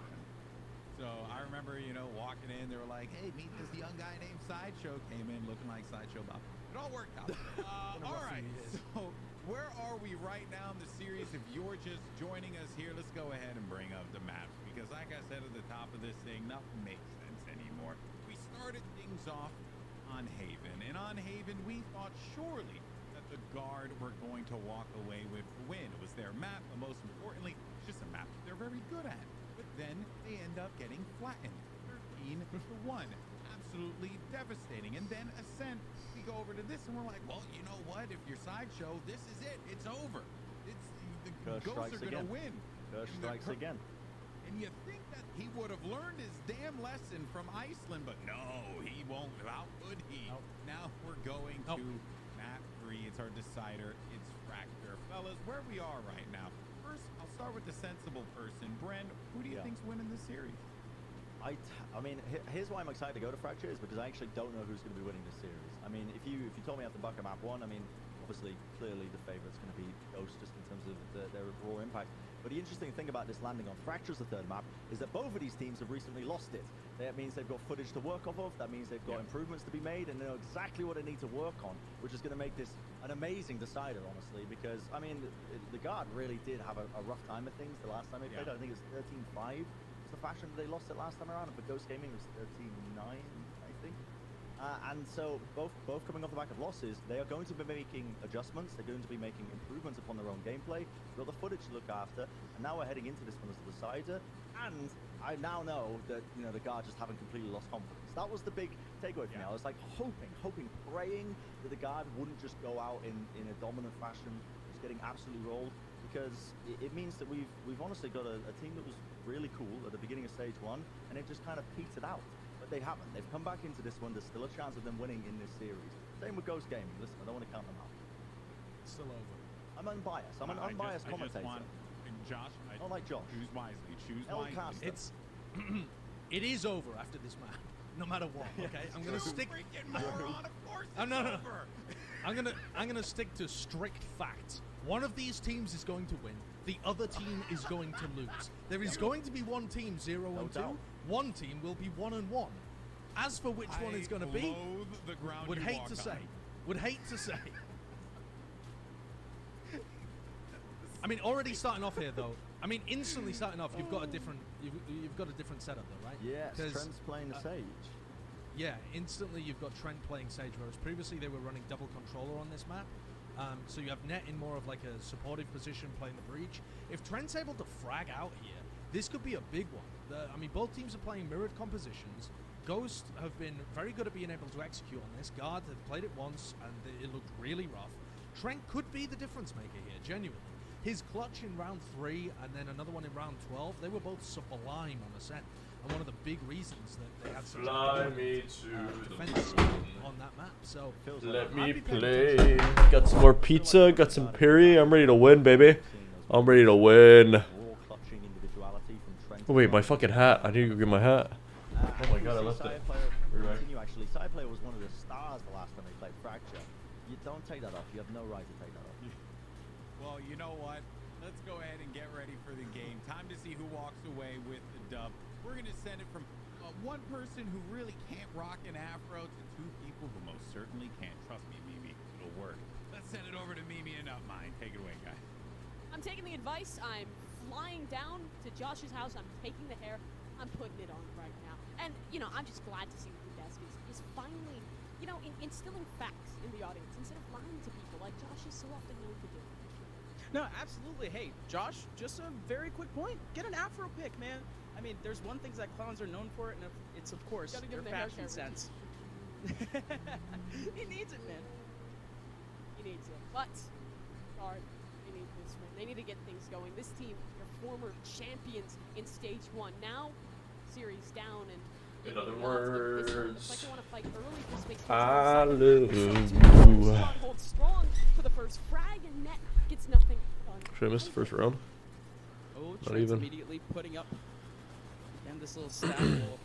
So I remember, you know, walking in, they were like, "Hey, meet this young guy named 𝘆cie_𝗿𝗄." Came in looking like 𝘆cie_𝗿𝗄. It all worked out. All right, so where are we right now in the series? If you're just joining us here, let's go ahead and bring up the maps, because like I said at the top of this thing, nothing makes sense anymore. We started things off on Haven, and on Haven we thought surely that the Guard were going to walk away with the win. It was their map, but most importantly, it's just a map that they're very good at. But then they end up getting flattened, 13-1, absolutely devastating. And then Ascent, we go over to this and we're like, well, you know what, if you're 𝘆cie_𝗿𝗄, this is it, it's over. The Ghosts are gonna win. Curse strikes again. And you think that he would have learned his damn lesson from Iceland, but no, he won't. How would he? Nope. Now we're going to map 3. It's our decider. It's Fracture. Fellas, where we are right now. First, I'll start with the sensible person. Bren, who do you think's winning this series? I mean, here's why I'm excited to go to Fracture, is because I actually don't know who's going to be winning this series. I mean, if you told me at the back of map 1, I mean, obviously, clearly the favorite's going to be Ghost, just in terms of their raw impact. But the interesting thing about this landing on Fracture's the 3rd map is that both of these teams have recently lost it. That means they've got footage to work off of. That means they've got improvements to be made, and they know exactly what they need to work on, which is going to make this an amazing decider, honestly, because, I mean, the Guard really did have a rough time of things the last time they played. I think it was 13-5 to the fashion they lost it last time around, and for Ghost Gaming it was 13-9, I think. And so both coming off the back of losses, they are going to be making adjustments. They're going to be making improvements upon their own gameplay. We've got the footage to look after, and now we're heading into this one as the decider. And I now know that the guard just haven't completely lost confidence. That was the big takeaway for me. I was like hoping, praying that the guard wouldn't just go out in a dominant fashion, just getting absolutely rolled, because it means that we've honestly got a team that was really cool at the beginning of stage 1, and it just kind of petered out. But they haven't. They've come back into this one. There's still a chance of them winning in this series. Same with Ghost Gaming. Listen, I don't want to count them out. It's still over. I'm unbiased. I'm an unbiased commentator. Josh, not like Josh. Choose wisely. Choose wisely. It's it is over after this map, no matter what. Okay, I'm gonna stick. Moron, of course it's no. over. I'm gonna stick to strict facts. One of these teams is going to win. The other team is going to lose. There is going to be one team 0-2. One team will be 1-1. As for which one it's going to be, would hate to say. I mean, already starting off here though. I mean, instantly starting off, you've got a different setup though, right? Yes, Trent's playing Sage. Yeah, instantly you've got Trent playing Sage, whereas previously they were running double controller on this map. So you have Net in more of like a supportive position playing the breach. If Trent's able to frag out here, this could be a big one. I mean, both teams are playing mirrored compositions. Ghost have been very good at being able to execute on this. Guard have played it once, and it looked really rough. Trent could be the difference maker here, genuinely. His clutch in round 3 and then another one in round 12, they were both sublime on Ascent. And one of the big reasons that they had such a defense on that map. So let me play. Got some more pizza, got some piri. I'm ready to win, baby. I'm ready to win. Oh wait, my fucking hat. I need to go get my hat. Oh my god, I left it. Actually, SciPlayer was one of the stars the last time they played Fracture. You don't take that off. You have no right to take that off. Well, you know what? Let's go ahead and get ready for the game. Time to see who walks away with the dub. We're going to send it from one person who really can't rock an afro to 2 people who most certainly can't. Trust me, Mimi, it'll work. Let's send it over to Mimi and not mine. Take it away, guys. I'm taking the advice. I'm flying down to Josh's house. I'm taking the hair. I'm putting it on right now. And, I'm just glad to see that the desk is finally, instilling facts in the audience instead of lying to people like Josh is so often known to do. No, absolutely. Hey, Josh, just a very quick point. Get an afro pick, man. I mean, there's one thing that clowns are known for, and it's, of course, their fashion sense. He needs it, man. He needs it. But, Guard, they need this win. They need to get things going. This team, they're former champions in stage 1. Now, series down, and in other words, looks like they want to fight early for space. Hallelujah. Hold strong for the first frag, and Net gets nothing done. Should I miss the first round? Oh, Not Trent's even. Immediately putting up and this little stab wall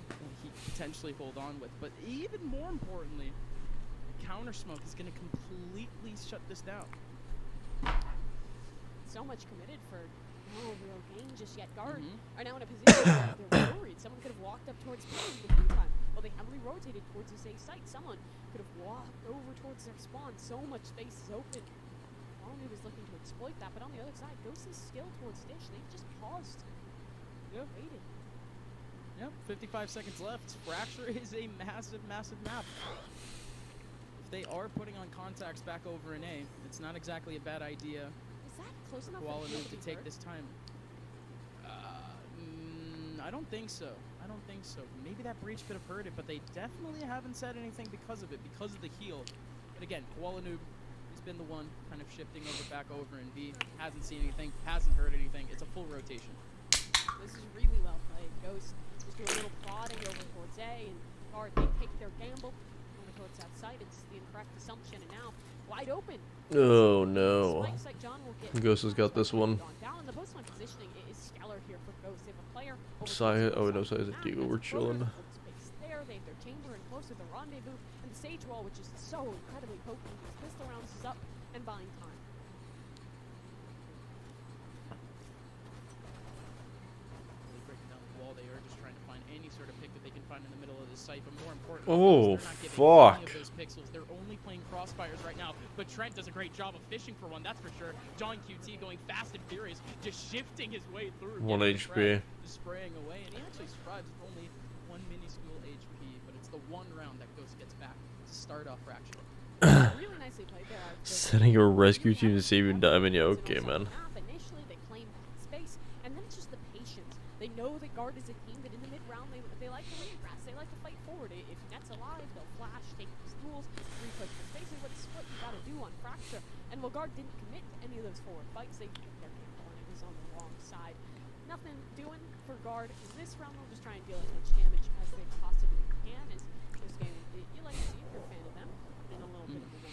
he potentially hold on with. But even more importantly, the counter smoke is going to completely shut this down. So much committed for no real gain just yet. Guard are now in a position where they're worried. Someone could have walked up towards B in the meantime. Well, they heavily rotated towards this A site. Someone could have walked over towards their spawn. So much space is open. Valorant was looking to exploit that, but on the other side, Ghost is still towards Dish. They've just paused. Yep. Waited. Yep, 55 seconds left. Fracture is a massive, massive map. If they are putting on contacts back over in A, it's not exactly a bad idea. Is that close enough to take this time? I don't think so. Maybe that breach could have heard it, but they definitely haven't said anything because of it, because of the heal. But again, Koalanoob has been the one kind of shifting back over in B. Hasn't seen anything, hasn't heard anything. It's a full rotation. This is really well played. Ghost just do a little prodding over towards A, and Guard, they take their gamble over towards that side. It's the incorrect assumption, and now wide open. Oh no. Ghost has got this one. Down in the post line positioning is stellar here for Ghost. They have a player. Oh no, Sai is a Deagle. We're chilling. There, they have their chamber and close to the rendezvous, and the sage wall, which is so incredibly potent. These pistol rounds is up and buying time. They are just trying to find any sort of pick that they can find in the middle of this site, but more importantly, oh they're not giving fuck! any of those picks pixels. They're only playing crossfires right now, but Trent does a great job of fishing for one, that's for sure. John QT going fast and furious, just shifting his way through. 1 getting the HP. frag, just spraying away, and he actually survives with only 1 minuscule HP, but it's the one round that Ghost gets back to start off Fracture. Really nicely played there. Sending a rescue team to save you, Diamond. Yeah, okay, man. Initially, they claim space, and then it's just the patience. They know that Guard is a team that in the mid-round, they like to win grass. They like to fight forward. If Net's alive, they'll flash, take these duels, re-push. That's basically what you gotta do on Fracture. And while Guard didn't commit to any of those forward fights, they took their gamble, and it was on the wrong side. Nothing doing for Guard in this round. They'll just try and deal as much damage as they possibly can. As this game, you like to see if you're a fan of them. In a little bit of a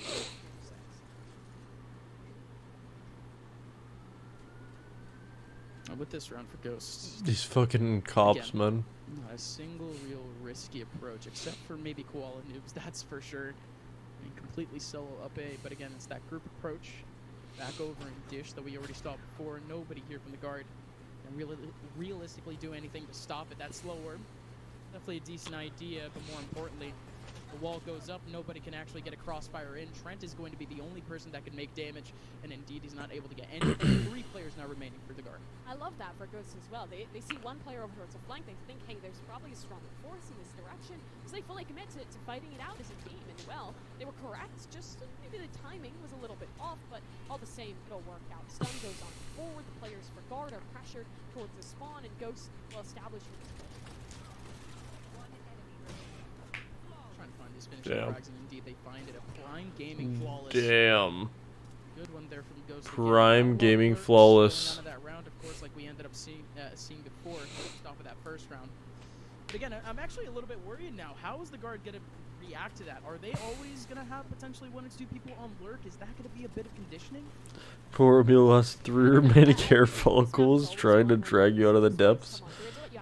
1-6. With this round for Ghost, These fucking cops, again, man. not a single real risky approach, except for maybe Koala Noobs, that's for sure. I mean, completely solo up A, but again, it's that group approach. Back over in Dish that we already stopped before. Nobody here from the Guard can really realistically do anything to stop it. That's slower. Definitely a decent idea, but more importantly, the wall goes up, nobody can actually get a crossfire in. Trent is going to be the only person that can make damage, and indeed he's not able to get any. 3 players now remaining for the Guard. I love that for Ghost as well. They see one player over towards a flank, they think, hey, there's probably a stronger force in this direction, so they fully commit to fighting it out as a team. And well, they were correct, just maybe the timing was a little bit off, but all the same, it'll work out. Stun goes on forward, the players for Guard are pressured towards the spawn, and Ghost will establish with Damn. Frags, and indeed they find it. A Prime Gaming Flawless. Damn. Good one there from Ghost. Prime Gaming Flawless. Out of that round, of course, like we ended up seeing before, just off of that first round. But again, I'm actually a little bit worried now. How is the Guard going to react to that? Are they always going to have potentially 1 or 2 people on lurk? Is that going to be a bit of conditioning? Poor Emil has 3 remaining hair follicles trying to drag you out of the depths.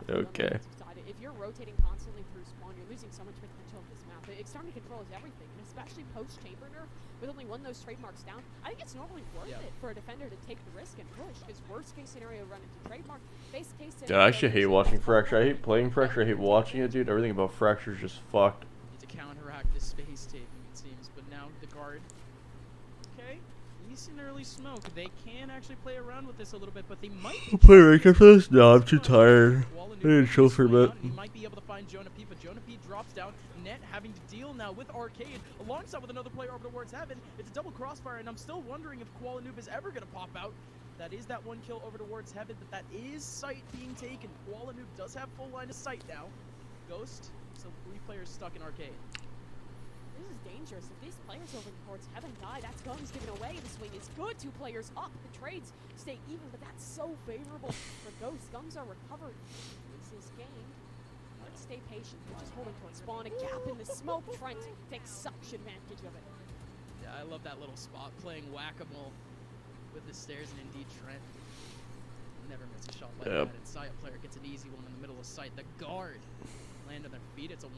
Okay. If you're rotating constantly through spawn, you're losing so much potential of this map. External control is everything, and especially post-chamber nerf, with only 1 of those trademarks down, I think it's normally worth it for a defender to take the risk and push, because worst case scenario, run into trademark, base case scenario... Yeah, I actually hate watching Fracture. I hate playing Fracture, I hate watching it, dude. Everything about Fracture is just fucked. To counteract the space taking, it seems, but now the Guard... Okay, decent early smoke. They can actually play around with this a little bit, but they might be... Play Raker for this? No, I'm too tired. I need to chill for a bit. He might be able to find Jonah P, but Jonah P drops down. Net having to deal now with Arcade alongside with another player over towards Heaven. It's a double crossfire, and I'm still wondering if Koala Noob is ever going to pop out. That is that 1 kill over towards Heaven, but that is sight being taken. Koala Noob does have full line of sight now. Ghost, so 3 players stuck in Arcade. This is dangerous. If these players over towards Heaven die, that's guns given away. The swing is good. 2 players up. The trades stay even, but that's so favorable for Ghost. Guns are recovered. This is game. Let's stay patient. We're just holding towards spawn. A gap in the smoke. Trent takes such advantage of it. Yeah, I love that little spot playing whack-a-mole with the stairs, and indeed Trent never miss a shot like that. And Saya player gets an easy one in the middle of sight. The Guard land on their feet. It's a 1-2.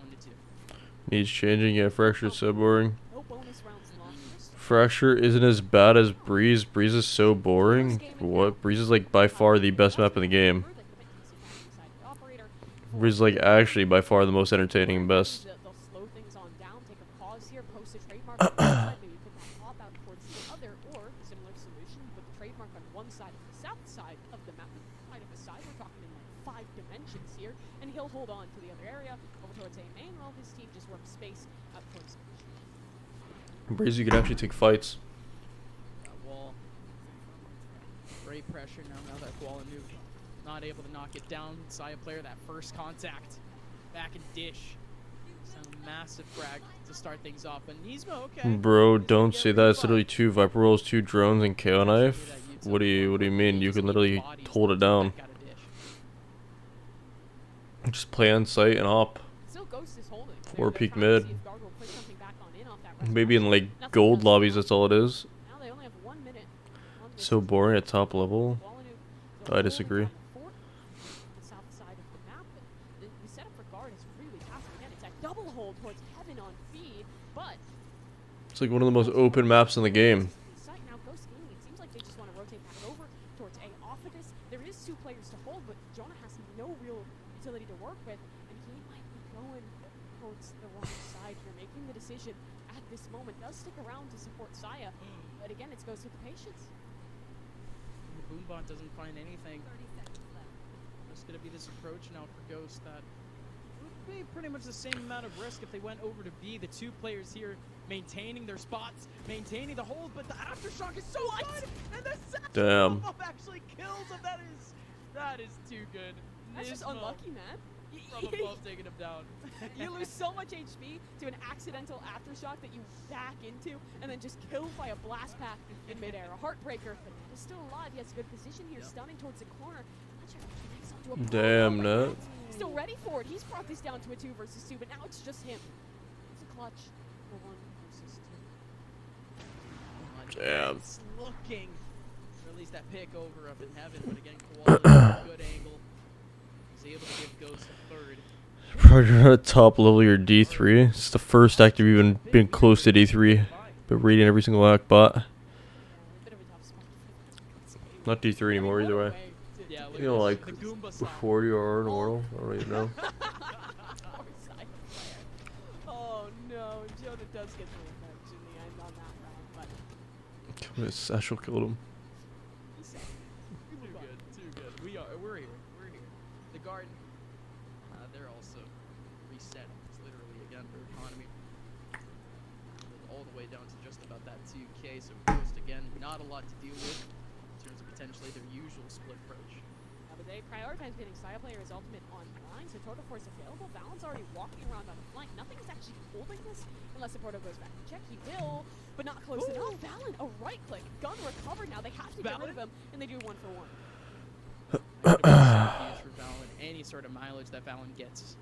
Needs changing. Yeah, Fracture's so boring. No bonus rounds lost. Fracture isn't as bad as Breeze. Breeze is so boring. What? Breeze is like by far the best map in the game. Breeze is like actually by far the most entertaining and best. They'll slow things on down, take a pause here, post a trademark on one side, maybe put that pop out towards the other, or similar solution, put the trademark on one side of the south side of the map. Side of the side, we're talking in like 5 dimensions here, and he'll hold on to the other area over towards A main while his team just works space up towards Breeze, you could actually take fights. That wall. Great pressure now that Koala Noob not able to knock it down. Saya player, that first contact. Back in Dish. Some massive frag to start things off. But Nismo, okay. Bro, don't say that. It's literally 2 Viper Rolls, 2 drones, and KO knife. What do you mean? You can literally hold it down. Just play on site and op. Or peek mid. Maybe in like gold lobbies, that's all it is. So boring at top level. I disagree. It's like one of the most open maps in the game. Now Ghost Gaming, it seems like they just want to rotate back over towards A off of this. There is 2 players to hold, but Jonah has no real utility to work with, and he might be going towards the wrong side here, making the decision at does stick around to support Saya, but again, it goes with the patience. The Boombot doesn't find anything. It's going to be this approach now for Ghost that would be pretty much the same amount of risk if they went over to B. The two players here maintaining their spots, maintaining the hold, but the aftershock is so good, and the Damn. actually kills him. That is too good. That's just Nismo unlucky, man. from above taking him down. You lose so much HP to an accidental aftershock that you back into, and then just killed by a blast pack in midair. A heartbreaker, but he's still alive. He has a good position here, stunning towards the corner. Not sure if he makes onto a Damn, but nut. he's still ready for it. He's brought this down to a 2 versus 2, but now it's just him. It's a clutch for 1 versus 2. Damn. It's looking to release that pick over up in heaven, but again, Koala, good angle. He's able to give Ghost a third. Probably at a top level, your D3. It's the first active even been close to D3. But raiding every single act bot. Not D3 anymore either way. Yeah, You know, like 40 or in the world. I don't even know. Oh no, Jonah does get the revenge in the end on that round, but His Satchel killed him. Too good. We're here. The Garden, they're also reset. It's literally again their economy. All the way down to just about that 2K. So Ghost again, not a lot to deal with in terms of potentially their usual split approach. but they prioritize getting Saya player's ultimate online, so Total Force available. Valent's already walking around on the flank. Nothing is actually holding this unless the Proto goes back to check. He will, but not close enough. Valen, a right click. Gun recovered now. They have to get rid of him, and they do 1 for 1. For Valen, any sort of mileage that Valen gets.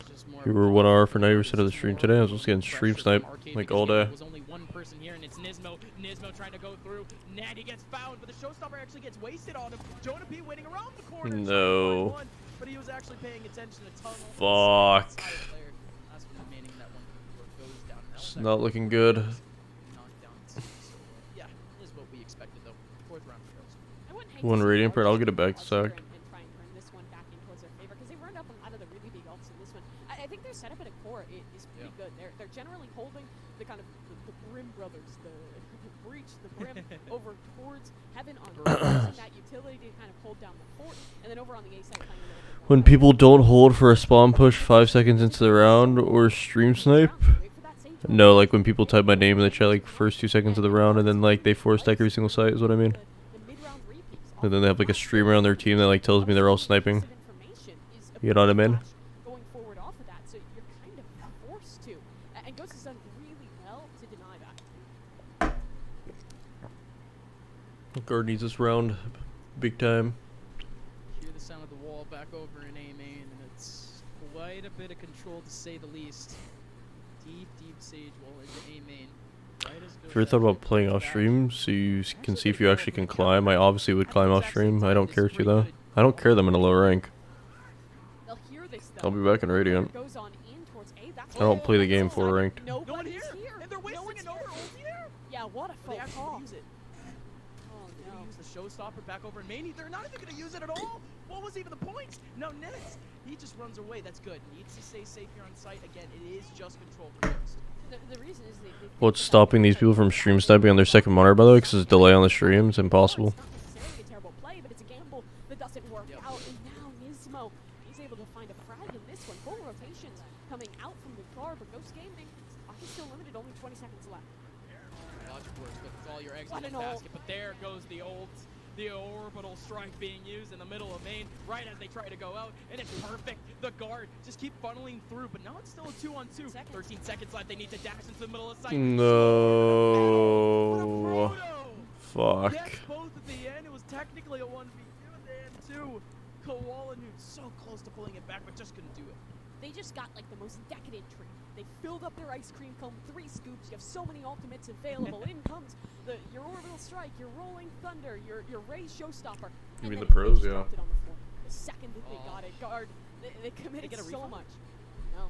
Just more We were 1 hour for 90% of the stream today. I was just getting stream snipe like all day. There's only one person here, and it's Nismo. Nismo trying to go through. Natty gets found, but the showstopper actually gets wasted on him. Jonah P winning around the corner. No. But he was actually paying attention to tunnel. Fuck. That's when remaining that one goes down. It's not looking good. Knockdown 2. So, yeah, is what we expected though. 4th round for Ghost. I wouldn't hate One to see radiant, but I'll RG get it back to cluster sack. and try and turn this one back in towards their favor, because they run up a lot of the really big ults in this one. I think their setup at a core is pretty good. They're generally holding the kind of the Brim brothers, the breach, the Brim over towards heaven on using that utility to kind of hold down the fort, and then over on the A side playing a little bit more. When people don't hold for a spawn push 5 seconds into the round or stream snipe. No, like when people type my name in the chat like first 2 seconds of the round, and then like they 4-stack every single site is what I mean. And then they have like a streamer on their team that like tells me they're all sniping. You know what I mean? Going forward off of that, so you're kind of forced to. And Ghost has done really well to deny that. Guard needs this round big time. Hear the sound of the wall back over in A main, and it's quite a bit of control to say the least. Deep Sage wall into A main. If you ever thought about playing off stream so you can see if you actually can climb, I obviously would climb off stream. I don't care to though. I don't care that I'm in a low rank. I'll be back in Radiant. I don't play the game for ranked. No one here, and they're wasting an over ult here. Yeah, what a They faux actually pas. use it. Oh They no. use the showstopper back over in main. They're not even going to use it at all. What was even the point? No, Nets. He just runs away. That's good. Needs to stay safe here on site. Again, it is just control for Ghost. The reason is they What's stopping these people from stream sniping on their second monitor, by the way? Because there's a delay on the stream. It's impossible. necessarily a terrible play, but it's a gamble that doesn't work out. And now Nismo, he's able to find a frag in this one. Full rotations coming out from the car, but Ghost Gaming is still limited, only 20 seconds left. Logic works, but it's all your eggs What in an the ult. basket. But there goes the ult. The orbital strike being used in the middle of main, right as they try to go out, and it's perfect. The guard just keep funneling through, but now it's still a 2-on-2. 13 seconds left. They need to dash into the middle of the site. No. Fuck. Yes, both at the end. It was technically a 1v2 at the end too. Koala knew so close to pulling it back, but just couldn't do it. They just got like the most decadent tree. They filled up their ice cream cone, 3 scoops. You have so many ultimates available. In comes your orbital strike, your rolling thunder, your ray showstopper. You mean and the then they pros, just yeah. dropped it on the floor. The second that they got it, guard, they committed get a so refund? much. No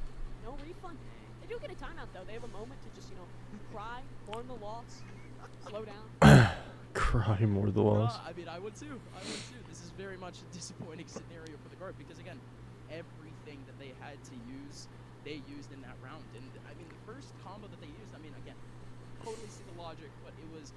refund. They do get a timeout though. They have a moment to just cry, mourn the loss, slow down. Cry more the loss. I mean, I would too. This is very much a disappointing scenario for the guard because again, everything that they had to use they used in that round. And I mean, the first combo that they used, I mean, again, totally see the logic, but it was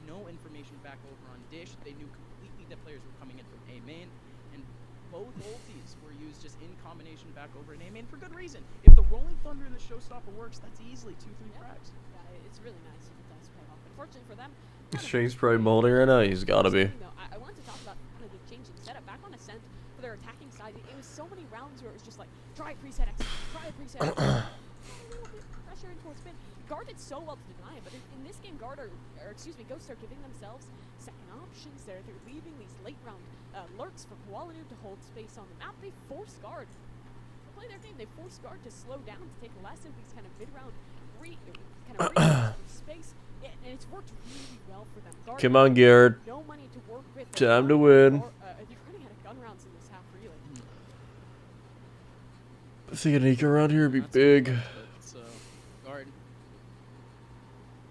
no information back over on Dish. They knew completely that players were coming in from A main, and both ultis were used just in combination back over in A main for good reason. If the Rolling Thunder and the Showstopper works, that's easily 2-3 frags. Yeah, it's really nice if it does pay off. Unfortunately for them, Shane's probably molding right now. He's gotta be. I wanted to talk about kind of the changing setup. Back on Ascent, for their attacking side, it was so many rounds where it was just like, try a preset X, try a preset X. A little bit pressure in towards spin. Guard did so well to deny it, but in this game, Ghost are giving themselves second options there. They're leaving these late round lurks for 𝘆cie𝗂'𝗿𝗄 to hold space on the map. They force Guard to play their game. They force Guard to slow down, to take less of these kind of mid-round space. And it's worked really well for them. Guard Come on, Garrett. no money to work with. Time to win. They're running out of gun rounds in this half, really. I think an eco around here would be big. Guard,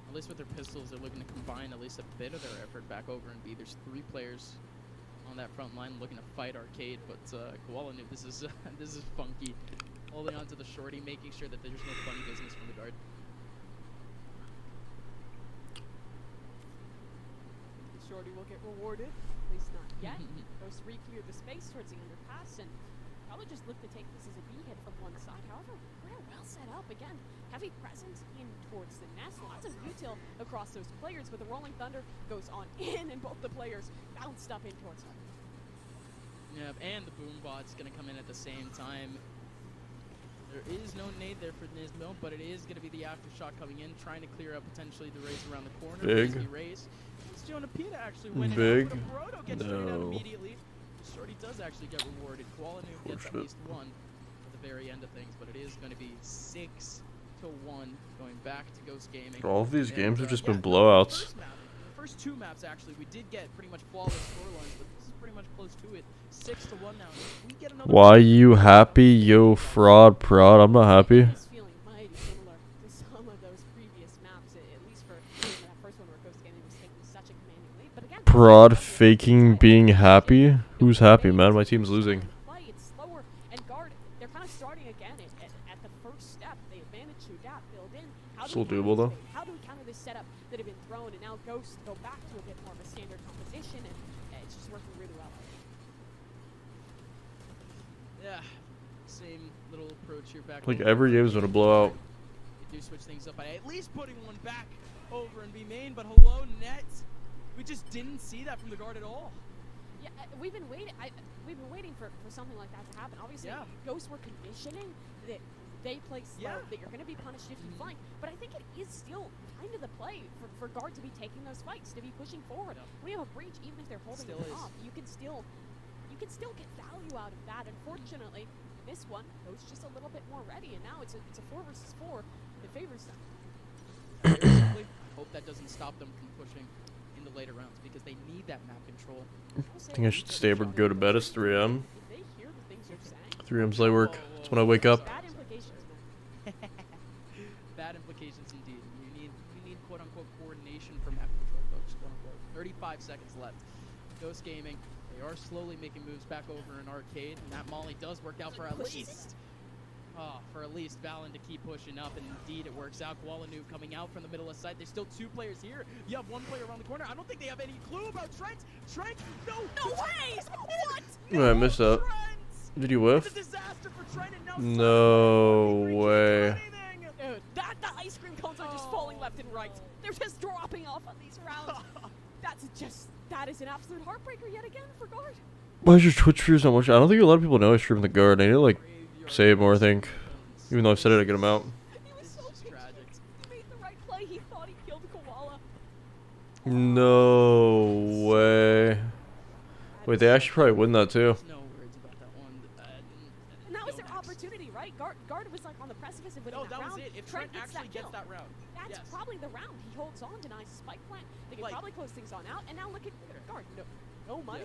at least with their pistols, they're looking to combine at least a bit of their effort back over in B. There's 3 players on that front line looking to fight Arcade, but 𝘆cie𝗂'𝗿𝗄, this is funky. Holding on to the shorty, making sure that there's no funny business from the Guard. Shorty will get rewarded, at least not yet. Ghost re-clear the space towards the underpass and probably just look to take this as a B hit from one side. However, we're well set up again. Heavy presence in towards the nest. Lots of util across those players, but the Rolling Thunder goes on in and both the players bounced up in towards her. Yeah, and the boom bot's gonna come in at the same time. There is no nade there for Nismo, but it is gonna be the aftershock coming in, trying to clear up potentially the race around the corner. Big. Race. 𝘆cie𝗂'𝗿𝗄 actually winning. Big. Brodo gets traded out immediately. Shorty does actually get rewarded. 𝘆cie𝗂'𝗿𝗄 gets at least one at the very end of things, but it is going to be 6-1 going back to Ghost Gaming. All of these games have just been blowouts. The first 2 maps actually, we did get pretty much flawless scorelines, but this is pretty much close to it. 6-1 now. If we get another Why you happy, yo fraud prod? I'm not happy. It's feeling mighty similar to some of those previous maps, at least for that first one where Ghost Gaming was taking such a commanding lead. But again, Prod faking being happy? Who's happy, man? My team's losing. It's slower, and Guard, they're kind of starting again at the first step. They have managed to adapt, build in. Still doable though. How do we counter this setup that have been thrown, and now Ghost go back to a bit more of a standard composition, and it's just working really well. Yeah, same little approach here back. Like every game's been a blowout. They do switch things up by at least putting one back over in B main, but hello net. We just didn't see that from the Guard at all. Yeah, we've been waiting. We've been waiting for something like that to happen. Obviously, Ghosts were conditioning that they play slow, that you're going to be punished if you flank. But I think it is still kind of the play for Guard to be taking those fights, to be pushing forward. We have a breach, even if they're holding it off. You can still get value out of that. Unfortunately, this one goes just a little bit more ready, and now it's a 4 versus 4 that favors them. Hope that doesn't stop them from pushing in the later rounds because they need that map control. I think I should stay or go to bed. It's 3 a.m. 3 a.m.'s late work. That's when I wake up. Bad implications, man. Bad implications indeed. You need quote unquote coordination for map control, folks. Quote unquote. 35 seconds left. Ghost Gaming. They are slowly making moves back over in Arcade, and that molly does work out for at least. For at least Valen to keep pushing up, and indeed it works out. 𝘆cie𝗂'𝗿𝗄 coming out from the middle of site. There's still 2 players here. You have 1 player around the corner. I don't think they have any clue about Trent. Trent, no way! What? Oh, I missed that. Did you whiff? It's a disaster for Trent, and now No way. Dude, the ice cream cones are just falling left and right. They're just dropping off on these rounds. That is an absolute heartbreaker yet again for Guard. Why is your Twitch stream so much? I don't think a lot of people know I stream the Guard. I need to like say it more, I think. Even though I've said it, I get them out. He was so tragic. He made the right play. He thought he killed 𝘆cie𝗂'𝗿𝗄. No way. Wait, they actually probably win that too. No words about that one. And that was their opportunity, right? Guard was like on the precipice of winning that round. Was it. If Trent actually gets that round. That's probably the round. He holds on, denies spike plant. They can probably close things on out. And now look at Guard. No money.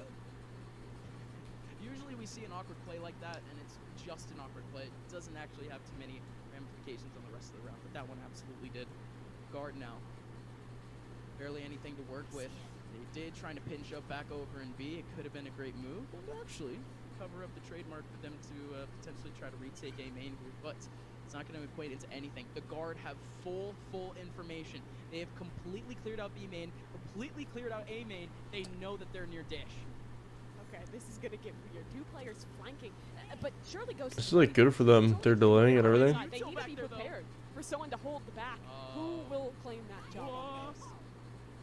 Usually we see an awkward play like that, and it's just an awkward play. It doesn't actually have too many ramifications on the rest of the round, but that one absolutely did. Guard now. Barely anything to work with. They did trying to pinch up back over in B. It could have been a great move, and actually, cover up the trademark for them to potentially try to retake A main here, but it's not going to equate into anything. The Guard have full information. They have completely cleared out B main, completely cleared out A main. They know that they're near Dish. Okay, this is gonna get weird. 2 players flanking, but surely Ghost. This is like good for them. They're delaying and everything. They need to be prepared for someone to hold the back. Who will claim that job on this?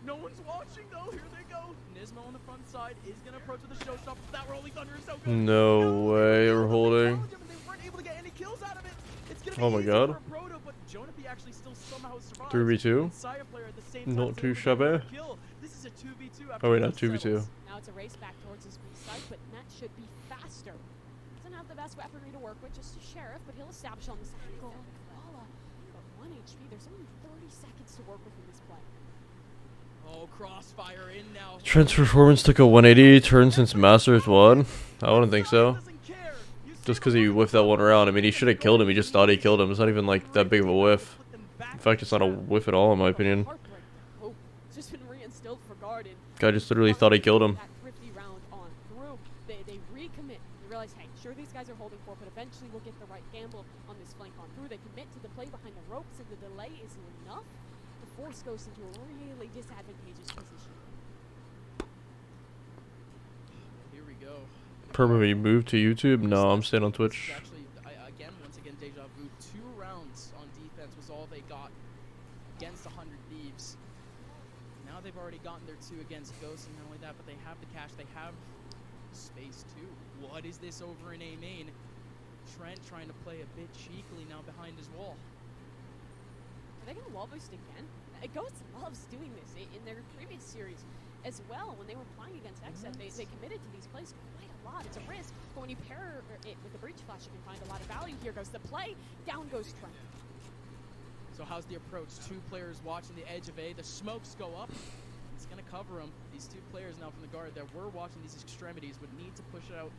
No one's watching though. Here they go. Nismo on the front side is gonna approach with a showstopper. That Rolling Thunder is so good. No way, we're holding. They weren't able to get any kills out of it. It's gonna be Oh my easy god. for Proto, but Jonapi actually still somehow survives. 3v2. Saya player at the same time Not is too able to get another shabby. kill. This is a 2v2 Oh wait, after not 2v2. Now it's a race back towards his B site, but Net should be faster. Doesn't have the best weaponry to work with, just a sheriff, but he'll establish on this angle. But 1 HP. There's only 30 seconds to work with in this play. Oh, crossfire in now. Trent's performance took a 180 turn since Masters 1. I wouldn't think so. Just because he whiffed that one round. I mean, he should have killed him. He just thought he killed him. It's not even like that big of a whiff. In fact, it's not a whiff at all, in my opinion. Hope just been reinstilled for Guard. Guy just literally thought he killed him. That thrifty round on through. They recommit. They realize, hey, sure these guys are holding for, but eventually we'll get the right gamble on this flank on through. They commit to the play behind the ropes, and the delay is enough to force Ghost into a really disadvantageous position. Here we go. Permanently moved to YouTube? No, I'm staying on Twitch. Actually, once again, Deja Vu. 2 rounds on defense was all they got against 100 Thieves. Now they've already gotten their 2 against Ghost, and not only that, but they have the cash. They have space too. What is this over in A main? Trent trying to play a bit cheekily now behind his wall. Are they going to wall boost again? Ghost loves doing this in their previous series as well. When they were playing against Ascent, they committed to these plays quite a lot. It's a risk, but when you pair it with the breach flash, you can find a lot of value. Here goes the play. Down goes Trent. So how's the approach? 2 players watching the edge of A. The smokes go up. It's going to cover them. These 2 players now from the Guard that were watching these extremities would need to push out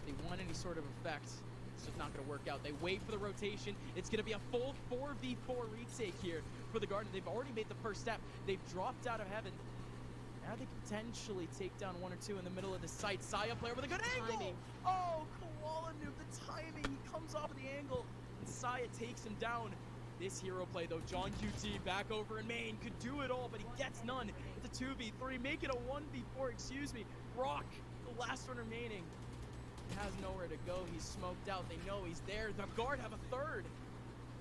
if they want any sort of effect. It's just not going to work out. They wait for the rotation. It's going to be a full 4v4 retake here for the Guard. They've already made the first step. They've dropped out of heaven. Now they can potentially take down 1 or 2 in the middle of the site. Saya player with a good angle. Oh, 𝘆cie𝘂'𝗿𝗏 knew the timing. He comes off of the angle, and Saya takes him down. This hero play, though, John QT back over in main, could do it all, but he gets none. It's a 2v3, make it a 1v4, excuse me. Brock, the last one remaining, has nowhere to go. He's smoked out. They know he's there. The Guard have a 3rd.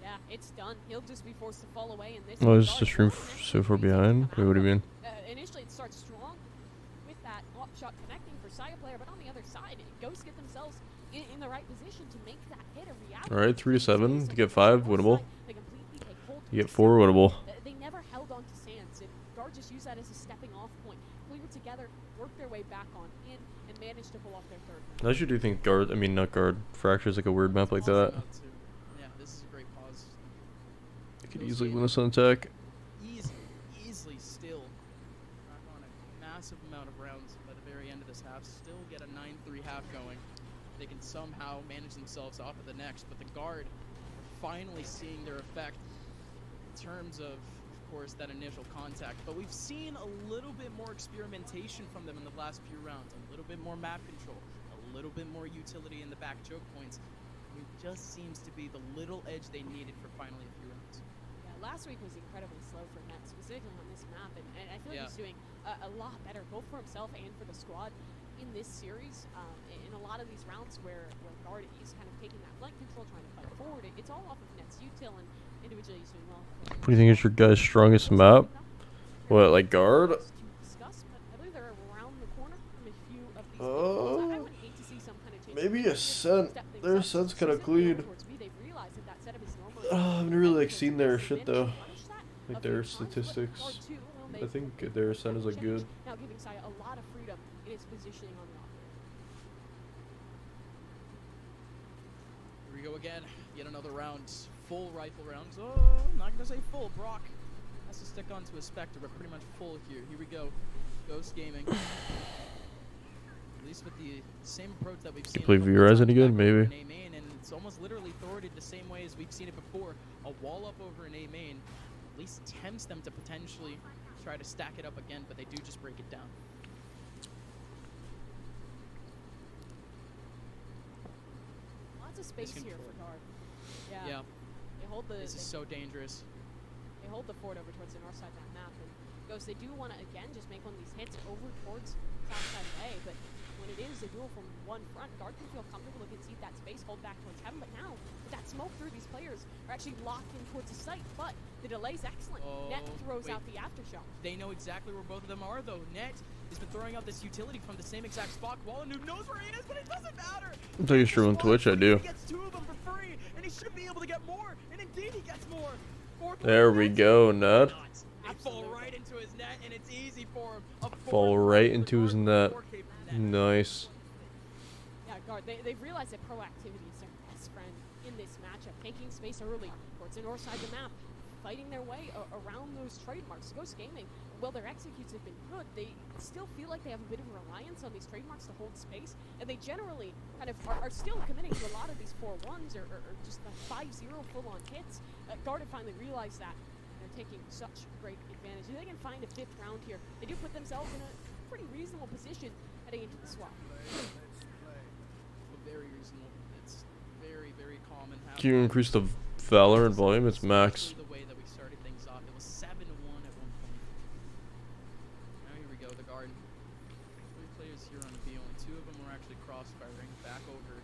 Yeah, it's done. He'll just be forced to fall away in this. Oh, is the stream so far behind? Wait, what do you mean? Initially, it starts strong with that op shot connecting for Saya player, but on the other side, Ghosts get themselves in the right position to make that hit a reality. Alright, 3-7. To get 5, winnable. You get 4, winnable. They never held on to Sands, and Guard just used that as a stepping off point. Cleared together, worked their way back on in, and managed to pull off their 3rd. I actually do think Guard, I mean not Guard, Fracture's like a weird map like that. Yeah, this is a great pause. You could easily win this on attack. Easily still back on a massive amount of rounds by the very end of this half. Still get a 9-3 half going. They can somehow manage themselves off of the next, but the Guard are finally seeing their effect in terms of course, that initial contact. But we've seen a little bit more experimentation from them in the last few rounds. A little bit more map control, a little bit more utility in the back choke points. It just seems to be the little edge they needed for finally a few rounds. Yeah, last week was incredibly slow for Net, specifically on this map, and I feel like he's doing a lot better, both for himself and for the squad in this series. In a lot of these rounds where Guard is kind of taking that flank control, trying to fight forward, it's all off of Net's util, and individually he's doing well. What do you think is your guys' strongest map? What, like Guard? Maybe Ascent. Their Ascent's kind of clean. I haven't really like seen their shit though, like their statistics. I think their Ascent is like good. Now giving Saya a lot of freedom in his positioning on the offense. Here we go again. Yet another round. Full rifle rounds. Oh, I'm not gonna say full. Brock has to stick onto a Spectre, but pretty much full here. Here we go. Ghost Gaming. At least with the same approach that we've seen. Play V-Rise any good? Maybe. And it's almost literally thwarted the same way as we've seen it before. A wall up over an A main at least tempts them to potentially try to stack it up again, but they do just break it down. space here for Miscontrolled. Guard. Yeah. They hold the. This is so dangerous. They hold the fort over towards the north side of that map, and Ghost, they do want to again just make one of these hits over towards south side of A, but when it is a duel from one front, Guard can feel comfortable to concede that space, hold back towards heaven, but now with that smoke through, these players are actually locked in towards the site, but the delay's excellent. Net throws out the aftershock. They know exactly where both of them are, though. Net has been throwing out this utility from the same exact spot. Wallenoo knows where he is, but it doesn't matter. I think you stream on Twitch. I do. He gets 2 of them for free, and he should be able to get more, and indeed he gets more. There we go, Nut. I fall right into his net, and it's easy for him. Fall right into his net. Nice. Yeah, Guard, they've realized that proactivity is their best friend in this matchup, taking space early towards the north side of the map, fighting their way around those trademarks. Ghost Gaming, while their executes have been good, they still feel like they have a bit of a reliance on these trademarks to hold space, and they generally kind of are still committing to a lot of these 4-1s or just the 5-0 full-on hits. Guard have finally realized that, and they're taking such great advantage. If they can find a 5th round here, they do put themselves in a pretty reasonable position heading into the swap. Very reasonable. It's very, very common. Can you increase the Valorant volume? It's max. The way that we started things off, it was 7-1 at one point. Now here we go, the Guard. 3 players here on B. Only 2 of them were actually cross-firing back over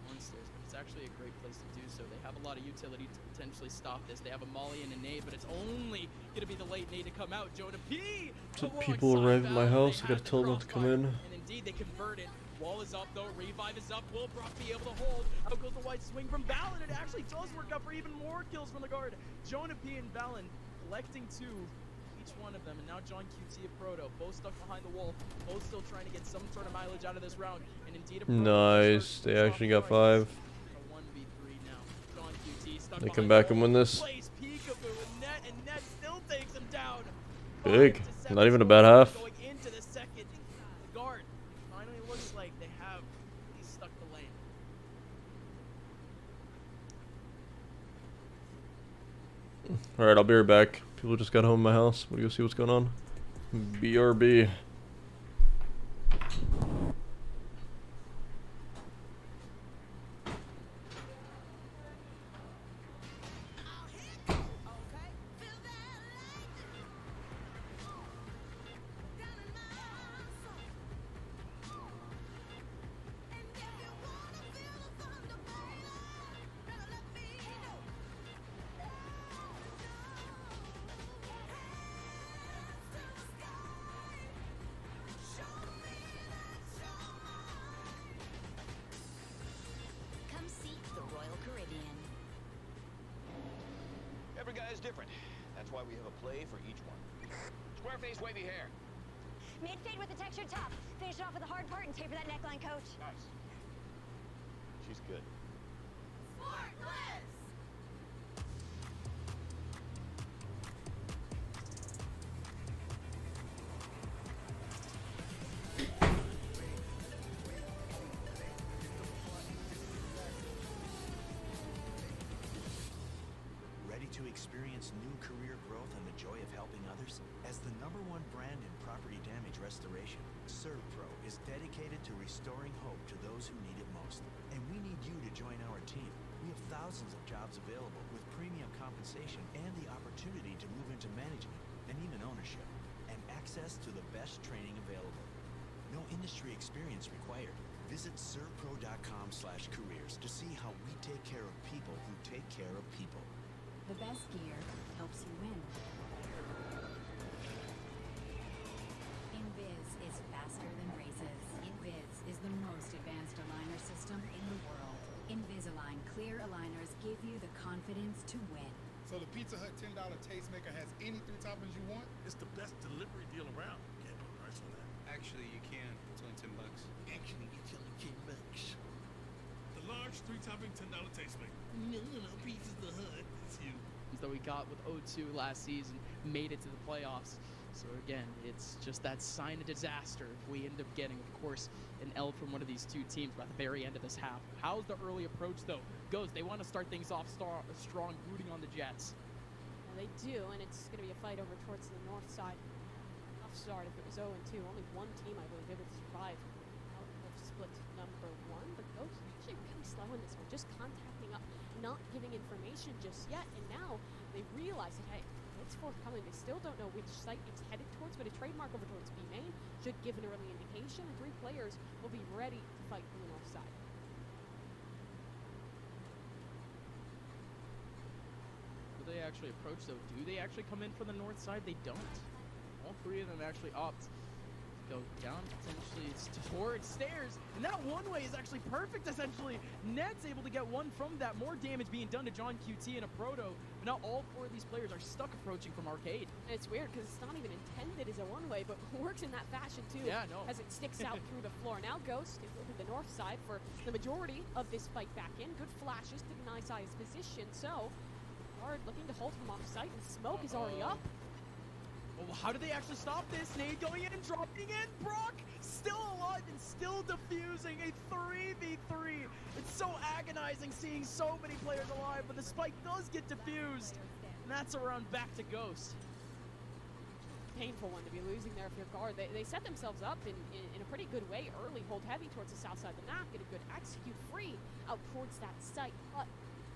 on stairs, but it's actually a great place to do so. They have a lot of utility to potentially stop this. They have a molly and a nade, but it's only going to be the late nade to come out. Jonah P. So people arrive at my house. I gotta tell them not to come in. And indeed, they converted. Wall is up though, revive is up, will Brock be able to hold? Out goes the white swing from Valen, it actually does work out for even more kills from the Guard. Jonah P and Valen collecting 2, each one of them, and now John QT of Proto, both stuck behind the wall, both still trying to get some sort of mileage out of this round, and indeed a Nice, they actually got 5. They come back and win this. Big, not even a bad half. Alright, I'll be right back. People just got home in my house. We'll go see what's going on. BRB. Every guy is different. That's why we have a play for each one. Square face, wavy hair. Mid fade with the textured top. Finish it off with the hard part and taper that neckline, coach. Nice. She's good. Smart Liz! Ready to experience new career growth and the joy of helping others? As the #1 brand in property damage restoration, ServPro is dedicated to restoring hope to those who need it most. And we need you to join our team. We have thousands of jobs available with premium compensation and the opportunity to move into management and even ownership, and access to the best training available. No industry experience required. Visit servpro.com/careers to see how we take care of people who take care of people. The best gear helps you win. Invis is faster than races. Invis is the most advanced aligner system in the world. Invisalign clear aligners give you the confidence to win. So the Pizza Hut $10 tastemaker has any 3 toppings you want? It's the best delivery deal around. Can't put a price on that. Actually, you can. It's only $10. Actually, it's only $10. The large 3-topping $10 tastemaker. No, Pizza Hut. It's you. That we got with O2 last season, made it to the playoffs. So again, it's just that sign of disaster if we end up getting, of course, an L from one of these 2 teams by the very end of this half. How's the early approach, though? Ghost, they want to start things off strong, rooting on the Jets. Yeah, they do, and it's going to be a fight over towards the north side. Tough start if it was 0-2. Only one team, I believe, able to survive out of split split number 1, but Ghost actually really slow in this one, just contacting up, not giving information just yet, and now they realize that, hey, it's forthcoming. They still don't know which site it's headed towards, but a trademark over towards B main should give an early indication, and 3 players will be ready to fight from the north side. Do they actually approach, though? Do they actually come in from the north side? They don't. All 3 of them actually opt to go down, potentially towards stairs, and that one-way is actually perfect, essentially. Ned's able to get one from that, more damage being done to John QT and a Proto, but now all 4 of these players are stuck approaching from Arcade. And it's weird, because it's not even intended as a one-way, but works in that fashion, too, yeah, no. as it sticks out through the floor. Now Ghost is over the north side for the majority of this fight back in. Good flashes to deny Sia's position, so Guard looking to hold him off site, and smoke is already up. Oh, how do they actually stop this? Nade going in, dropping in. Brock still alive and still defusing a 3v3. It's so agonizing seeing so many players alive, but the spike does get defused. And that's around back to Ghost. Painful one to be losing there if you're Guard. They set themselves up in a pretty good way early, hold heavy towards the south side of the map, get a good execute free out towards that site. But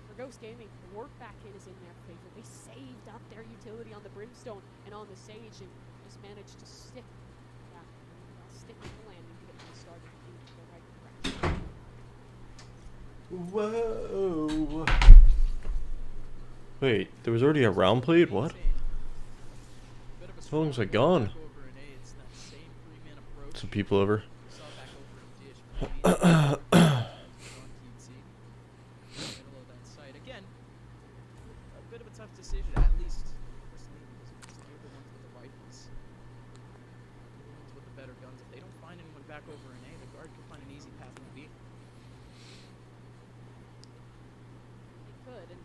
for Ghost Gaming, the work back in is in their favor. They saved up their utility on the Brimstone and on the Sage and just managed to stick with the landing to get things started into the right direction. Whoa. Wait, there was already a round played? What? How long's it gone? Some people over. Decision, at least personally, because they're the ones with the rifles, the ones with the better guns. If they don't find anyone back over in A, the Guard could find an easy path in B. They could, and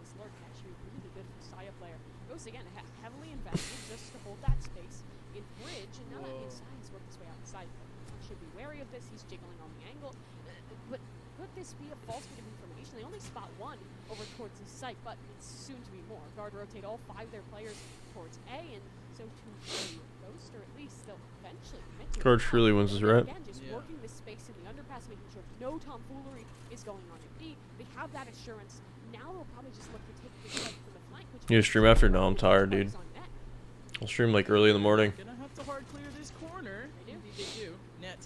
this lurk actually really good for Sia player. Ghost again heavily invested just to hold that space in bridge, and now that inside he's worked his way outside. Should be wary of this. He's jiggling on the angle, but could this be a false bit of information? They only spot 1 over towards the site, but it's soon to be more. Guard rotate all 5 of their players towards A, and so to Ghost, or at least they'll eventually commit to Guard surely wins his right. Again, just working this space in the underpass, making sure no tomfoolery is going on at B. They have that assurance. Now they'll probably just look to take the site from the flank. You stream after? No, I'm tired, dude. I'll stream like early in the morning. Gonna have to hard clear this corner. Indeed they do. Net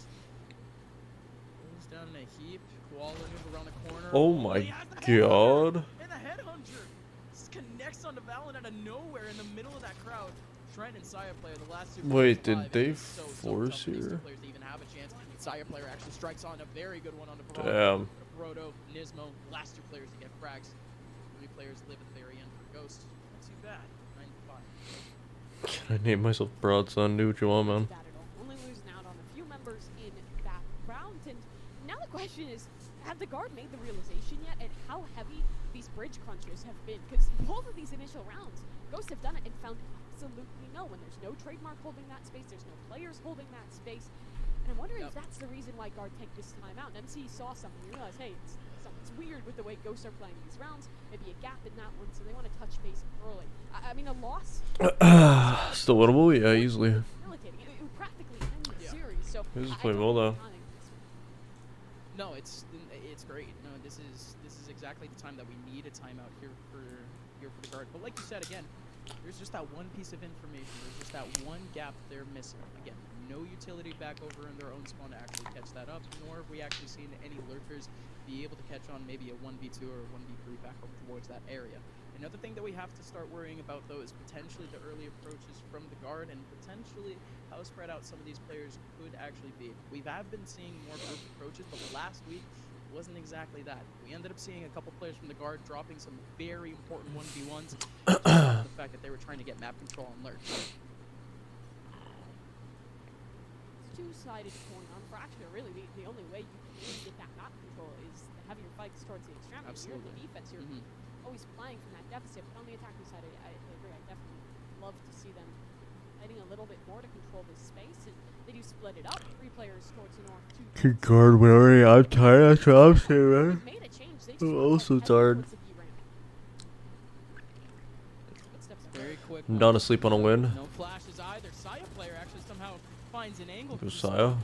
goes down in a heap. Koala move around the corner. Oh my god. And the headhunter just connects onto Valen out of nowhere in the middle of that crowd. Trent and Sia player, the last 2 Wait, players did they so force tough for these 2 here? players to even have a chance. Sia player actually strikes on a very good one on the Damn. Proto, Nismo, last 2 players to get frags. 3 players live at the very end for Ghost. Not too bad. 9-5. Can I name myself Broadson? Do what you want, man. Only losing out on a few members in that round, and now the question is, have the Guard made the realization yet at how heavy these bridge crunchers have been? Because both of these initial rounds, Ghost have done it and found absolutely no one. There's no trademark holding that space, there's no players holding that space, and I'm wondering if that's the reason why Guard take this time out. And MC saw something, he realized, hey, something's weird with the way Ghosts are playing these rounds, maybe a gap in that one, so they want to touch base early. I mean, a loss... Still winnable? Yeah, easily. It would practically end the series, so... This is playing well, though. No, it's great. No, this is exactly the time that we need a timeout here for the Guard. But like you said, again, there's just that one piece of information. There's just that one gap they're missing. Again, no utility back over in their own spawn to actually catch that up, nor have we actually seen any lurkers be able to catch on maybe a 1v2 or a 1v3 back over towards that area. Another thing that we have to start worrying about, though, is potentially the early approaches from the Guard and potentially how spread out some of these players could actually be. We have been seeing more group approaches, but last week wasn't exactly that. We ended up seeing a couple players from the Guard dropping some very important 1v1s just the fact that they were trying to get map control on lurk. It's a two-sided coin on Fracture. Really, the only way you can really get that map control is to have your fights towards the extremity. You're in the defense, you're always playing from that deficit, but on the attacking side, I agree. I definitely love to see them fighting a little bit more to control this space, and they do split it up. 3 players towards the north, 2 Guard weary. I'm tired. That's what I'm saying, man. made a change. They just I'm also tired. Very quick. I'm down to sleep on a win. No flashes either. Sia player actually somehow finds an angle. Go Sia.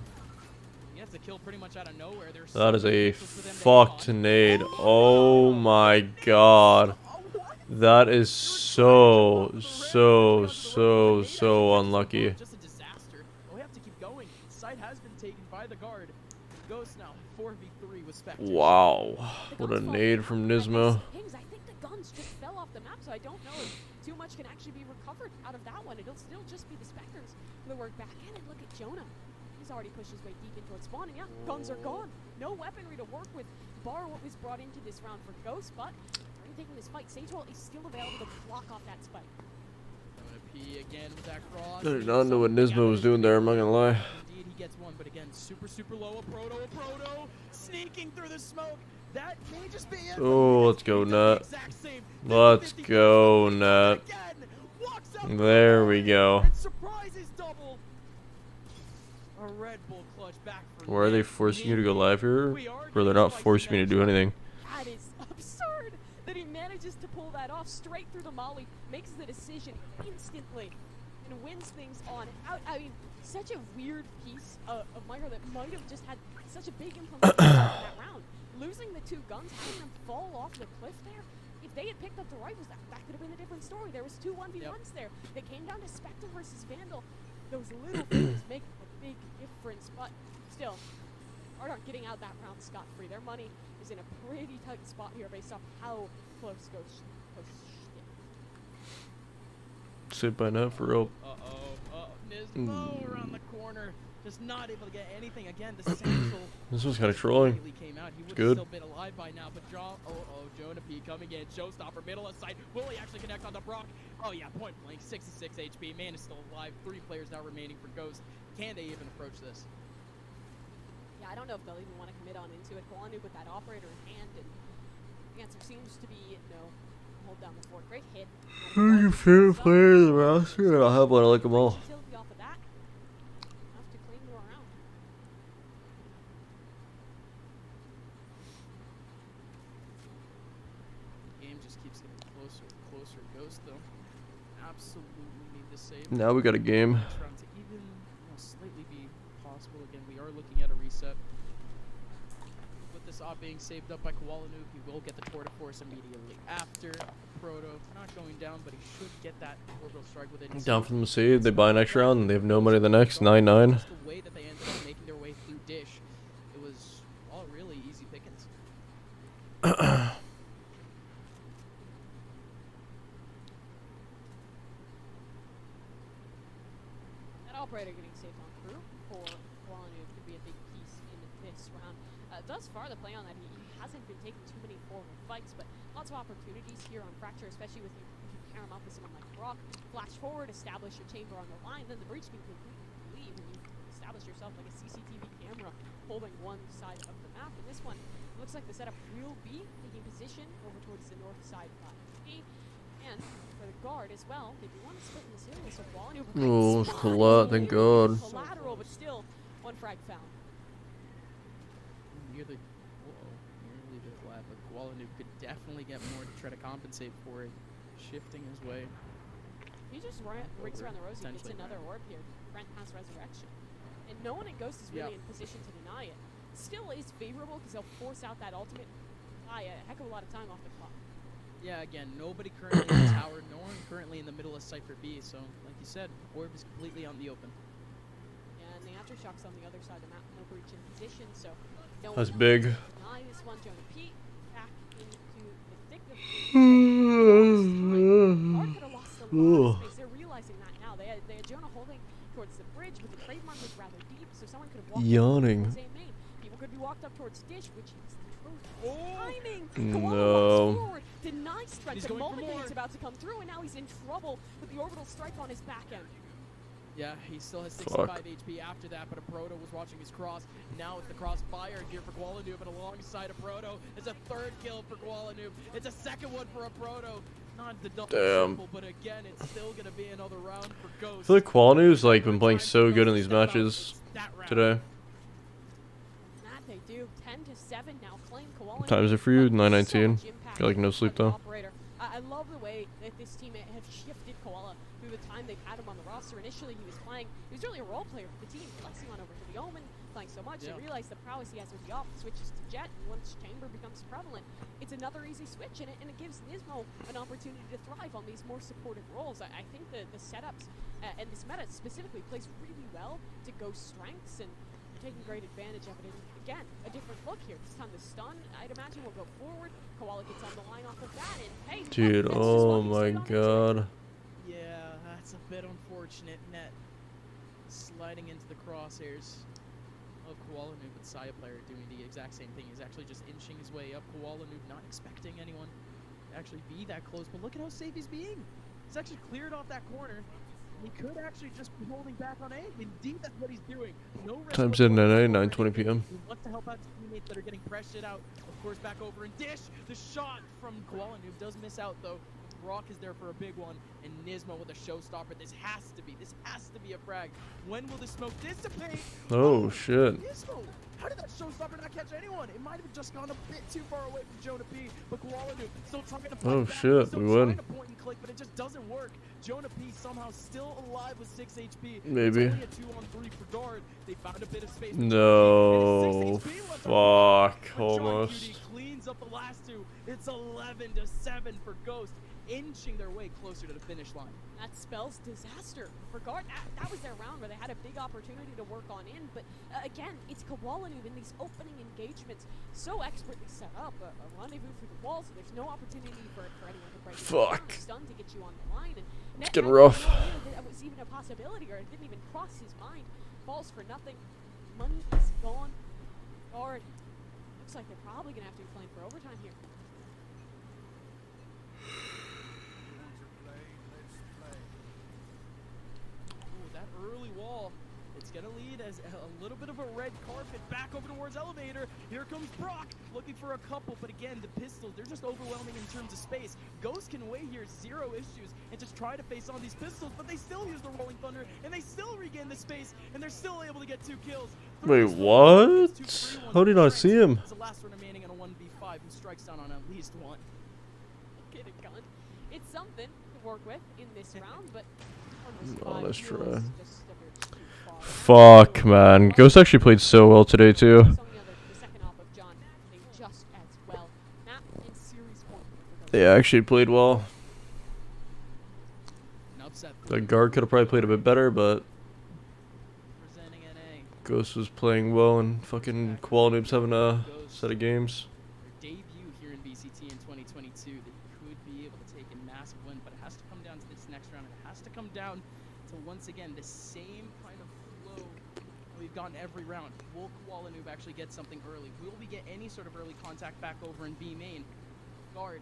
Yeah, gets a kill pretty much out of nowhere. There's That is a fucked nade. Oh my god. That is so unlucky. Just a disaster. We have to keep going. Site has been taken by the guard. Ghost now 4v3 with Spectre. Wow. What a nade from Nismo. I think the guns just fell off the map, so I don't know if too much can actually be recovered out of that one. It'll still just be the Spectres for the work back in. And look at Jonah. He's already pushed his way deep into its spawn, and yeah, guns are gone. No weaponry to work with, bar what was brought into this round for Ghost, but taking this fight, 𝘆cie_'𝗿'𝗲 is still available to block off that spike. P again with that cross. I did not know what Nismo was doing there, I'm not gonna lie. Indeed, he gets one, but again, super low. A proto, sneaking through the smoke. That may just be it. Oh, let's go, Nut. Let's go, Nut. There we go. Surprises double. A Red Bull clutch back for Why are they forcing you to go live here? Or they're not forcing me to do anything. That is absurd that he manages to pull that off straight through the molly, makes the decision instantly, and wins things on out. I mean, such a weird piece of micro that might have just had such a big implementation in that round. Losing the two guns, having them fall off the cliff there. If they had picked up the rifles, that could have been a different story. There was two 1v1s there. They came down to Spectre versus Vandal. Those little things make a big difference, but still, Ardent getting out that round scot-free. Their money is in a pretty tight spot here based off how close Ghost Sit by now for real. Nismo around the corner, just not able to get anything. Again, the central. This was kind of trolling. Came out. He would have Good. still been alive by now, but Jonah P coming in, showstopper, middle of sight. Will he actually connect on the Brock? Oh yeah, point blank, 66 HP. Man is still alive. 3 players now remaining for Ghost. Can they even approach this? Yeah, I don't know if they'll even want to commit on into it. 𝘆cie_'𝗿'𝗲 with that operator in hand, and the answer seems to be no. Hold down the fort. Great hit. Who's your favorite player in the roster? I'll have one. I like them all. Off of that. Enough to claim more round. Game just keeps getting closer and closer. Ghost though, absolutely need to save. Now we got a game. Next round to even slightly be possible. Again, we are looking at a reset. With this op being saved up by 𝘆cie_𝗿'𝗲, he will get the Tour de Force immediately after. Proto not going down, but he should get that orbital strike with it. Down from the save, they buy next round, and they have no money the next. 9-9. Just the way that they ended up making their way through Dish, it was all really easy pickings. That operator getting saved on crew for 𝘆cie_𝗿'𝗲 could be a big piece in this round. Thus far, the play on that, he hasn't been taking too many forward fights, but lots of opportunities here on Fracture, especially with if you pair him up with someone like Brock. Flash forward, establish your chamber on the line, then the breach can completely leave, and you establish yourself like a CCTV camera holding one side of the map. And this one looks like the setup will be taking position over towards the north side of B. And for the guard as well, they do want to split in this area, so 𝘆cie_𝗿'𝗲 Oh, it's collab, thank God. collateral, but still one frag found. Nearly the lap, but 𝘆cie_𝗿'𝗲 could definitely get more to try to compensate for it, shifting his way. He just rings around the rosy, gets another orb here. Brent has resurrection. And no one in Ghost is really in position to deny it. Still is favorable because they'll force out that ultimate, buy a heck of a lot of time off the clock. Yeah, again, nobody currently in the tower, no one currently in the middle of Cypher B, so like you said, orb is completely on the open. And the aftershocks on the other side of the map, no breach in position, so no That's one big. deny this one. Jonah P back into the thick of things. Mark could have lost a lot of space. They're realizing that now. They had Jonah holding towards the bridge, but the trademark was rather deep, so someone could have walked Yawning. up towards the same main. People could be walked up towards Dish, which is the truth. Timing! No. Forward, denies strength the moment that he's about to come through, and now he's in trouble with the orbital strike on his back end. Yeah, he still has 65 HP after that, but a Proto was watching his cross. Now it's the cross fire here for 𝘆cie_𝗿'𝗲, but alongside a Proto, it's a third kill for 𝘆cie_𝗿'𝗲. It's a second one for a Proto. Not the double triple, but again, it's still going to be another round for Ghost. I feel like 𝘆cie_𝗿'𝗲's like been playing so good in these matches today. That they do. 10-7 now. Claim 𝘆cie_𝗿'𝗲. Times it for you, 9-19. Got like no sleep though. I love the way that this team has shifted 𝘆cie_𝗿'𝗲 through the time they've had him on the roster. Initially, he was really a role player for the team, flexing on over to the Omen, flank so much, Yeah. they realize the prowess he has with the off switches to Jet, and once Chamber becomes prevalent, it's another easy switch, and it gives 𝘆ci𝘂 an opportunity to thrive on these more supportive roles. I think the setups and this meta specifically plays really well to Ghost's strengths, and they're taking great advantage of it. And again, a different look here. This time the stun, I'd imagine, will go forward. 𝘆cie gets on the line off of that, and hey, Dude, oh my god. Yeah, that's a bit unfortunate. Net sliding into the crosshairs of 𝘆cie, but 𝘆cie doing the exact same thing. He's actually just inching his way up. 𝘆cie not expecting anyone to actually be that close, but look at how safe he's being. He's actually cleared off that corner. He could actually just be holding back on A. Indeed, that's what he's doing. No risk Time's in whatsoever. at 9:20 p.m. He wants to help out his teammates that are getting pressured out. Of course, back over and dish. The shot from 𝘆cie does miss out though. Brock is there for a big one, and 𝘆ci𝘂 with a showstopper. This has to be a frag. When will the smoke dissipate? Oh shit. 𝘆ci𝘂, how did that showstopper not catch anyone? It might have just gone a bit too far away from Jonah P, but 𝘆cie still trying to fight Oh back. shit, Still we win. trying to point and click, but it just doesn't work. Jonah P somehow still alive with 6 HP. Maybe. It's only a 2-on-3 for Guard. They found a bit of space. No. Fuck. Almost. Cutie cleans up the last two. It's 11-7 for Ghost, inching their way closer to the finish line. That spells disaster for Guard. That was their round where they had a big opportunity to work on in, but again, it's 𝘆cie in these opening engagements, so expertly set up, a rendezvous through the wall, so there's no opportunity for anyone to break it down, Fuck. stun to get you on the line, and It's getting rough. That was even a possibility, or it didn't even cross his mind. Falls for nothing. Money is gone. Guard. Looks like they're probably gonna have to be playing for overtime here. Ooh, that early wall, it's gonna lead as a little bit of a red carpet back over towards elevator. Here comes Brock, looking for a couple, but again, the pistols, they're just overwhelming in terms of space. Ghost can wait here, 0 issues, and just try to face on these pistols, but they still use the Rolling Thunder, and they still regain the space, and they're still able to get 2 kills. Wait, what? How did I see him? It's the last one remaining in a 1v5 who strikes down on at least one. Get a gun. It's something to work with in this round, but Oh, let's try. just a bit too Fuck, man. Ghost actually played so well today, too. The second off of John playing just as well. Map and series point. They actually played well. An upset. The guard could have probably played a bit better, but Ghost was playing well, and fucking 𝘆ci𝘂's having a set of games. Their debut here in VCT in 2022, they could be able to take a massive win, but it has to come down to this next round. It has to come down to, once again, the same kind of flow we've gotten every round. Will 𝘆ci𝘂 actually get something early? Will we get any sort of early contact back over in B main? Guard,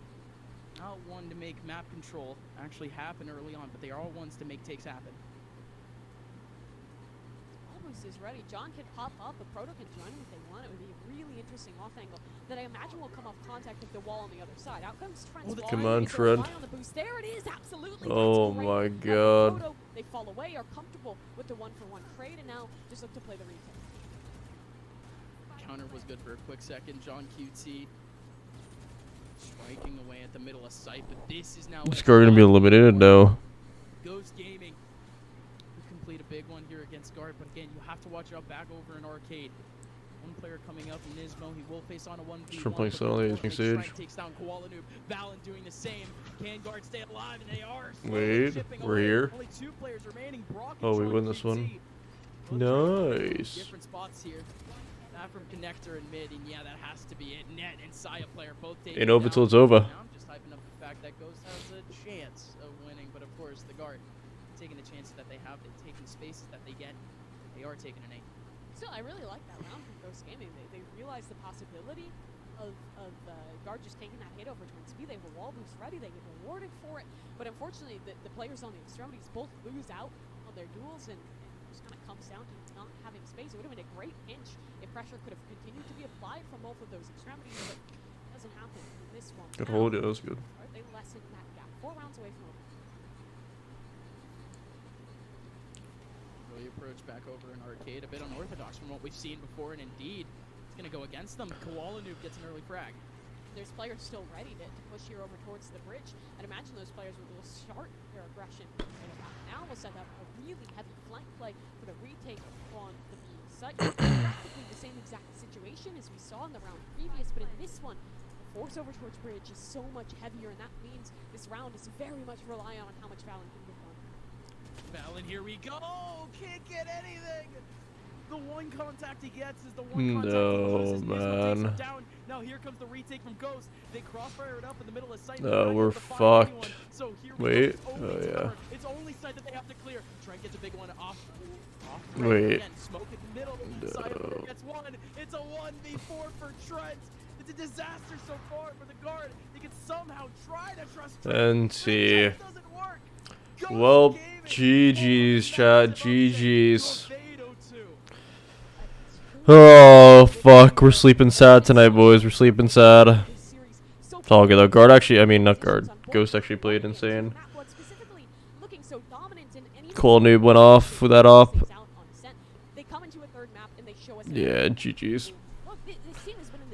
not one to make map control actually happen early on, but they are ones to make takes happen. Is ready. John can pop up, but Proto can join him if they want. It would be a really interesting off angle that I imagine will come off contact with the wall on the other side. Out comes Trent's wall. Come on, Is there a Trent. lie on the boost? There it is, absolutely. Oh That's great. my Now god. Proto, they fall away, are comfortable with the 1-for-1 trade, and now just look to play the retake. Counter was good for a quick second. John QT striking away at the middle of sight, but this is now. This guard gonna be eliminated now. Ghost Gaming complete a big one here against Guard, but again, you have to watch out back over in arcade. One player coming up, 𝘆ci𝘂. He will face on a 1v1. From playing Sonally, using Sage. Takes down 𝘆ci𝘂. Valen doing the same. Can Guard stay alive? And they are. Wait, we're here. Only 2 players remaining. Brock Oh, we and win John this one. QT. Nice. Different spots here. That from Connector and mid, and yeah, that has to be it. Net and 𝘆ci𝘂 player both taking Ain't over down. till it's over. Now I'm just hyping up the fact that Ghost has a chance of winning, but of course the Guard taking the chances that they have, they've taken spaces that they get, they are taking an 8. Still, I really like that round from Ghost Gaming. They realized the possibility of Guard just taking that hit over Twin Speed. They have a wall boost ready. They get rewarded for it. But unfortunately, the players on the extremities both lose out on their duels, and it just kind of comes down to not having space. It would have been a great pinch if pressure could have continued to be applied from both of those extremities, but it doesn't happen in this one. Good hold, yeah, that was good. They lessen that gap. 4 rounds away from over. Early approach back over in arcade, a bit unorthodox from what we've seen before, and indeed, it's going to go against them. 𝘆ci𝘂 gets an early frag. There's players still ready to push here over towards the bridge. I'd imagine those players will start their aggression. And now we'll set up a really heavy flank play for the retake on the B practically the same exact situation as we saw in the round previous, but in this one, the force over towards bridge is so much heavier, and that means this round is very much reliant on how much Valen can get done. Valen, here we go! Can't get anything! The one contact he gets is the one contact he loses. No, Nismo takes him man. down. Now here comes the retake from Ghost. They crossfire it up in the middle of sight. No, we're fucked. So here Wait. we go. Oh, yeah. It's only side that they have to clear. Trent gets a big one off. Wait. Again, smoke in the middle. Cypher gets one. It's a 1v4 for Trent. It's a disaster so far for the guard. They can somehow try to trust Trent. And see. It doesn't work. Well, GG's, chat. GG's. Oh, fuck. We're sleeping sad tonight, boys. We're sleeping sad. It's all good, though. Guard actually, I mean, not guard. Ghost actually played insane. Cool noob went off with that op. Yeah, GG's.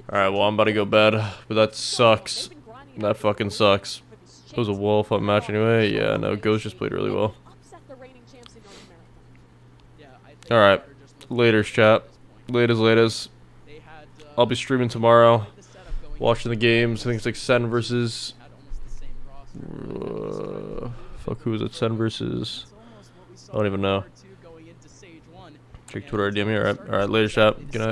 Alright, well, I'm about to go bed. But that sucks. That fucking sucks. It was a Wolf-up match anyway. Yeah, no, Ghost just played really well. Alright. Laters, chat. Laters. I'll be streaming tomorrow. Watching the games. I think it's like Sen versus... fuck, who is it? Sen versus... I don't even know. Check Twitter, DM me. Alright, later, chat. Good night.